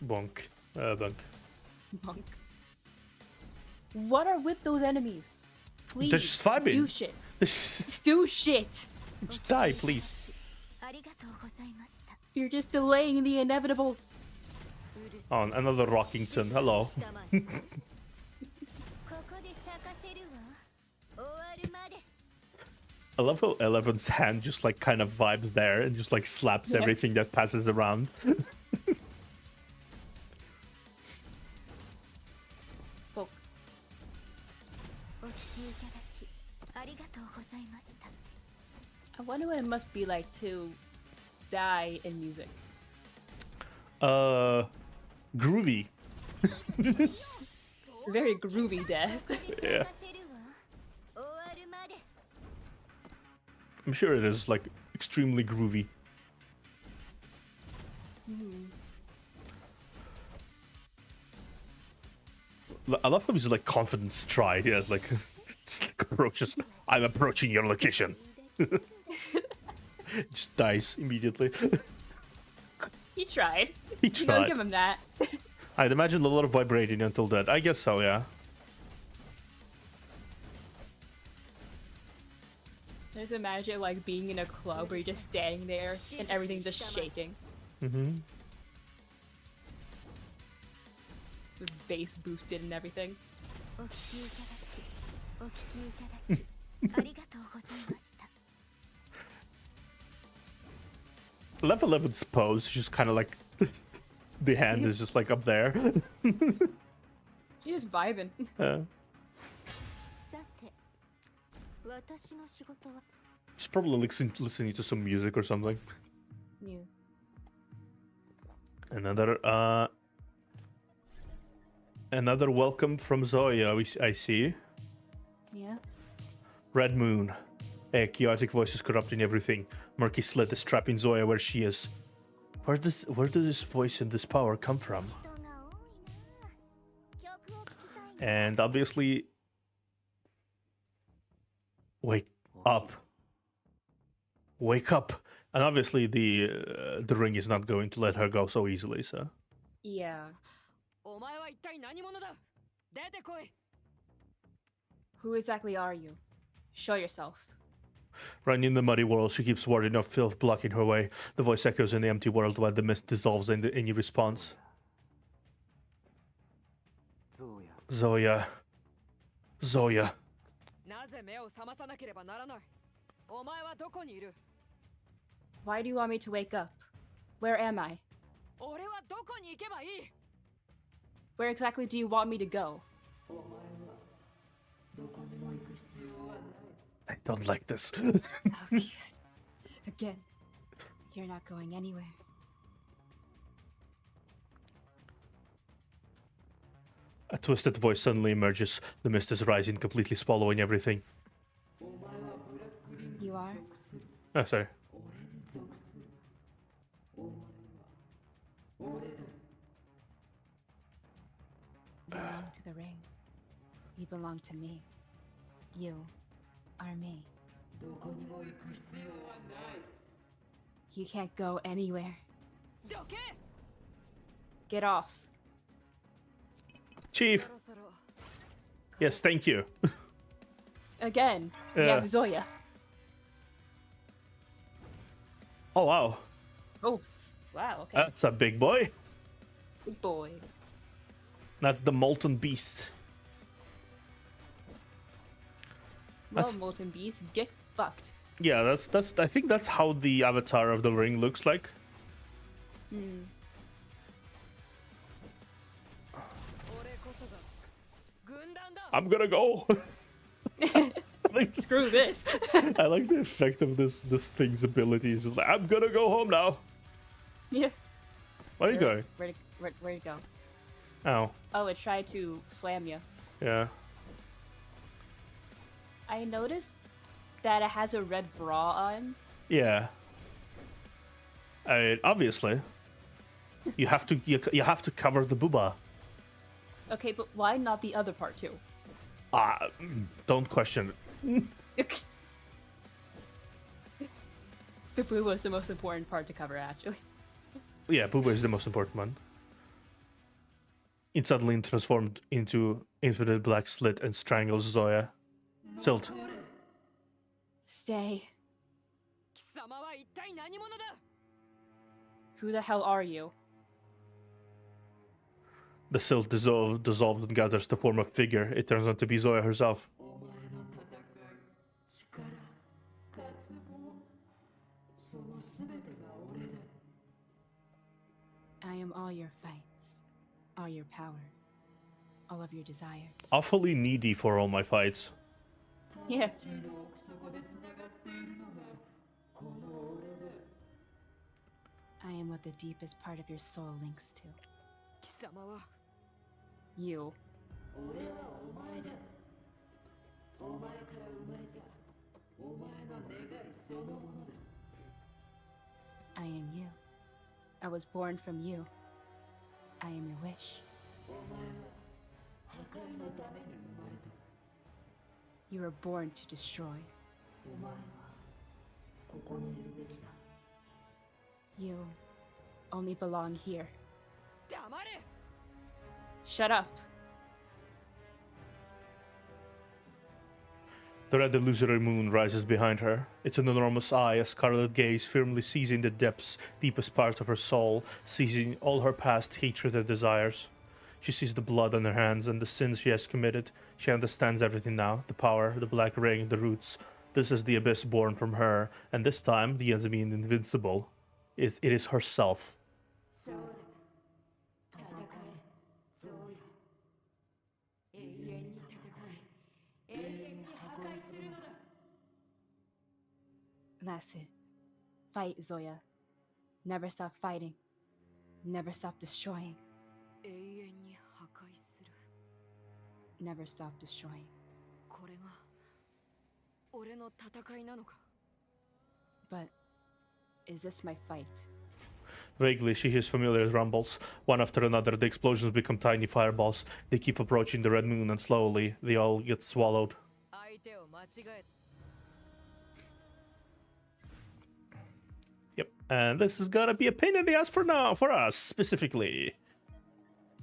Bonk. Bonk. Bonk. What are with those enemies? Please, they're just vibing. Do shit. Just do shit. Just die, please. You're just delaying the inevitable. Oh, another Rockington. Hello. I love how Eleven's hand just like kind of vibes there and just like slaps everything that passes around. I wonder what it must be like to die in music? Groovy. It's a very groovy death. Yeah. I'm sure it is like extremely groovy. I love how he's like confident stride. He has like, it's like approaches. I'm approaching your location. Just dies immediately. He tried. He You tried. gotta give him that. I'd imagine a lot of vibrating until dead. I guess so, yeah. I just imagine like being in a club where you're just standing there and everything's just shaking. Mm-hmm. With bass boosted and everything. Level 11's pose, just kind of like the hand is just like up there. She's just vibing. She's probably listening to some music or something. Yeah. Another welcome from Zoya, I see. Yeah. Red Moon. A chaotic voice is corrupting everything. Murky Slit is trapping Zoya where she is. Where does this voice and this power come from? And obviously... Wake up. Wake up. And obviously the ring is not going to let her go so easily, so... Yeah. Who exactly are you? Show yourself. Running in the muddy world, she keeps warding off filth blocking her way. The voice echoes in the empty world while the mist dissolves in any response. Zoya. Zoya. Why do you want me to wake up? Where am I? Where exactly do you want me to go? I don't like this. Okay. Again, you're not going anywhere. A twisted voice suddenly emerges. The mist is rising, completely swallowing everything. You are? Oh, sorry. You belong to the ring. You belong to me. You are me. You can't go anywhere. Get off. Chief. Yes, thank you. Again, we Yeah. have Zoya. Oh, wow. Oh, wow, okay. That's a big boy. Big boy. That's the Molten Beast. Well, That's- Molten Beast, get fucked. Yeah, that's. I think that's how the avatar of the ring looks like. I'm gonna go. Screw this. I like the effect of this thing's abilities. It's like, I'm gonna go home now. Yeah. Where are you going? Where'd it go? Oh, Oh, it tried to slam you. yeah. I noticed that it has a red bra on. Yeah. I mean, obviously, you have to cover the booba. Okay, but why not the other part too? Don't question it. The boo was the most important part to cover, actually. Yeah, booba is the most important one. It suddenly transformed into infinite black slit and strangles Zoya. Silt. Stay. Who the hell are you? The silt dissolved and gathers the form of figure. It turns out to be Zoya herself. I am all your fights, all your power, all of your desires. Awfully needy for all my fights. Yeah. I am what the deepest part of your soul links to. 貴様は You. 俺はお前だ。お前から生まれたお前の願いそのものだ。 I am you. I was born from you. I am your wish. お前は破壊のために生まれた。 You were born to destroy. お前はここにいるべきだ。 You only belong here. 黙れ。 Shut up. The red illusory moon rises behind her. It's an enormous eye, a scarlet gaze firmly seizing the deepest parts of her soul, seizing all her past hatred and desires. She sees the blood on her hands and the sins she has committed. She understands everything now, the power, the black ring, the roots. This is the abyss born from her, and this time, the enemy invincible. It is herself. そうだ。戦え。そうや。永遠に戦え。永遠に破壊するのだ。 That's it. Fight, Zoya. Never stop fighting. Never stop destroying. 永遠に破壊する。 Never stop destroying. これが俺の戦いなのか。 But is this my fight? Vaguely, she hears familiar rumbles. One after another, the explosions become tiny fireballs. They keep approaching the red moon, and slowly, they all get swallowed. 相手を間違え Yep, and this is gonna be a pain in the ass for now, for us, specifically.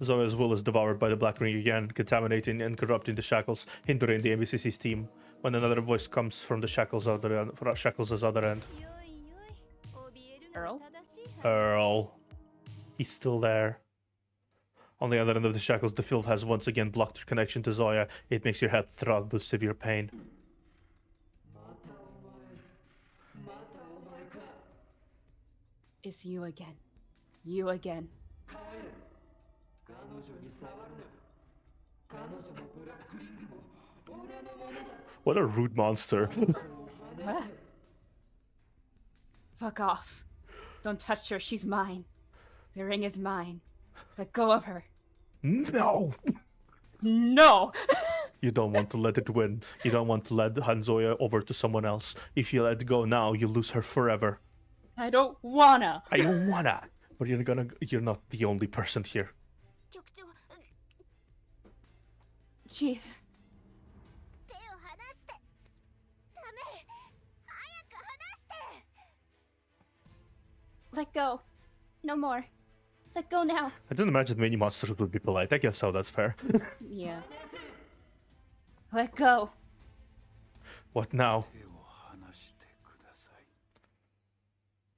Zoya's will is devoured by the Black Ring again, contaminating and corrupting the shackles, hindering the MBCC's team. When another voice comes from the shackles' other end, Earl? Earl. He's still there. On the other end of the shackles, the filth has once again blocked your connection to Zoya. It makes your head throb with severe pain. It's you again. You again. What a rude monster. Fuck off. Don't touch her. She's mine. The ring is mine. Let go of her. No! No! You don't want to let it win. You don't want to let Hanzoya over to someone else. If you let go now, you lose her forever. I don't wanna. I don't wanna. But you're not the only person here. Chief. Let go. No more. Let go now. I didn't imagine many monsters would be polite. I guess so, that's fair. Yeah. Let go. What now?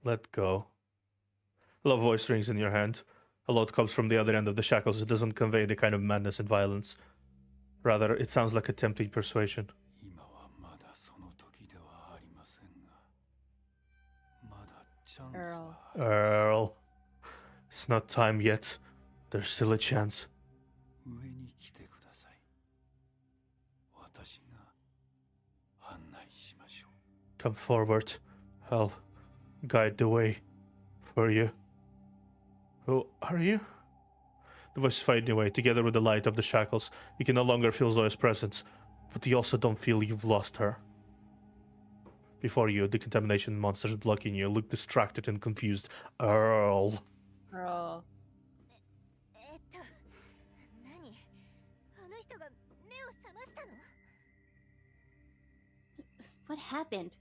Let go. A low voice rings in your hand. A load comes from the other end of the shackles. It doesn't convey the kind of madness and violence. Rather, it sounds like a tempting persuasion. Earl. Earl. It's not time yet. There's still a chance. Come forward. I'll guide the way for you. Who are you? The voice is fading away, together with the light of the shackles. You can no longer feel Zoya's presence, but you also don't feel you've lost her. Before you, the contamination monsters blocking you look distracted and confused. Earl. Earl. What happened?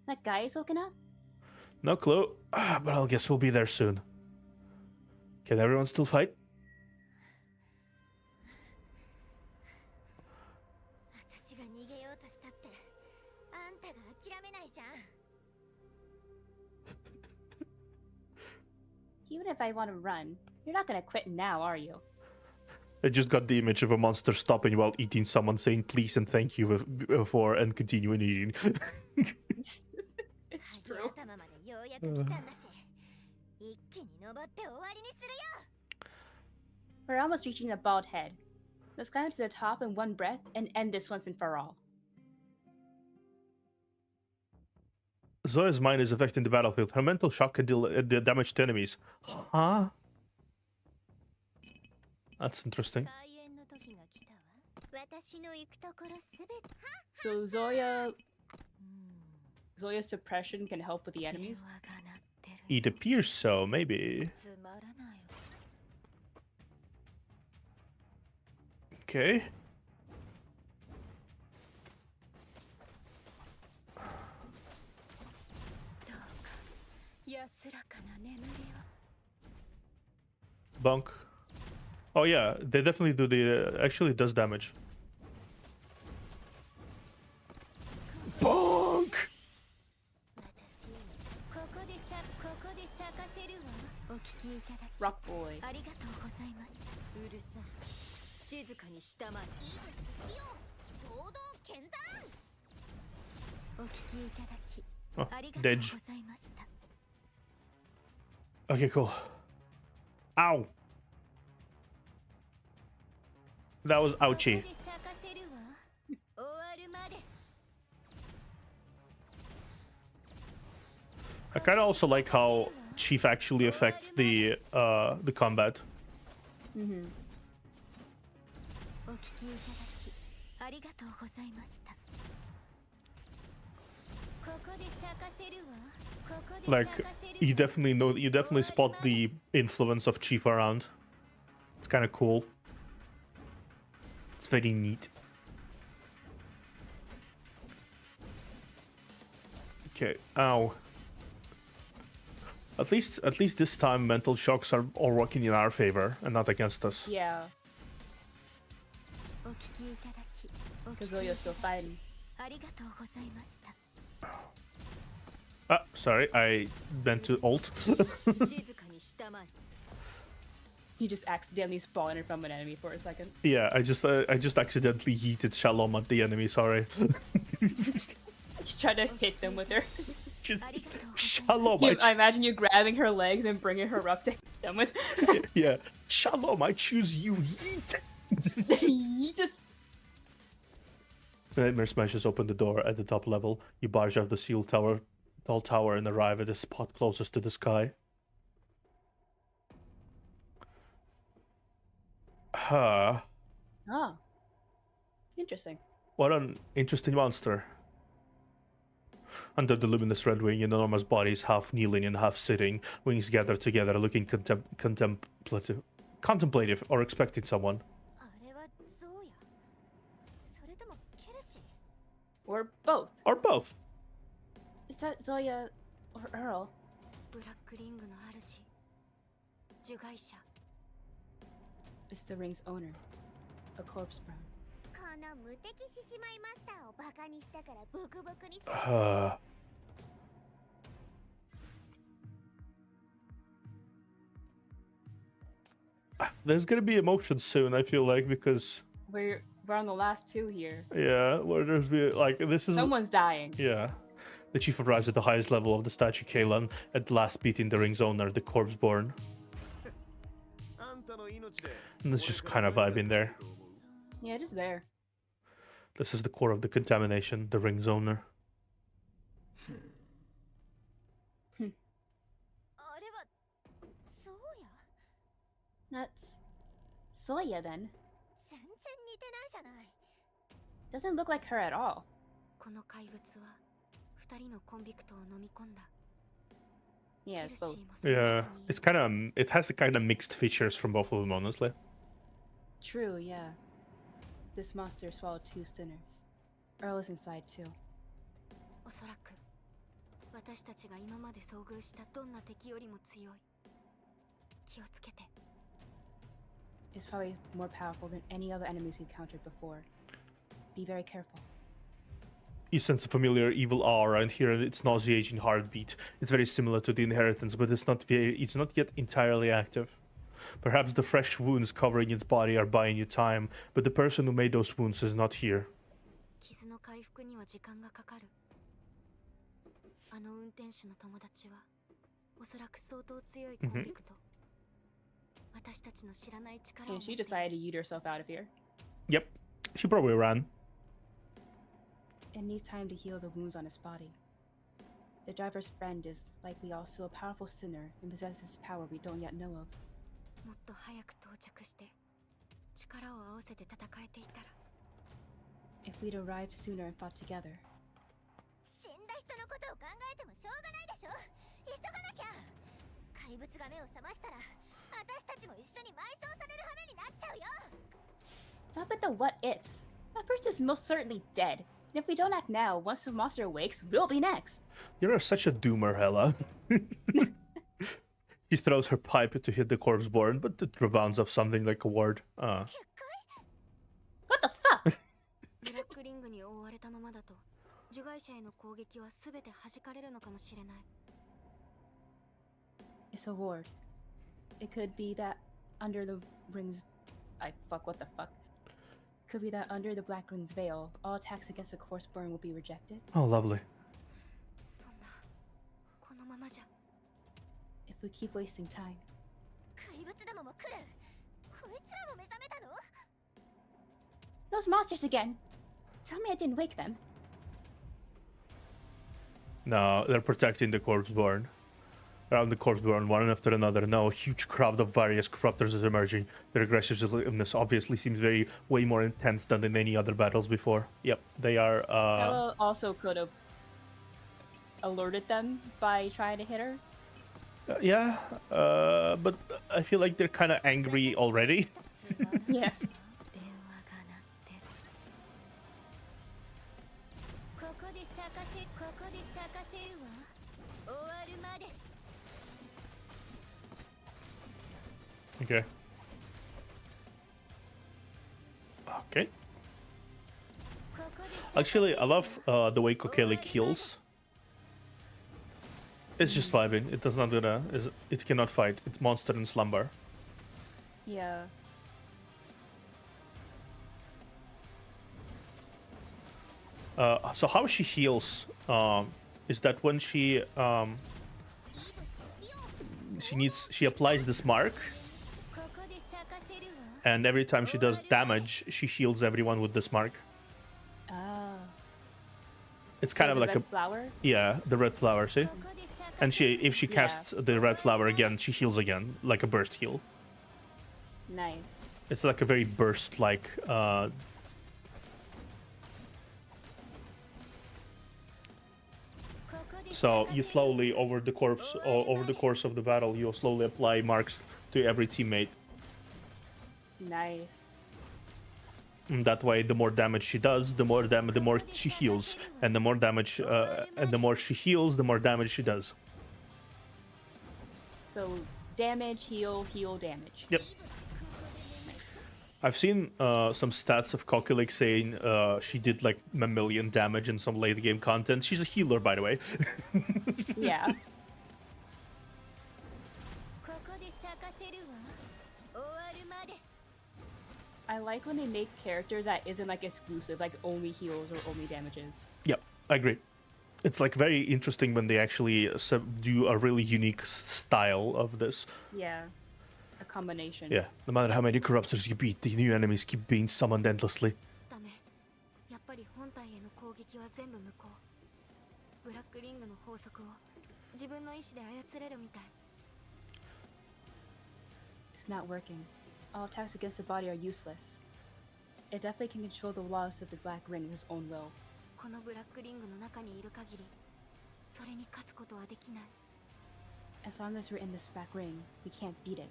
That guy is woken up? No clue, but I'll guess we'll be there soon. Can everyone still fight? Even if I want to run, you're not gonna quit now, are you? I just got the image of a monster stopping while eating, someone saying please and thank you for and continuing eating. True. We're almost reaching the bald head. Let's climb to the top in one breath and end this once and for all. Zoya's mind is affecting the battlefield. Her mental shock can deal damage to enemies. Huh? That's interesting. So Zoya's suppression can help with the enemies? It appears so, maybe. Okay. Bunk. Oh yeah, they definitely do the... actually it does damage. Bonk! Rock boy. Oh, Dej. Okay, cool. Ow! That was ouchy. I kind of also like how Chief actually affects the combat. Mm-hmm. Like you definitely spot the influence of Chief around. It's kind of cool. It's very neat. Okay, ow. At least this time mental shocks are all working in our favor and not against us. Yeah. Because Zoya's still fighting. Sorry, I meant to ult. He just accidentally spawned in from an enemy for a second. Yeah, I just accidentally yeeted Shalom at the enemy, sorry. Just try to hit them with her. Just Shalom. I imagine you grabbing her legs and bringing her up to hit them with. Yeah, Shalom, I choose you. Yeet. Yeet. Nightmare smashes open the door at the top level. You barge out the tall tower and arrive at the spot closest to the sky. Huh. Oh. Interesting. What an interesting monster. Under the luminous red wing, an enormous body is half kneeling and half sitting, wings gathered together, looking contemplative or expecting someone. Or both. Or both. Is that Zoya or Earl? It's the ring's owner, a corpse brown. There's gonna be emotions soon, I feel like, because We're on the last two here. yeah, where there's be like this is Someone's dying. Yeah. The chief arrives at the highest level of the statue Kalan, at last beating the ring's owner, the corpse born. And it's just kind of vibing there. Yeah, just there. This is the core of the contamination, the ring's owner. That's Zoya then. Doesn't look like her at all. Yeah, it's both. Yeah, it's kind of it has the kind of mixed features from both of them, honestly. True, yeah. This monster swallowed two sinners. Earl is inside too. It's probably more powerful than any other enemies we encountered before. Be very careful. You sense a familiar evil aura and hear its nauseating heartbeat. It's very similar to the inheritance, but it's not yet entirely active. Perhaps the fresh wounds covering its body are buying you time, but the person who made those wounds is not here. And she decided to yeet herself out of here. Yep, she probably ran. It needs time to heal the wounds on his body. The driver's friend is likely also a powerful sinner and possesses power we don't yet know of. もっと早く到着して力を合わせて戦えていたら If we'd arrived sooner and fought together. 死んだ人のことを考えてもしょうがないでしょ。急がなきゃ。怪物が目を覚ましたら私たちも一緒に埋葬される羽目になっちゃうよ。 Stop with the what ifs. That person is most certainly dead. And if we don't act now, once the monster awakes, we'll be next. You're such a doomer, Hella. She throws her pipe to hit the corpse born, but it rebounds off something like a ward. What the fuck? ブラックリングに覆われたままだと受害者への攻撃は全て弾かれるのかもしれない It's a ward. It could be that under the ring's... what the fuck? Could be that under the Black Ring's veil, all attacks against the corpse born will be rejected. Oh, lovely. そんなこのままじゃ If we keep wasting time. 怪物どもも来る。こいつらも目覚めたの？ Those monsters again! Tell me I didn't wake them. No, they're protecting the corpseborn. Around the corpseborn, one after another. Now a huge crowd of various corruptors is emerging. Their aggressiveness obviously seems way more intense than in any other battles before. Yep, they are. Ella also could have alerted them by trying to hit her. Yeah, but I feel like they're kind of angry already. Yeah. ここで咲かせ、ここで咲かせるわ。終わるまで。 Okay. Okay. Actually, I love the way Kokele kills. It's just vibing. It does not gonna. It cannot fight. It's monster in slumber. Yeah. So how she heals is that when she applies this mark, and every time she does damage, she heals everyone with this mark. Oh. It's kind of The like red a flower? yeah, the red flower. See, and if she casts the red flower again, she heals again, like a burst heal. Nice. It's like a very burst like. So you slowly over the course of the battle, you slowly apply marks to every teammate. Nice. And that way, the more damage she does, the more she heals, and the more damage, and the more she heals, the more damage she does. So damage, heal, heal, damage. Yep. I've seen some stats of Kokilik saying she did like 1 million damage in some late game content. She's a healer, by the way. Yeah. I like when they make characters that isn't like exclusive, like only heals or only damages. Yep, I agree. It's like very interesting when they actually do a really unique style of this. Yeah. A combination. Yeah, no matter how many corruptors you beat, the new enemies keep being summoned endlessly. ダメやっぱり本体への攻撃は全部無効ブラックリングの法則を自分の意志で操れるみたい It's not working. All attacks against the body are useless. It definitely can control the laws of the Black Ring with its own will. このブラックリングの中にいる限りそれに勝つことはできない As long as we're in this Black Ring, we can't beat it.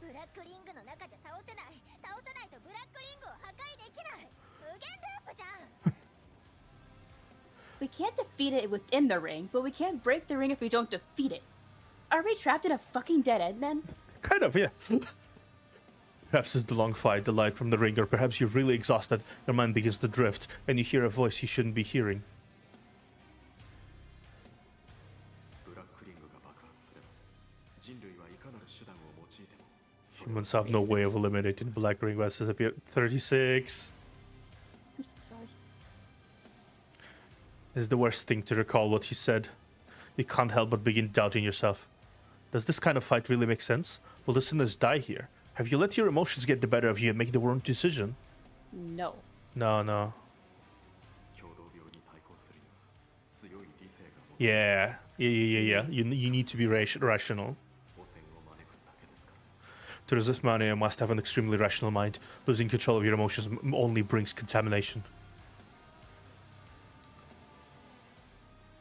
ブラックリングの中じゃ倒せない。倒さないとブラックリングを破壊できない。無限ループじゃん。 We can't defeat it within the ring, but we can't break the ring if we don't defeat it. Are we trapped in a fucking dead end then? Kind of, yeah. Perhaps it's the long fight, the light from the ring, or perhaps you're really exhausted, your mind begins to drift, and you hear a voice you shouldn't be hearing. Humans have no way of eliminating the Black Ring versus appear 36. I'm so sorry. It's the worst thing to recall what he said. You can't help but begin doubting yourself. Does this kind of fight really make sense? Will the sinners die here? Have you let your emotions get the better of you and make the wrong decision? No. No. Yeah. You need to be rational. To resist mania, you must have an extremely rational mind. Losing control of your emotions only brings contamination.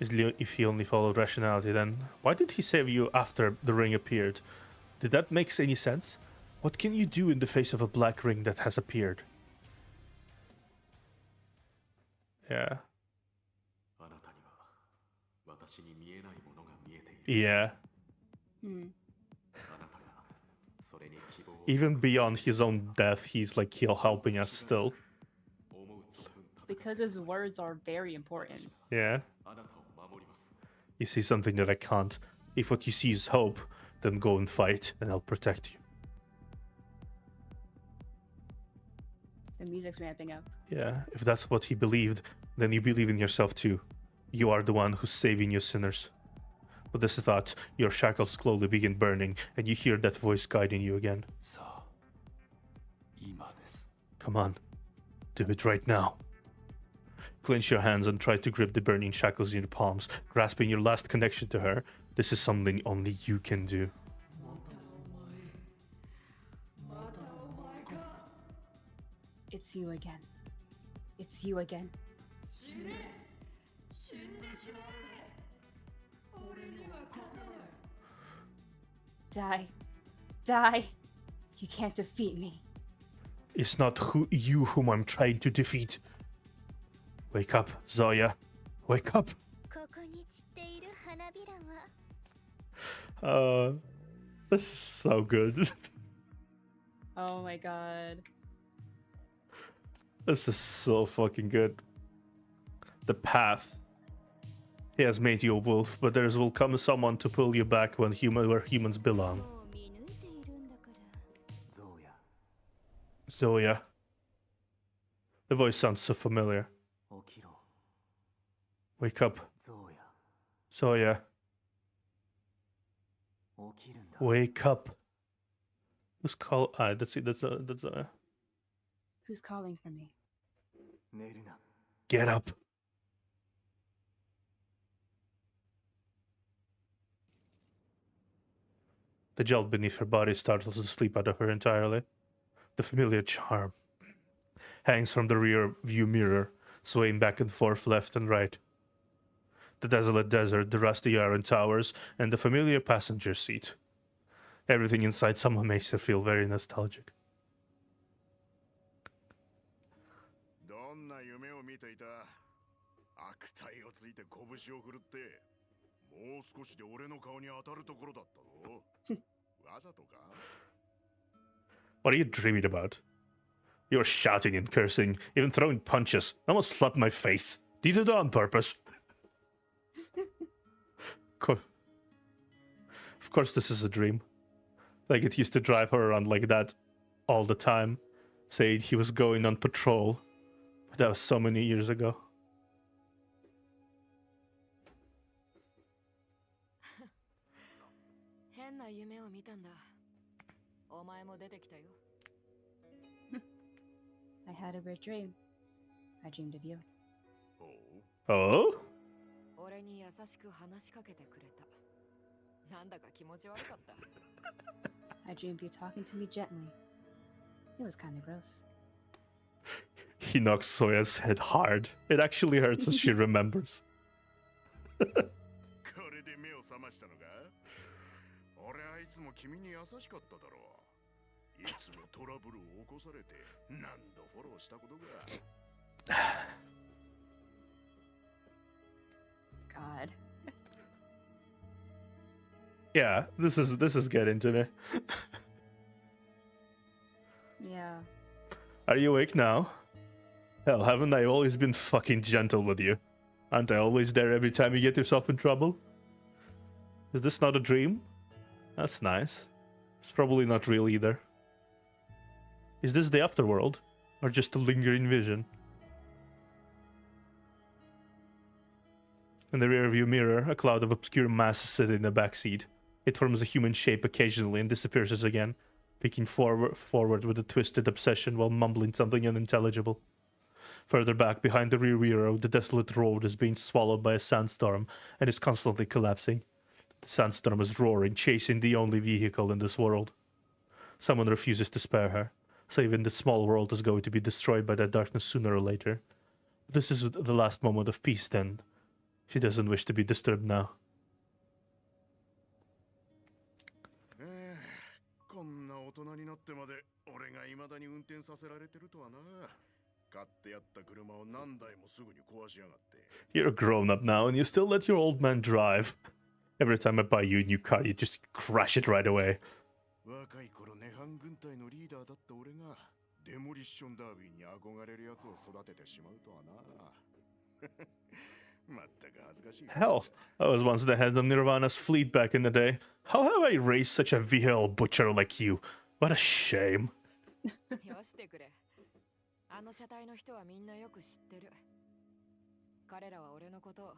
If he only followed rationality, then why did he save you after the ring appeared? Did that make any sense? What can you do in the face of a black ring that has appeared? Yeah. Yeah. Even beyond his own death, he's like helping us still. Because his words are very important. Yeah. You see something that I can't. If what you see is hope, then go and fight, and I'll protect you. The music's ramping up. Yeah, if that's what he believed, then you believe in yourself too. You are the one who's saving your sinners. With this thought, your shackles slowly begin burning, and you hear that voice guiding you again. Come on, do it right now. Clench your hands and try to grip the burning shackles in your palms, grasping your last connection to her. This is something only you can do. It's you again. It's you again. Die. Die. You can't defeat me. It's not you whom I'm trying to defeat. Wake up, Zoya. Wake up. This is so good. Oh my god. This is so fucking good. The path. He has made you a wolf, but there will come someone to pull you back where humans belong. Zoya. The voice sounds so familiar. Wake up. Zoya. Wake up. Who's call? That's a. Who's calling for me? Get up. The gel beneath her body startles the sleep out of her entirely. The familiar charm hangs from the rear view mirror, swaying back and forth left and right. The desolate desert, the rusty iron towers, and the familiar passenger seat. Everything inside somehow makes her feel very nostalgic. What are you dreaming about? You're shouting and cursing, even throwing punches. I almost slapped my face. Did you do it on purpose? Of course this is a dream. Like, it used to drive her around like that all the time, saying he was going on patrol. But that was so many years ago. I had a weird dream. I dreamed of you. Oh? I dreamed you talking to me gently. It was kind of gross. He knocks Soya's head hard. It actually hurts as she remembers. God. Yeah, this is getting to me. Yeah. Are you awake now? Hell, haven't I always been fucking gentle with you? Aren't I always there every time you get yourself in trouble? Is this not a dream? That's nice. It's probably not real either. Is this the afterworld? Or just a lingering vision? In the rearview mirror, a cloud of obscure mass sits in the backseat. It forms a human shape occasionally and disappears again, peeking forward with a twisted obsession while mumbling something unintelligible. Further back, behind the rear wheel, the desolate road is being swallowed by a sandstorm and is constantly collapsing. The sandstorm is roaring, chasing the only vehicle in this world. Someone refuses to spare her, so even the small world is going to be destroyed by that darkness sooner or later. This is the last moment of peace then. She doesn't wish to be disturbed now. こんな大人になってまで俺が未だに運転させられてるとはな。買ってやった車を何台もすぐに壊しやがって。 You're a grown-up now and you still let your old man drive. Every time I buy you a new car, you just crash it right away. 若い頃ネハン軍隊のリーダーだった俺がデモリッションダービーに憧れるやつを育ててしまうとはな。Hell, I was once the head of Nirvana's fleet back in the day. How have I raised such a vile butcher like you? What a shame. よしてくれ。あの車体の人はみんなよく知ってる。彼らは俺のことを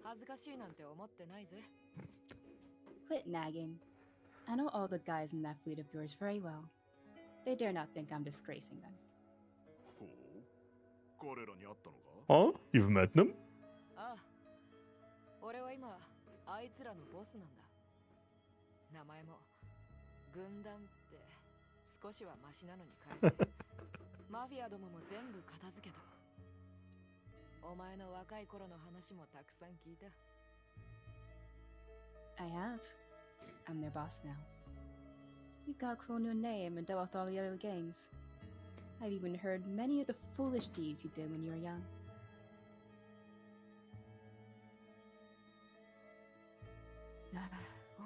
恥ずかしいなんて思ってないぜ。Quit nagging. I know all the guys in that fleet of yours very well. They dare not think I'm disgracing them. ほう、彼らに会ったのか? Oh, you've met them? ああ、俺は今あいつらのボスなんだ。名前も軍団って少しはマシなのに変えてマフィアどもも全部片付けた。お前の若い頃の話もたくさん聞いた。I have. I'm their boss now. You've got a cool new name and dealt with all the other gangs. I've even heard many of the foolish deeds you did when you were young.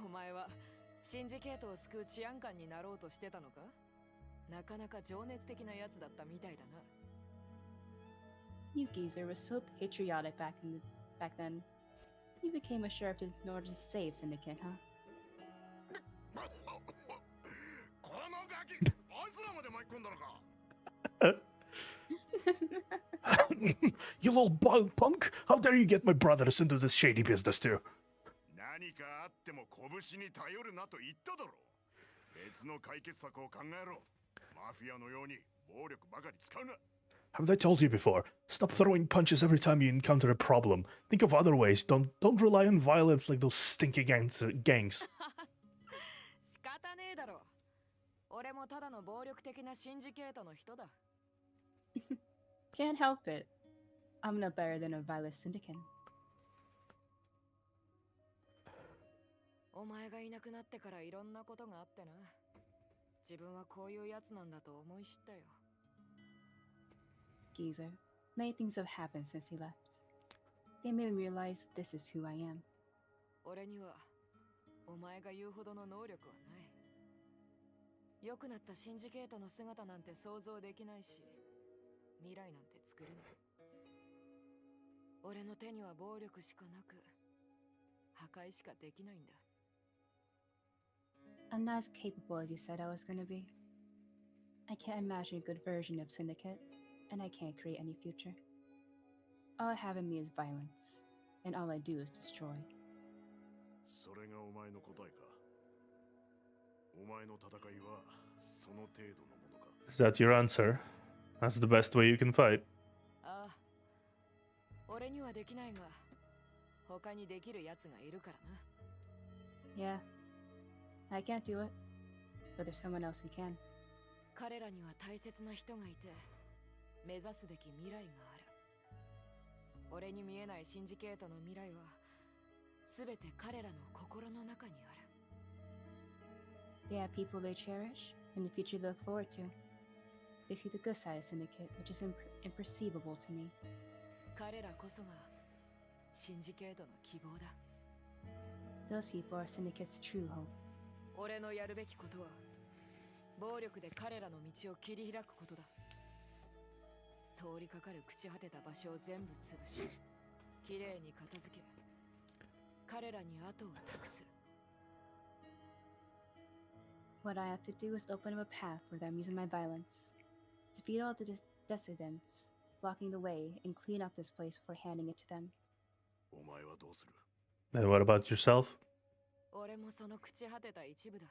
お前はシンジケートを救う治安官になろうとしてたのか？なかなか情熱的なやつだったみたいだな。You geezer was so patriotic back then. You became a sheriff in order to save Syndicate, huh? このガキ、あいつらまで巻き込んだのか? You little punk! How dare you get my brothers into this shady business too? 何かあっても拳に頼るなと言っただろ。別の解決策を考えろ。マフィアのように暴力ばかり使うな。Haven't I told you before? Stop throwing punches every time you encounter a problem. Think of other ways. Don't rely on violence like those stinky gangs. 仕方ねえだろ。俺もただの暴力的なシンジケートの人だ。Can't help it. I'm no better than a violent syndicate. お前がいなくなってからいろんなことがあってな。自分はこういうやつなんだと思い知ったよ。Geezer, many things have happened since he left. They made me realize this is who I am. 俺にはお前が言うほどの能力はない。良くなったシンジケートの姿なんて想像できないし、未来なんて作れない。俺の手には暴力しかなく、破壊しかできないんだ。I'm not as capable as you said I was gonna be. I can't imagine a good version of Syndicate, and I can't create any future. All I have in me is violence, and all I do is destroy. それがお前の答えか。お前の戦いはその程度のものか。Is that your answer? That's the best way you can fight. ああ、俺にはできないが、他にできるやつがいるからな。Yeah, I can't do it, but there's someone else who can. 彼らには大切な人がいて、目指すべき未来がある。俺に見えないシンジケートの未来は、すべて彼らの心の中にある。They have people they cherish, and the future they look forward to. They see the good side of Syndicate, which is imperceivable to me. 彼らこそがシンジケートの希望だ。Those people are Syndicate's true hope. 俺のやるべきことは、暴力で彼らの道を切り開くことだ。通りかかる朽ち果てた場所を全部潰し、きれいに片付け、彼らに後を託す。What I have to do is open up a path where I'm using my violence. Defeat all the dissidents, blocking the way, and clean up this place before handing it to them. お前はどうする? And what about yourself? 俺もその朽ち果てた一部だ。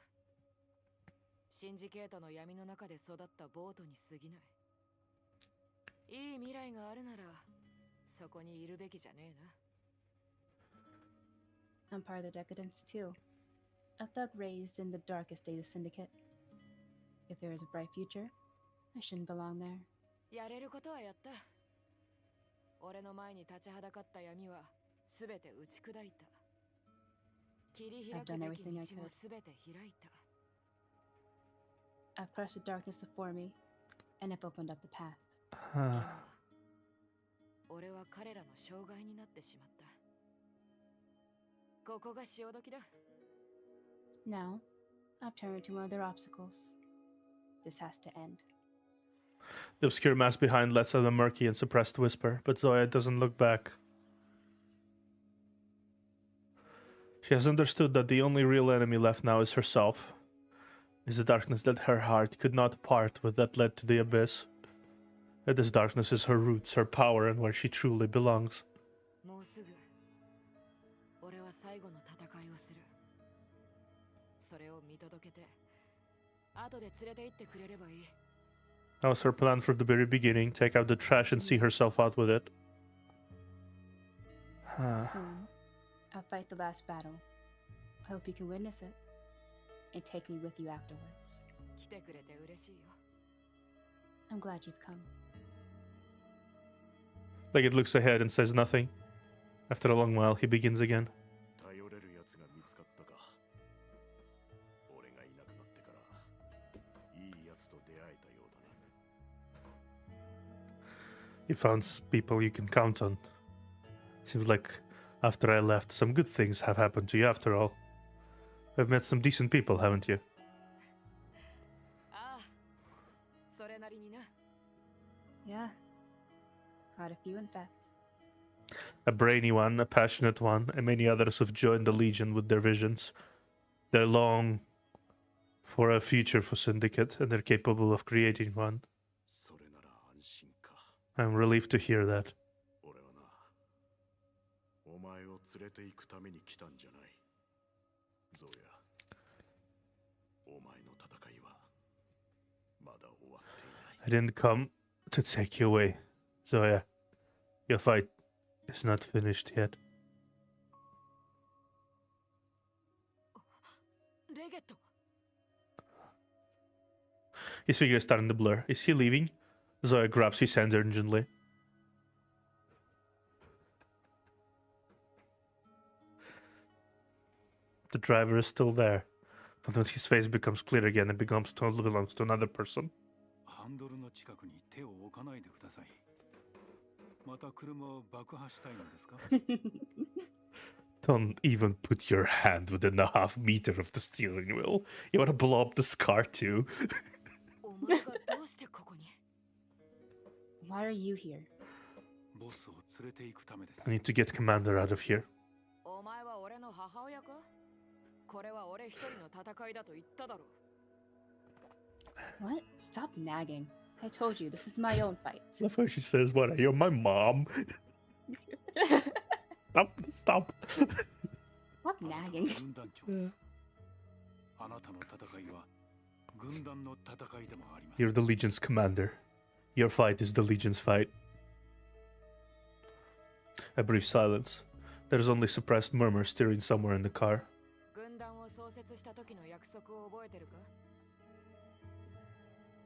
シンジケートの闇の中で育ったボートに過ぎない。いい未来があるならそこにいるべきじゃねえな。 I'm part of the decadence too. A thug raised in the darkest days of Syndicate. If there is a bright future, I shouldn't belong there. やれることはやった。俺の前に立ちはだかった闇はすべて打ち砕いた。切り開くべき道もすべて開いた。 I've crushed the darkness before me, and I've opened up the path. 今俺は彼らの障害になってしまった。ここが潮時だ。 Now, I've turned to one of their obstacles. This has to end. The obscure mass behind lets out a murky and suppressed whisper, but Zoya doesn't look back. She has understood that the only real enemy left now is herself. Is the darkness that her heart could not part with that led to the abyss. That this darkness is her roots, her power, and where she truly belongs. もうすぐ俺は最後の戦いをする。それを見届けて後で連れて行ってくれればいい。 That was her plan from the very beginning. Take out the trash and see herself out with it. Soon, I'll fight the last battle. I hope you can witness it. And take me with you afterwards. 来てくれて嬉しいよ。 I'm glad you've come. Like it looks ahead and says nothing. After a long while, he begins again. 頼れるやつが見つかったか。俺がいなくなってからいいやつと出会えたようだな。 You found people you can count on. Seems like after I left, some good things have happened to you after all. I've met some decent people, haven't you? ああ、それなりにな。 Yeah. Quite a few, in fact. A brainy one, a passionate one, and many others who've joined the Legion with their visions. They long for a future for Syndicate, and they're capable of creating one. I'm relieved to hear that. 俺はな、お前を連れて行くために来たんじゃない。ゾウヤ、お前の戦いはまだ終わっていない。 I didn't come to take you away, Zoya. Your fight is not finished yet. レゲット。 His figure is starting to blur. Is he leaving? Zoya grabs his hand urgently. The driver is still there, but when his face becomes clear again, it belongs to another person. ハンドルの近くに手を置かないでください。また車を爆破したいのですか？ Don't even put your hand within a half meter of the steering wheel. You want to blow up this car too? お前がどうしてここに？ Why are you here? ボスを連れて行くためです。 I need to get Commander out of here. お前は俺の母親か？これは俺一人の戦いだと言っただろ。 What? Stop nagging. I told you, this is my own fight. I love how she says, "What? You're my mom." Stop. Stop nagging. 軍団長です。あなたの戦いは軍団の戦いでもあります。 You're the Legion's commander. Your fight is the Legion's fight. A brief silence. There's only suppressed murmur stirring somewhere in the car. 軍団を創設した時の約束を覚えてるか？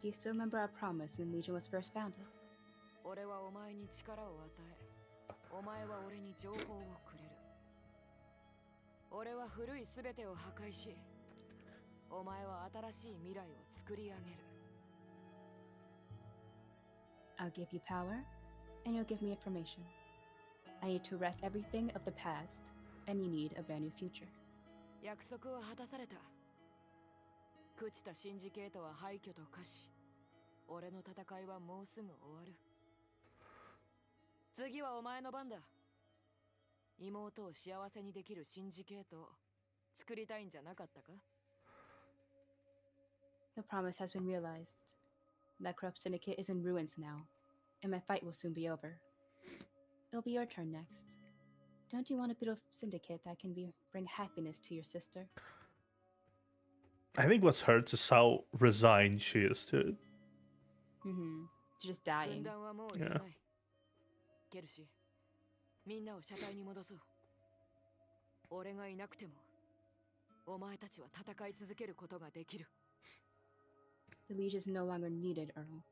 Do you still remember our promise when Legion was first founded? 俺はお前に力を与え、お前は俺に情報をくれる。俺は古いすべてを破壊し、お前は新しい未来を作り上げる。 I'll give you power, and you'll give me information. I need to wreck everything of the past, and you need a brand new future. 約束は果たされた。朽ちたシンジケートは廃墟と化し、俺の戦いはもうすぐ終わる。次はお前の番だ。妹を幸せにできるシンジケートを作りたいんじゃなかったか？ The promise has been realized. That corrupt syndicate is in ruins now, and my fight will soon be over. It'll be your turn next. Don't you want a bit of syndicate that can bring happiness to your sister? I think what hurts is how resigned she is to it. just dying. 分断はもういら Yeah. ない。ゲルシ、みんなを車体に戻そう。俺がいなくても、お前たちは戦い続けることができる。The Legion is no longer needed, Earl.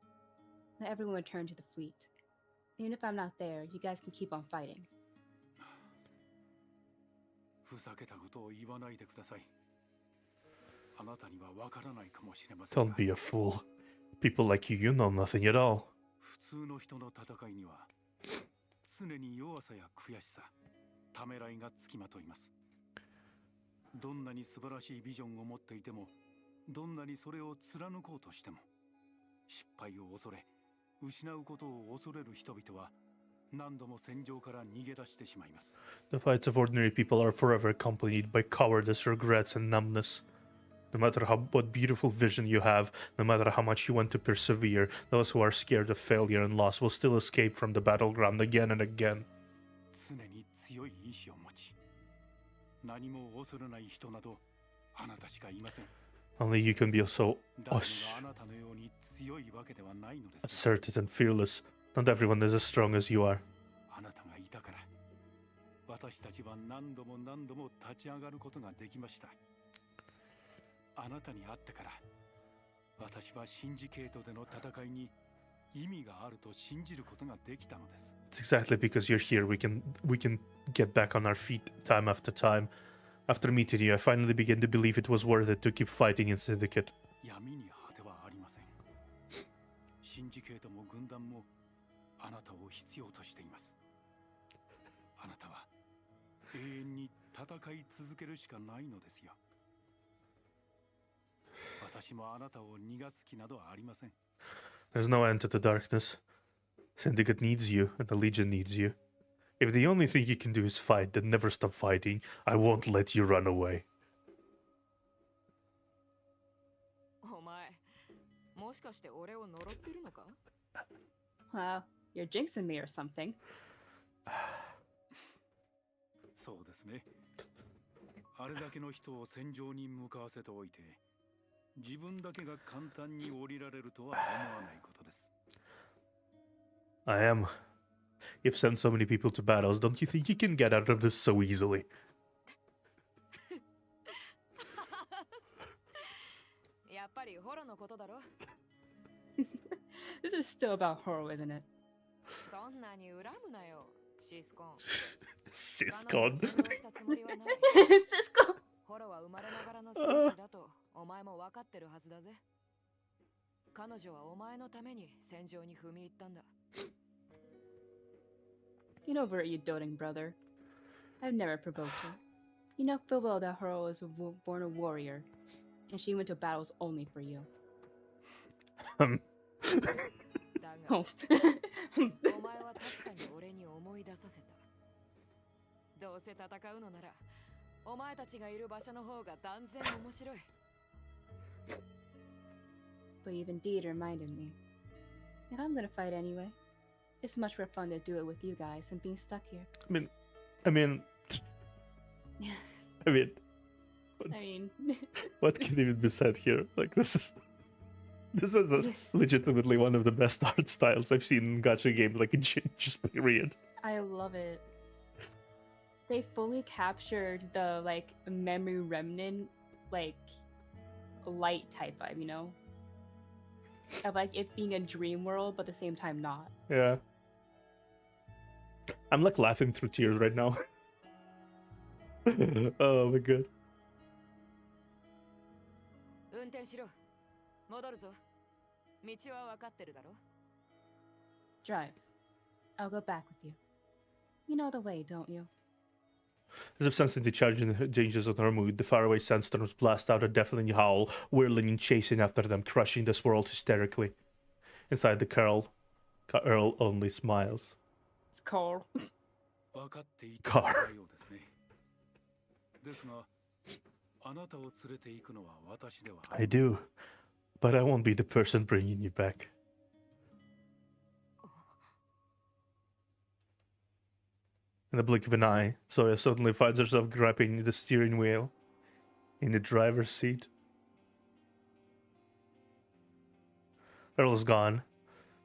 Let everyone return to the fleet. Even if I'm not there, you guys can keep on fighting. ふざけたことを言わないでください。あなたにはわからないかもしれません Don't が、 be a fool. People like you know nothing at all. 普通の人の戦いには常に弱さや悔しさ、ためらいがつきまといます。どんなに素晴らしいビジョンを持っていても、どんなにそれを貫こうとしても、失敗を恐れ、失うことを恐れる人々は何度も戦場から逃げ出してしまいます。 The fights of ordinary people are forever accompanied by cowardice, regrets, and numbness. No matter what beautiful vision you have, no matter how much you want to persevere, those who are scared of failure and loss will still escape from the battleground again and again. 常に強い意志を持ち、何も恐れない人などあなたしかいません。 Only you can be so 誰もがあなたのように強いわけではないのです。 assertive and fearless. Not everyone is as strong as you are. あなたがいたから、私たちは何度も何度も立ち上がることができました。あなたに会ってから、私はシンジケートでの戦いに意味があると信じることができたのです。 It's exactly because you're here we can get back on our feet time after time. After meeting you, I finally began to believe it was worth it to keep fighting in Syndicate. 闇に果てはありません。シンジケートも軍団もあなたを必要としています。あなたは永遠に戦い続けるしかないのですよ。私もあなたを逃がす気などありません。 There's no end to the darkness. Syndicate needs you, and the Legion needs you. If the only thing you can do is fight, then never stop fighting. I won't let you run away. お前、もしかして俺を呪ってるのか？ Wow, you're jinxing me or something. そうですね。あれだけの人を戦場に向かわせておいて、自分だけが簡単に降りられるとは思わないことです。 I am. You've sent so many people to battles. Don't you think you can get out of this so easily? やっぱりホロのことだろ。 This is still about Horo, isn't it? そんなに恨むなよ、シスコン。 Siscon. ホロは生まれながらの戦士だとお前も分かってるはずだぜ。彼女はお前のために戦場に踏み入ったんだ。 You know, Vert, you doting brother. I've never provoked her. You know full well that Horo was born a warrior, and she went to battles only for you. Oh. お前は確かに俺に思い出させた。どうせ戦うのなら、お前たちがいる場所の方が断然面白い。 But you've indeed reminded me. If I'm gonna fight anyway, it's much more fun to do it with you guys than being stuck here. I mean, what can even be said here? Like this is legitimately one of the best art styles I've seen in gacha games, like in just period. I love it. They fully captured the like memory remnant, like light type vibe, you know, of like it being a dream world, but at the same time not. Yeah. I'm like laughing through tears right now. Oh my god. 運転しろ。戻るぞ。道は分かってるだろ。 Drive. I'll go back with you. You know the way, don't you? As if sensing the changes on her mood, the faraway sandstorms blast out a deafening howl, whirling and chasing after them, crushing this world hysterically. Inside the Earl only smiles. It's Carl. 分かっていたようですね。ですが、あなたを連れて行くのは私では。I do, but I won't be the person bringing you back. In the blink of an eye, Soya suddenly finds herself grabbing the steering wheel in the driver's seat. Earl's gone,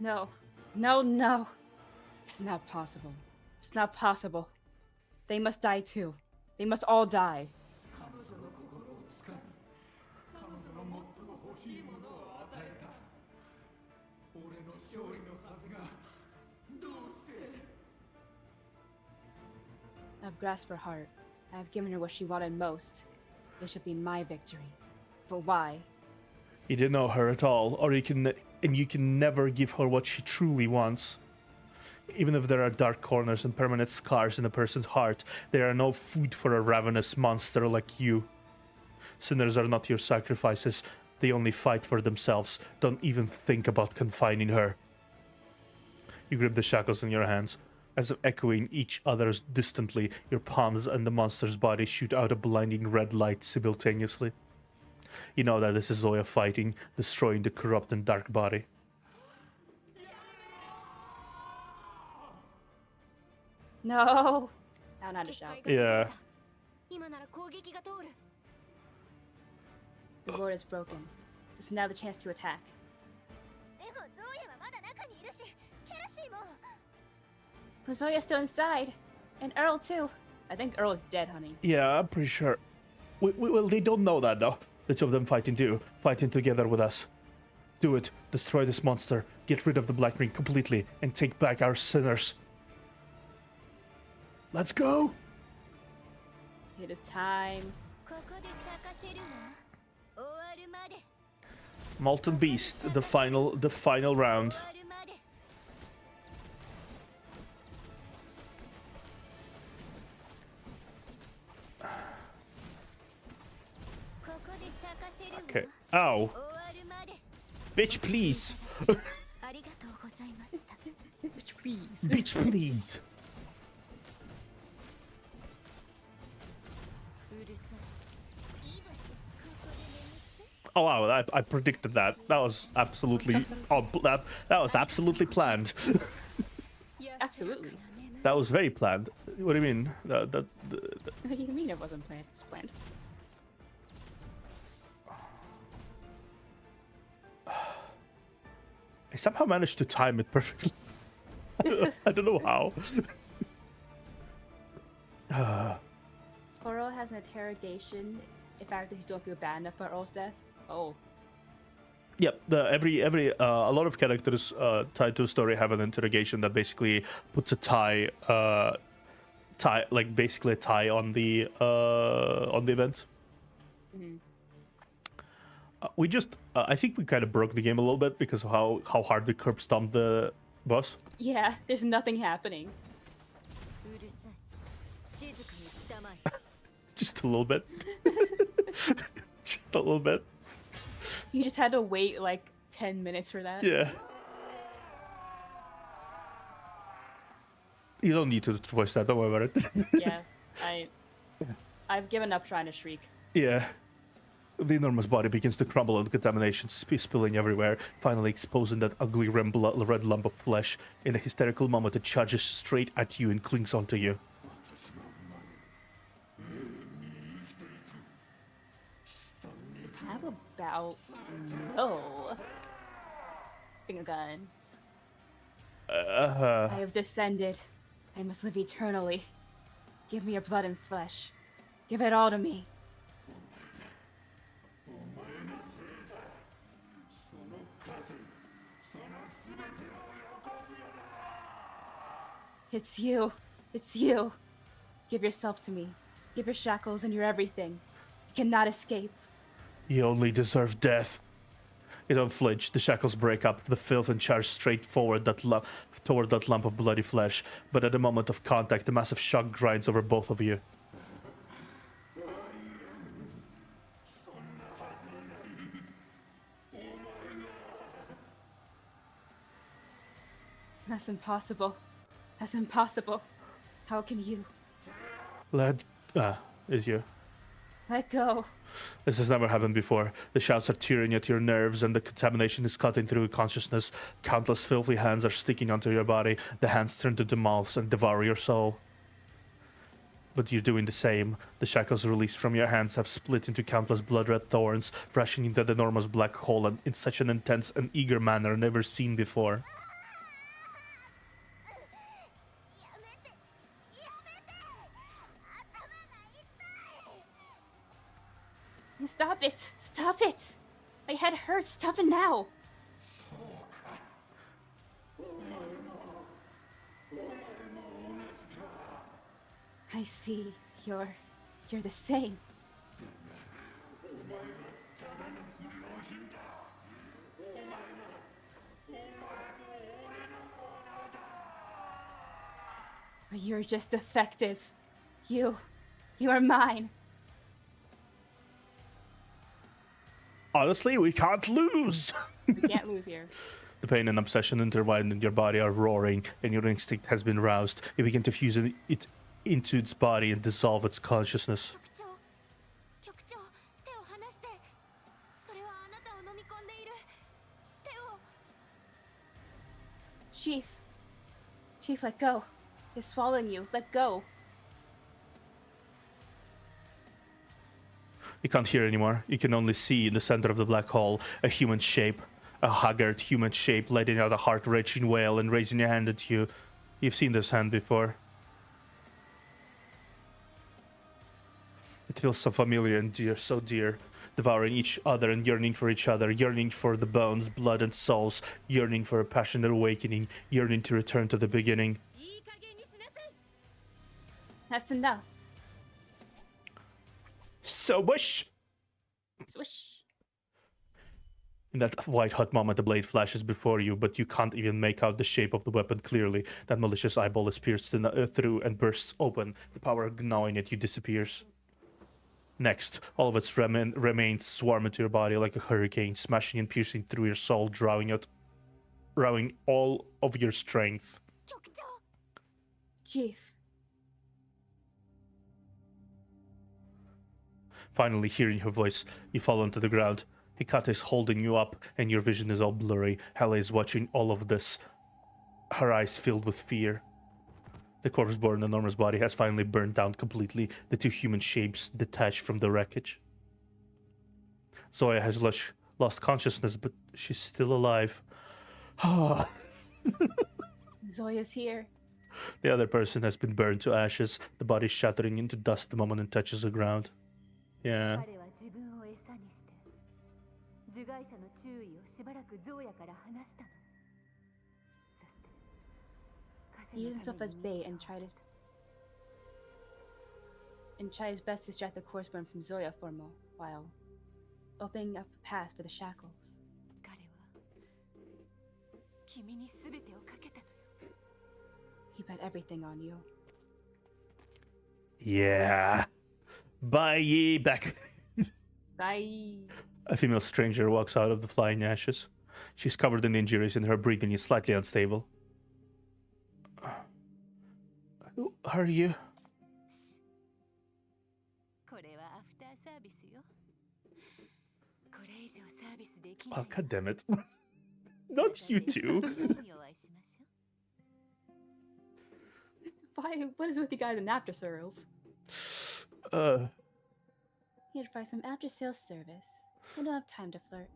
No. No, no. It's not possible. It's not possible. They must die too. They must all die. 彼女の心をつかみ、彼女の最も欲しいものを与えた。俺の勝利のはずが、どうして。 I've grasped her heart. I've given her what she wanted most. It should be my victory. But why? You didn't know her at all, or you can never give her what she truly wants. Even if there are dark corners and permanent scars in a person's heart, they are no food for a ravenous monster like you. Sinners are not your sacrifices. They only fight for themselves. Don't even think about confining her. You grip the shackles in your hands. As if echoing each other's distantly, your palms and the monster's body shoot out a blinding red light simultaneously. You know that this is Zoya fighting, destroying the corrupt and dark body. No! Now not a shout. Yeah. The ward is broken. This is now the chance to attack. But Zoya's still inside. And Earl too. I think Earl is dead, honey. Yeah, I'm pretty sure. Well, they don't know that, though. The two of them fighting together with us. Do it. Destroy this monster. Get rid of the Black Ring completely. And take back our sinners. Let's go! It is time. Molten Beast, the final round. Okay. Ow. Bitch, please. Bitch, please. Bitch, please. Oh wow! I predicted that. That was absolutely. That was absolutely planned. Absolutely. That was very planned. What do you mean? What do you mean it wasn't planned? It was planned. I somehow managed to time it perfectly. I don't know how. Earl has an interrogation if actors don't feel bad enough about Earl's death. Oh. Yep. A lot of characters tied to a story have an interrogation that basically puts a tie basically a tie on the event. Mm-hmm. We just, I think we kind of broke the game a little bit because of how hard we curb stomped the boss. Yeah, there's nothing happening. Just a little bit. Just a little bit. You just had to wait like 10 minutes for that. Yeah. You don't need to voice that, don't worry about it. Yeah, I've given up trying to shriek. Yeah. The enormous body begins to crumble and contamination spilling everywhere, finally exposing that ugly red lump of flesh. In a hysterical moment, it charges straight at you and clings onto you. How about no finger guns? I have descended. I must live eternally. Give me your blood and flesh. Give it all to me. It's you. It's you. Give yourself to me. Give your shackles and your everything. You cannot escape. You only deserve death. You don't flinch. The shackles break up the filth and charge straight forward toward that lump of bloody flesh. But at the moment of contact, a massive shock grinds over both of you. That's impossible. That's impossible. How can you? Is you. Let go. This has never happened before. The shouts are tearing at your nerves and the contamination is cutting through consciousness. Countless filthy hands are sticking onto your body. The hands turn into mouths and devour your soul. But you're doing the same. The shackles released from your hands have split into countless blood-red thorns, rushing into the enormous black hole in such an intense and eager manner never seen before. Stop it! Stop it! My head hurts. Stop it now! I see. You're the same. You're just effective. You are mine. Honestly, we can't lose. We can't lose here. The pain and obsession intertwined in your body are roaring, and your instinct has been roused. You begin to fuse it into its body and dissolve its consciousness. 局長手を離して。それはあなたを飲み込んでいる。手を。Chief, let go. It's swallowing you. Let go. You can't hear anymore. You can only see in the center of the black hole a human shape, a haggard human shape letting out a heart-wrenching wail and raising a hand at you. You've seen this hand before. It feels so familiar and dear, so dear, devouring each other and yearning for each other, yearning for the bones, blood, and souls, yearning for a passionate awakening, yearning to return to the beginning. That's enough. So whoosh! Swish. In that white hot moment, the blade flashes before you, but you can't even make out the shape of the weapon clearly. That malicious eyeball is pierced through and bursts open. The power gnawing at you disappears. Next, all of its remains swarm into your body like a hurricane, smashing and piercing through your soul, drowning all of your strength. Chief. Finally, hearing her voice, you fall onto the ground. Hikata is holding you up, and your vision is all blurry. Hela is watching all of this, her eyes filled with fear. The corpse-born enormous body has finally burned down completely, the two human shapes detached from the wreckage. Zoya has lost consciousness, but she's still alive. Zoya's here. The other person has been burned to ashes, the body shattering into dust the moment it touches the ground. Yeah. 彼は自分を餌にして受害者の注意をしばらくゾウヤから離したの。そして He used himself as bait and tried his best to distract the corpse-born from Zoya for a while, opening up a path for the shackles. 彼は君に全てをかけたのよ。 He bet everything on you. Yeah. Bye, back. Bye. A female stranger walks out of the flying ashes. She's covered in injuries and her breathing is slightly unstable. Who are you? これはアフターサービスよ。これ以上サービスできな Oh, い。 god damn it. Not you two. お会いしましょう。 What is with you guys and after sales? He'd try some after-sales service. We don't have time to flirt.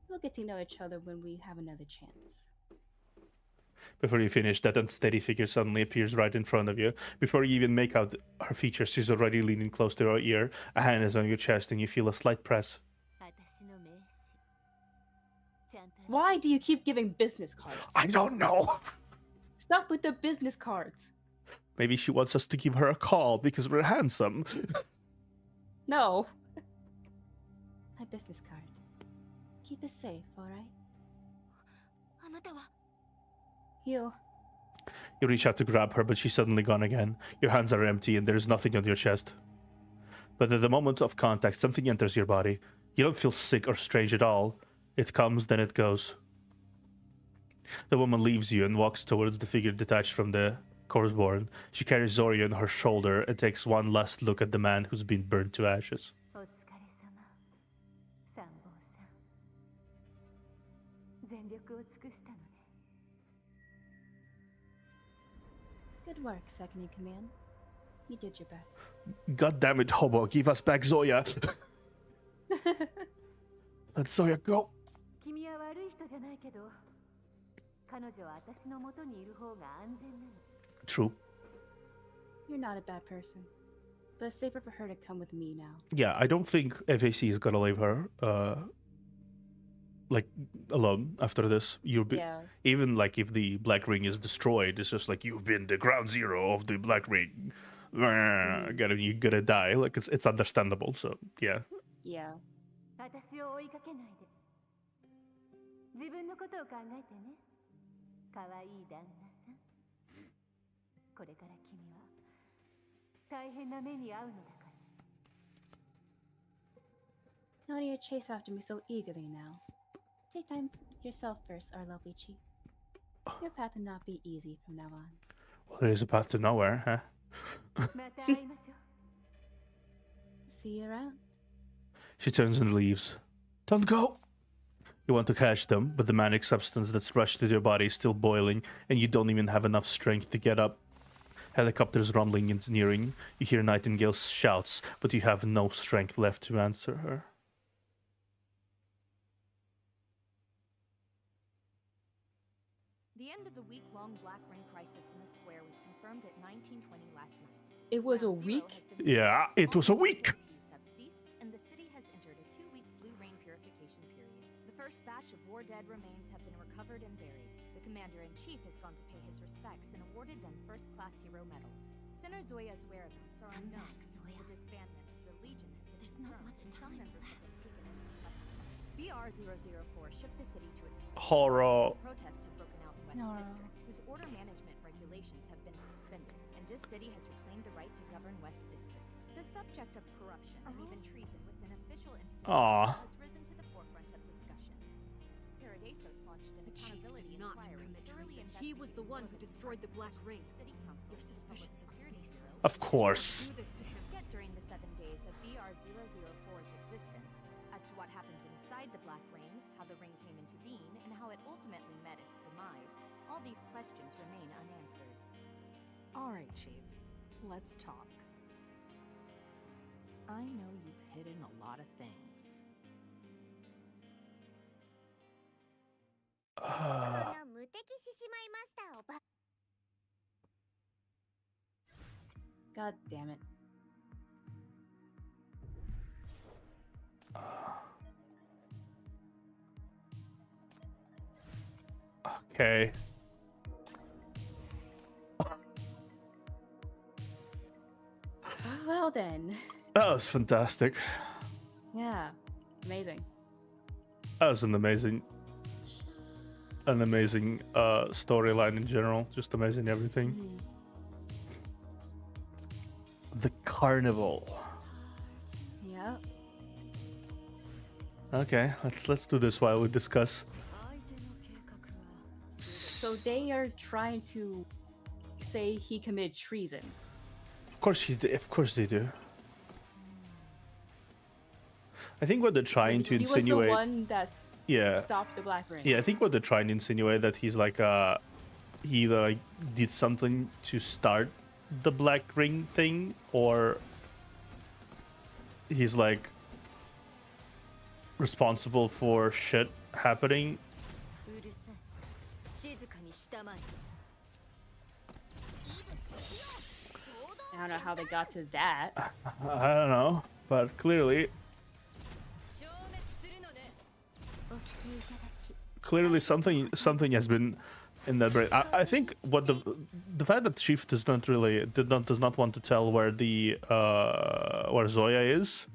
We'll get to know each other when we have another chance. Before you finish, that unsteady figure suddenly appears right in front of you. Before you even make out her features, she's already leaning close to your ear. A hand is on your chest and you feel a slight press. 私の名刺。ちゃんと Why do you keep giving business cards? I don't know. Stop with the business cards. Maybe she wants us to give her a call because we're handsome. No. My business card. Keep it safe, alright? あなたは You. You reach out to grab her, but she's suddenly gone again. Your hands are empty and there's nothing on your chest. But at the moment of contact, something enters your body. You don't feel sick or strange at all. It comes, then it goes. The woman leaves you and walks towards the figure detached from the corpse-born. She carries Zoria on her shoulder and takes one last look at the man who's been burned to ashes. お疲れ様。参謀さん。全力を尽くしたのね。 Good work, second in command. You did your best. God damn it, Hobo, give us back Zoya. Let Zoya go. 君は悪い人じゃないけど、彼女は私の元にいる方が安全なの。 True. You're not a bad person. But it's safer for her to come with me now. Yeah, I don't think FAC is gonna leave her like alone after this. You'll be even like if the Black Ring is destroyed, it's just like you've been the ground zero of the Black Ring. You're gonna die. Like it's understandable. So yeah. Yeah. 私を追いかけないで。自分のことを考えてね。可愛い旦那さん。これから君は大変な目に遭うのだから。No need to chase after me so eagerly now. Take time yourself first, our lovely chief. Your path will not be easy from now on. Well, there's a path to nowhere, huh? また会いましょう。See you around. She turns and leaves. Don't go! You want to catch them, but the manic substance that's rushed into your body is still boiling, and you don't even have enough strength to get up. Helicopters rumbling and nearing. You hear Nightingale's shouts, but you have no strength left to answer her. The end of the week-long Black Ring crisis in the square was confirmed at 1920 last night. It was a week? Yeah, it was a week! Have ceased, and the city has entered a 2-week blue rain purification period. The first batch of war-dead remains have been recovered and buried. The commander-in-chief has gone to pay his respects and awarded them first-class hero medals. Sinner Zoya's whereabouts are unknown. The disbandment of the Legion has been confirmed, and some members have been taken into custody. BR-004 shook the city to its core. Horror. Protests have broken out in West District, whose order management regulations have been suspended, and this city has reclaimed the right to govern West District. The subject of corruption and even treason within official institutions has risen to the forefront of discussion. Paradisos launched an accountability inquiry. He was the one who destroyed the Black Ring. Your suspicions are baseless. Of course. Yet during the 7 days of BR-004's existence, as to what happened inside the Black Ring, how the ring came into being, and how it ultimately met its demise, all these questions remain unanswered. All right, Chief. Let's talk. I know you've hidden a lot of things. God damn it. Okay. Well then. That was fantastic. Yeah. Amazing. That was an amazing storyline in general. Just amazing everything. The carnival. Yep. Okay, let's do this while we discuss. So they are trying to say he committed treason. Of course they do. I think what they're trying to insinuate. He was the one that stopped the Black Ring. Yeah, I think what they're trying to insinuate that he's like he either like did something to start the Black Ring thing, or he's like responsible for shit happening. I don't know how they got to that. I don't know, but clearly something has been in that brain. I think what the fact that Chief does not want to tell where the where Zoya is.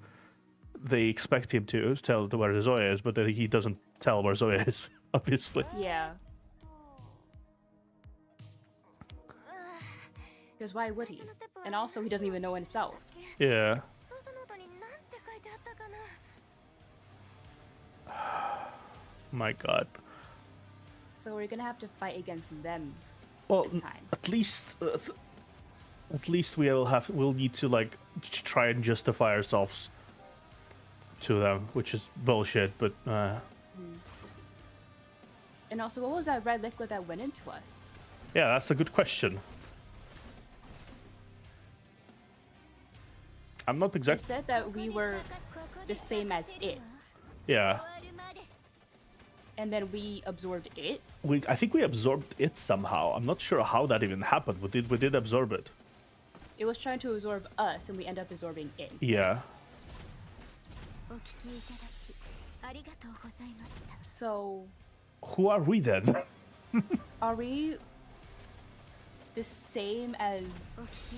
They expect him to tell where Zoya is, but he doesn't tell where Zoya is, obviously. Yeah. Because why would he? And also, he doesn't even know himself. Yeah. My God. So we're gonna have to fight against them Well, this time. at least we'll need to like try and justify ourselves to them, which is bullshit. But. And also, what was that red liquid that went into us? Yeah, that's a good question. I'm not They exactly. said that we were the same as it, Yeah. and then we absorbed it. I think we absorbed it somehow. I'm not sure how that even happened, but we did absorb it. It was trying to absorb us, and we end up absorbing it. Yeah. So, who are we then? are we the same as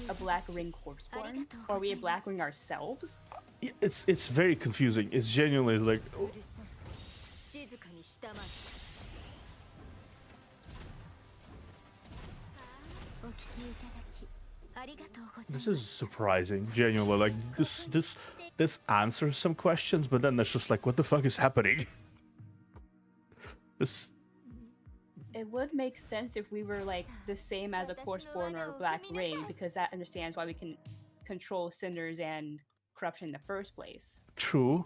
a Black Ring Corpseborn? Or are we a Black Ring ourselves? It's very confusing. It's genuinely like. This is surprising, genuinely. Like this answers some questions, but then it's just like, what the fuck is happening? This. It would make sense if we were like the same as a Corpseborn or a Black Ring, because that understands why we can control cinders and corruption in the first place. True.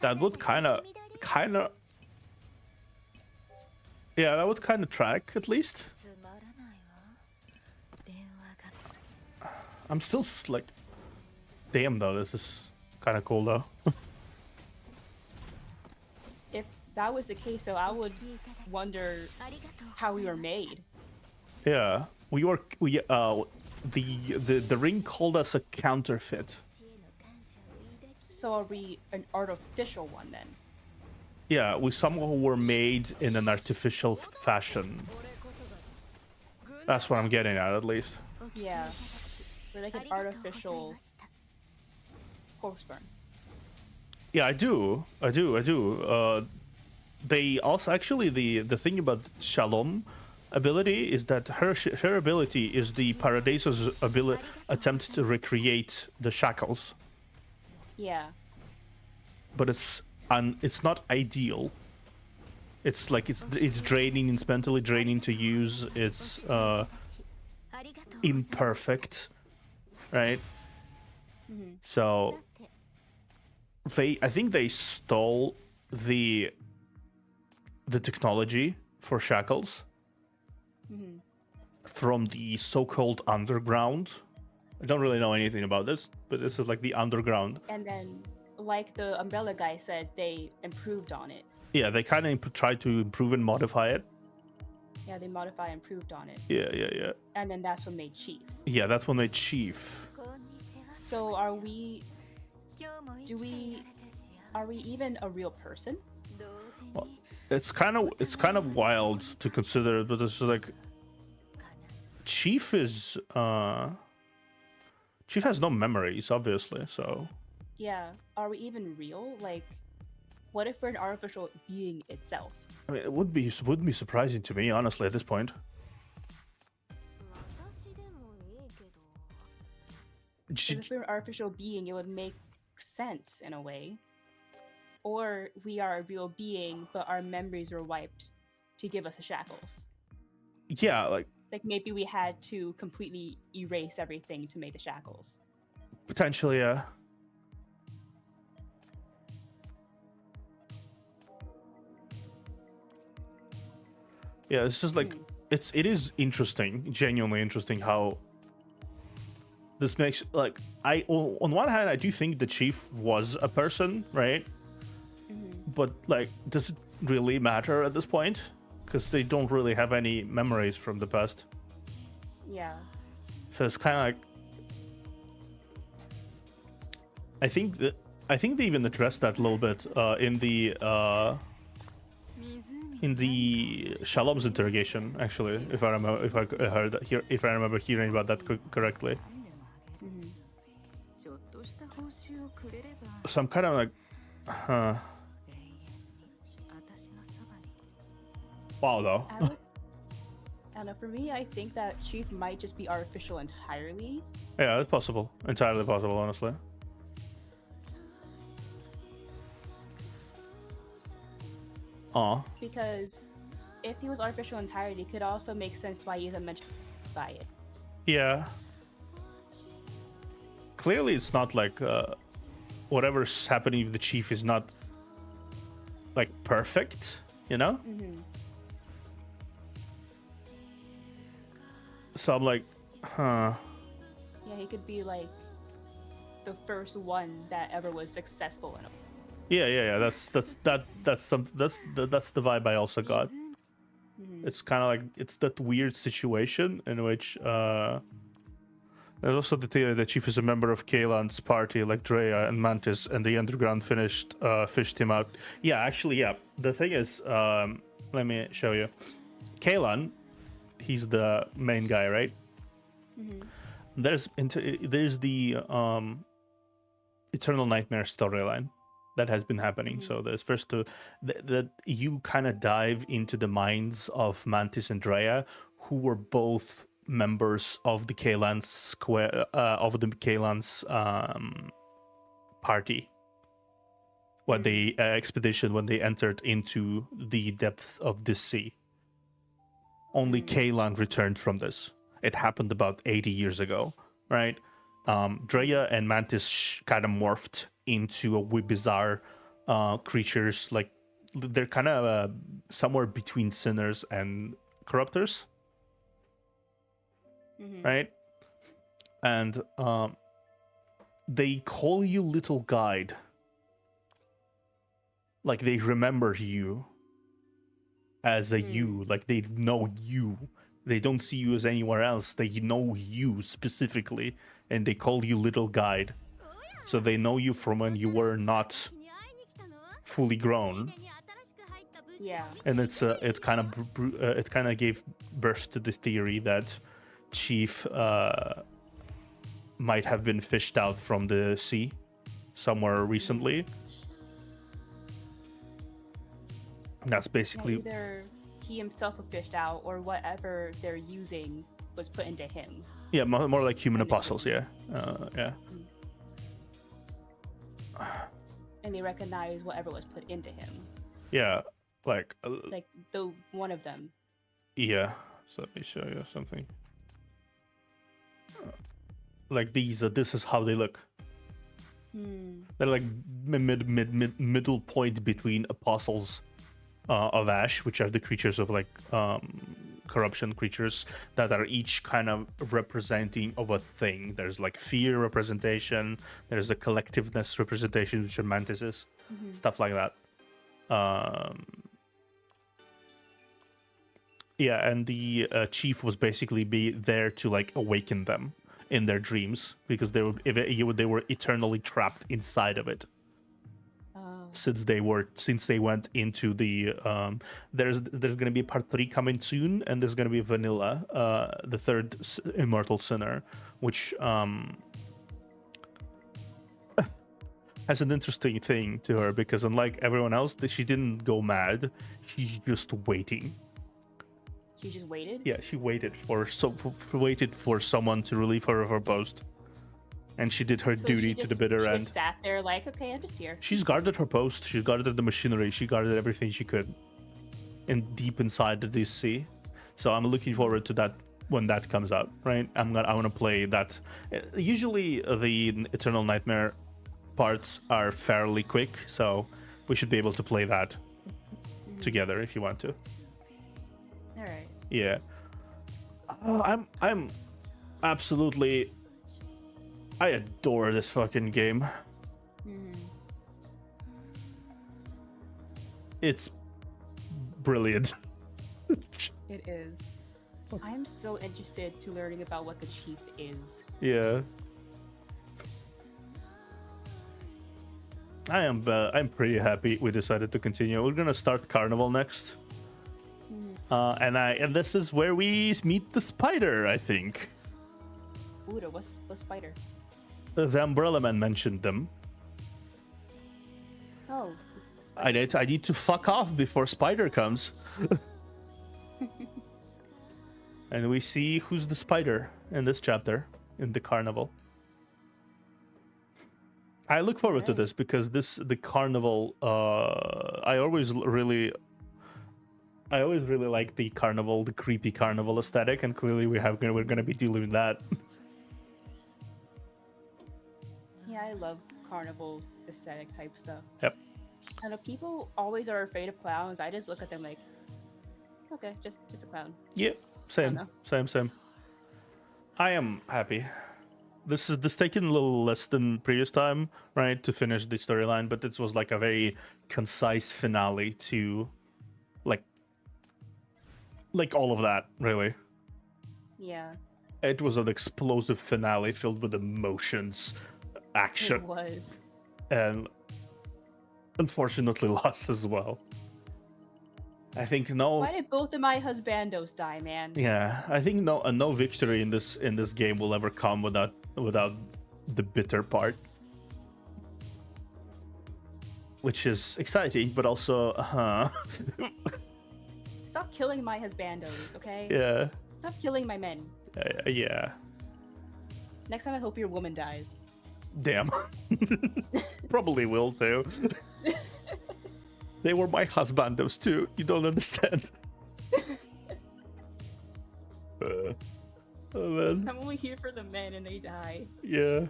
That would kind of. Yeah, that would kind of track at least. I'm still like, damn though, this is kind of cool though. If that was the case, though, I would wonder how we were made. Yeah, the ring called us a counterfeit. So are we an artificial one then? Yeah, we somehow were made in an artificial fashion. That's what I'm getting at least. Yeah, we're like an artificial Corpseborn. Yeah, I do. They also actually the thing about Shalom ability is that her ability is the Paradiso's attempt to recreate the shackles. Yeah. But it's not ideal. It's like it's draining, it's mentally draining to use. It's imperfect, right? Mm-hmm. So I think they stole the technology for shackles Mm-hmm. from the so-called underground. I don't really know anything about this, but this is like the underground. And then, like the Umbrella guy said, they improved on it. Yeah, they kind of tried to improve and modify it. Yeah, they modified and improved on it. Yeah. And then that's what made Chief. Yeah, that's when they Chief. So are we even a real person? Well, it's kind of wild to consider, but it's like Chief has no memories, obviously. So Yeah, are we even real? Like, what if we're an artificial being itself? I mean, it would be surprising to me, honestly, at this point. If we're an artificial being, it would make sense in a way. Or we are a real being, but our memories were wiped to give us the shackles. Yeah, like maybe we had to completely erase everything to make the shackles. Potentially, yeah. Yeah, it's just like it is interesting, genuinely interesting how this makes like on one hand I do think the Chief was a person, right? But like, does it really matter at this point? Because they don't really have any memories from the past. Yeah. So it's kind of like, I think they even addressed that a little bit in the Shalom's interrogation. Actually, if I remember hearing about that correctly. So I'm kind of like, huh. Wow, though. I don't know. For me, I think that Chief might just be artificial entirely. Yeah, it's possible. Entirely possible, honestly. Because if he was artificial entirely, it could also make sense why he isn't mentioned by it. Yeah. Clearly, it's not like whatever's happening with the Chief is not like perfect, you know? Mm-hmm. So I'm like, huh. Yeah, he could be like the first one that ever was successful in it. Yeah. That's the vibe I also got. It's kind of like it's that weird situation in which there's also the theory that Chief is a member of Kaelan's party, like Drea and Mantis, and the Underground fished him out. Yeah, actually, yeah. The thing is, let me show you. Kaelan, he's the main guy, right? There's the Eternal Nightmare storyline that has been happening. So there's first that you kind of dive into the minds of Mantis and Drea, who were both members of the Kaelan's party when the expedition when they entered into the depths of this sea. Only Kaelan returned from this. It happened about 80 years ago, right? Drea and Mantis kind of morphed into a bizarre creatures. Like they're kind of somewhere between sinners and corruptors, right? And they call you little guide. Like they remember you as a you. Like they know you. They don't see you as anywhere else. They know you specifically, and they call you little guide. So they know you from when you were not fully grown. Yeah. And it kind of gave birth to the theory that Chief might have been fished out from the sea somewhere recently. That's basically either he himself was fished out, or whatever they're using was put into him. Yeah, more like human apostles. Yeah, yeah. And they recognize whatever was put into him. Yeah, like the one of them. Yeah. So let me show you something. Like these, this is how they look. They're like middle point between apostles of Ash, which are the creatures of like corruption creatures that are each kind of representing of a thing. There's like fear representation, there's the collectiveness representation, which are mantises, stuff like that. Yeah, and the chief was basically there to like awaken them in their dreams, because they were eternally trapped inside of it. Since they went into the there's gonna be part 3 coming soon, and there's gonna be Vanilla, the third immortal sinner, which has an interesting thing to her, because unlike everyone else, she didn't go mad. She's just waiting. She just waited? Yeah, she waited for someone to relieve her of her post. And she did her duty to the bitter end. She just sat there like, okay, I'm just here. She's guarded her post. She guarded the machinery. She guarded everything she could, deep inside the DC. sea. So I'm looking forward to that when that comes out. Right? I want to play that. Usually the Eternal Nightmare parts are fairly quick, so we should be able to play that together if you want to. All right. Yeah. I'm absolutely. I adore this fucking game. It's brilliant. It is. I'm so interested to learning about what the chief is. Yeah. I'm pretty happy we decided to continue. We're gonna start Carnival next. And this is where we meet the spider, I think. Buddha, what's spider? The Umbrella Man mentioned them. Oh. I need to fuck off before Spider comes. And we see who's the spider in this chapter, in the carnival. I look forward to this because the carnival. I always really like the carnival, the creepy carnival aesthetic, and clearly we're gonna be dealing with that. Yeah, I love carnival aesthetic type stuff. Yep. I know people always are afraid of clowns. I just look at them like, okay, just a clown. Yep, same. I am happy. This taken a little less than previous time, right, to finish the storyline, but this was like a very concise finale to, like, like all of that, really. Yeah, It was an explosive finale filled with emotions, action, it was. and unfortunately loss as well. I think no. Why did both of my husbandos die, man? Yeah, I think no victory in this game will ever come without the bitter part, which is exciting, but also Stop killing my husbandos, okay? yeah, Stop killing my men. yeah. Next time, I hope your woman dies. Damn, probably will too. They were my husbandos too. You don't understand. Oh man. I'm only here for the men, and they die. Yeah.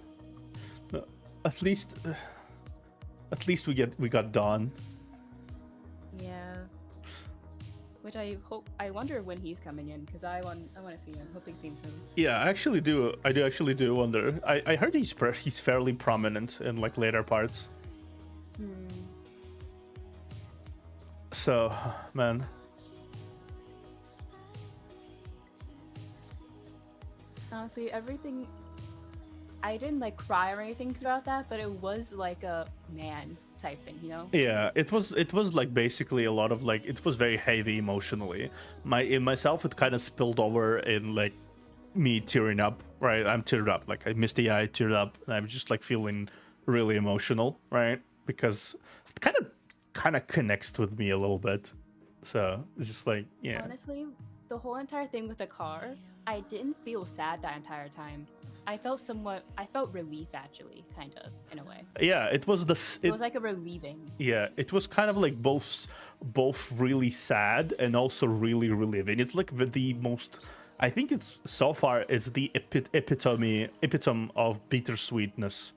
No, at least we got Dawn. Yeah. Which I wonder when he's coming in, because I want to see him. Hoping to see him soon. Yeah, I actually do wonder. I heard he's fairly prominent in like later parts. So, man. Honestly, everything. I didn't like cry or anything throughout that, but it was like a man type thing, you know? Yeah, it was like basically a lot of like, it was very heavy emotionally. In myself, it kind of spilled over in like me tearing up, right? I'm teared up, like I missed the eye, teared up, and I'm just like feeling really emotional, right? Because it kind of connects with me a little bit. So it's just like, yeah. Honestly, the whole entire thing with the car, I didn't feel sad that entire time. I felt relief actually, kind of, in a way. Yeah, it was it was like a relieving. Yeah, it was kind of like both really sad and also really relieving. It's like the most, I think it's so far it's the epitome of bittersweetness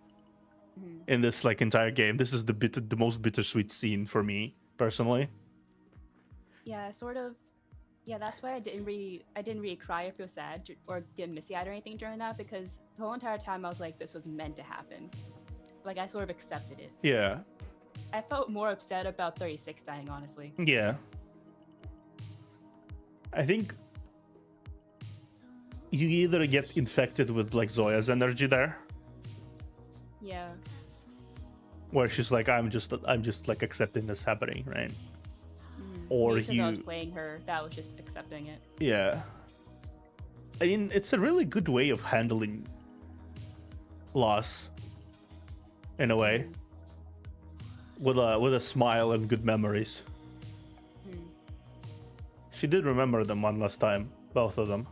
in this like entire game. This is the most bittersweet scene for me personally. Yeah, sort of. Yeah, that's why I didn't really cry or feel sad or get misty-eyed or anything during that, because the whole entire time I was like, this was meant to happen. Like, I sort of accepted it. Yeah. I felt more upset about 36 dying, honestly. Yeah. I think you either get infected with like Zoya's energy there. Yeah. Where she's like, I'm just like accepting this happening, right? Or because I was playing her, that was just accepting it. Yeah. I mean, it's a really good way of handling loss, in a way, with a smile and good memories. She did remember them one last time, both of them,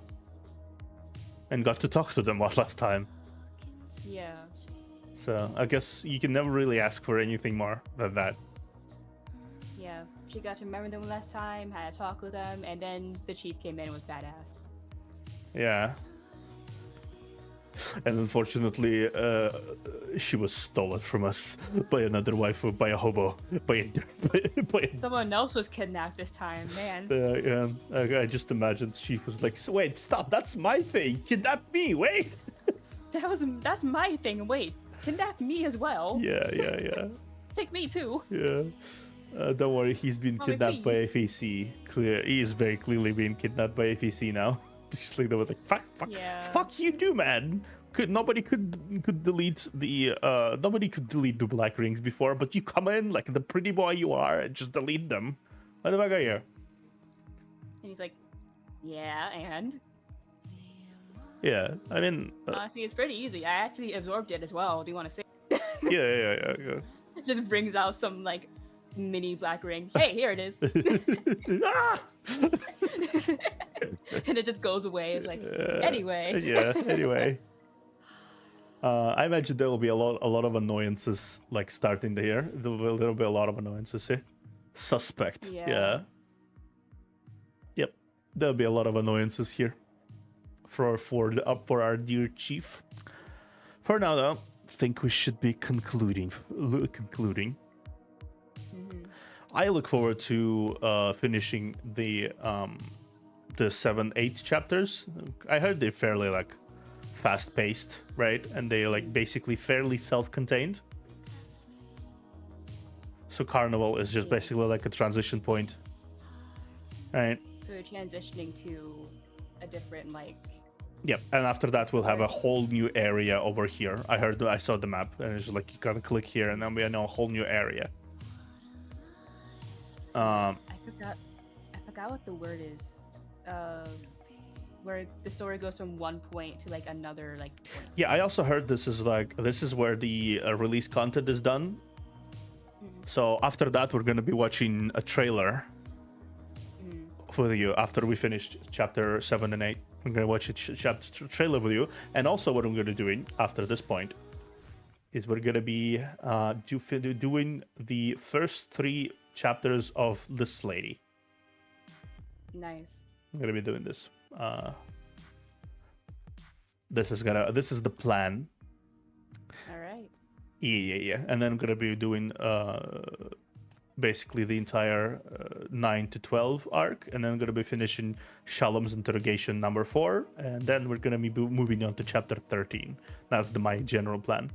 and got to talk to them one last time. Yeah. So I guess you can never really ask for anything more than that. Yeah, she got to remember them last time, had a talk with them, and then the chief came in and was badass. Yeah. And unfortunately, she was stolen from us by another waifu, by a hobo, by Someone else was kidnapped this time, man. yeah. I just imagined she was like, wait, stop, that's my thing, kidnap me, wait. That's my thing, wait, kidnap me as well. Yeah. Take me too. Yeah. Don't worry, he's been Mommy, kidnapped by FAC. He is very clearly being kidnapped by FAC now. Just like they were like, fuck you do, man. Nobody could delete the black rings before, but you come in like the pretty boy you are and just delete them. What the fuck are you? And he's like, yeah, and? Yeah, I mean... honestly, it's pretty easy. I actually absorbed it as well. Do you want to say? Yeah. Just brings out some, like, mini black ring. Hey, here it is. And it just goes away. It's like, anyway. Yeah, anyway. I imagine there will be a lot of annoyances, like, starting here. There will be a lot of annoyances here. Suspect. Yeah. Yep. There'll be a lot of annoyances here. For our dear chief. For now, though, I think we should be concluding. I look forward to finishing the 7-8 chapters. I heard they're fairly like fast-paced, right? And they like basically fairly self-contained. So Carnival is just basically like a transition point, right? So we're transitioning to a different like. Yep, and after that we'll have a whole new area over here. I saw the map, and it's like you gotta click here, and then we know a whole new area. I forgot what the word is. Where the story goes from one point to like another like point. Yeah, I also heard this is where the release content is done. So after that, we're gonna be watching a trailer for you after we finish chapter 7 and 8. I'm gonna watch a trailer with you, and also what I'm gonna be doing after this point is we're gonna be doing the first 3 chapters of this lady. Nice. I'm gonna be doing this. This is the plan. All right. Yeah. And then I'm gonna be doing basically the entire 9 to 12 arc, and then I'm gonna be finishing Shalom's interrogation number 4, and then we're gonna be moving on to chapter 13. That's my general plan.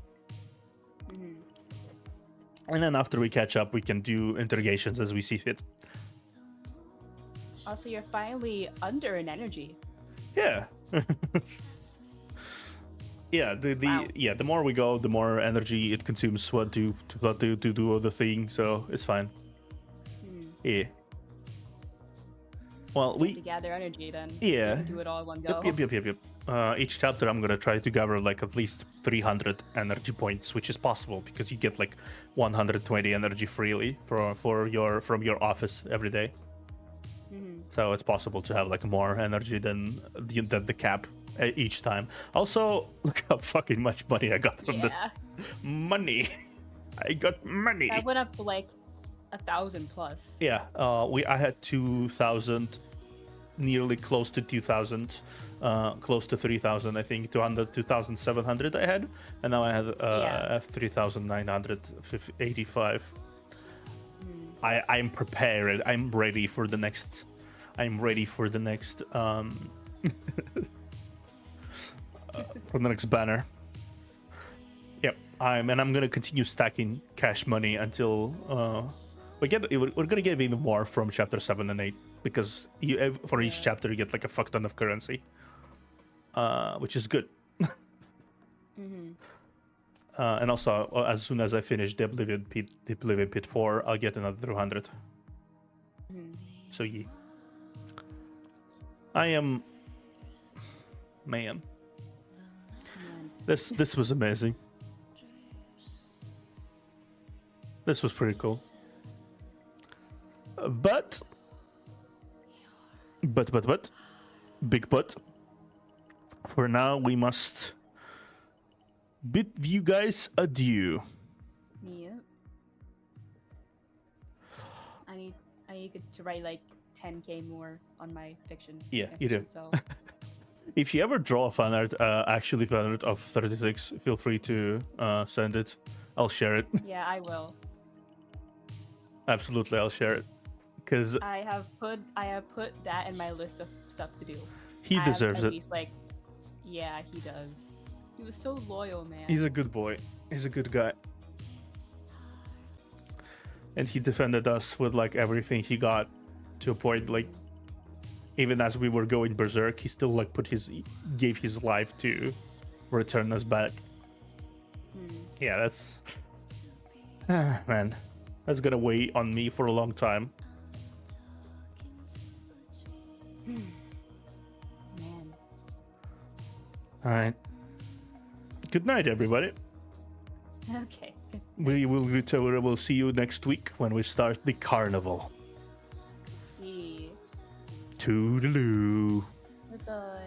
And then after we catch up, we can do interrogations as we see fit. Also, you're finally under an energy. Yeah. Yeah, the more we go, the more energy it consumes to do other things, so it's fine. Yeah. Well, we to gather energy then. Yeah. You can do it all in one go. Yep. Each chapter I'm gonna try to gather like at least 300 energy points, which is possible because you get like 120 energy freely from your office every day. So it's possible to have like more energy than the cap each time. Also, look how fucking much money I got from this. Money. I got money. I went up to like 1,000 plus. Yeah, I had 2,000, nearly close to 2,000, close to 3,000, I think, 2,700 I had, and now I have 3,985. I'm prepared. I'm ready for the next. For the next banner. Yep, I'm gonna continue stacking cash money until we're gonna get even more from chapter 7 and 8, because for each chapter you get like a fuck ton of currency, which is good. And also, as soon as I finish the Oblivion Pit 4, I'll get another 200. So yeah, I am, man. This was amazing. This was pretty cool. But, big but. For now, we must bid you guys adieu. Yep. I need to write like 10k more on my fiction. Yeah, you do. So. If you ever draw a fan art, actually fan art of 36, feel free to send it. I'll share it. Yeah, I will. Absolutely, I'll share it. Because I have put that in my list of stuff to do. He deserves it. He's like, yeah, he does. He was so loyal, man. He's a good boy. He's a good guy. And he defended us with like everything he got, to a point like, even as we were going berserk, he still like gave his life to return us back. Yeah, that's man, that's gonna weigh on me for a long time. Man. All right. Good night, everybody. Okay. We will return. We'll see you next week when we start the carnival. Yeah. Toodaloo. Goodbye.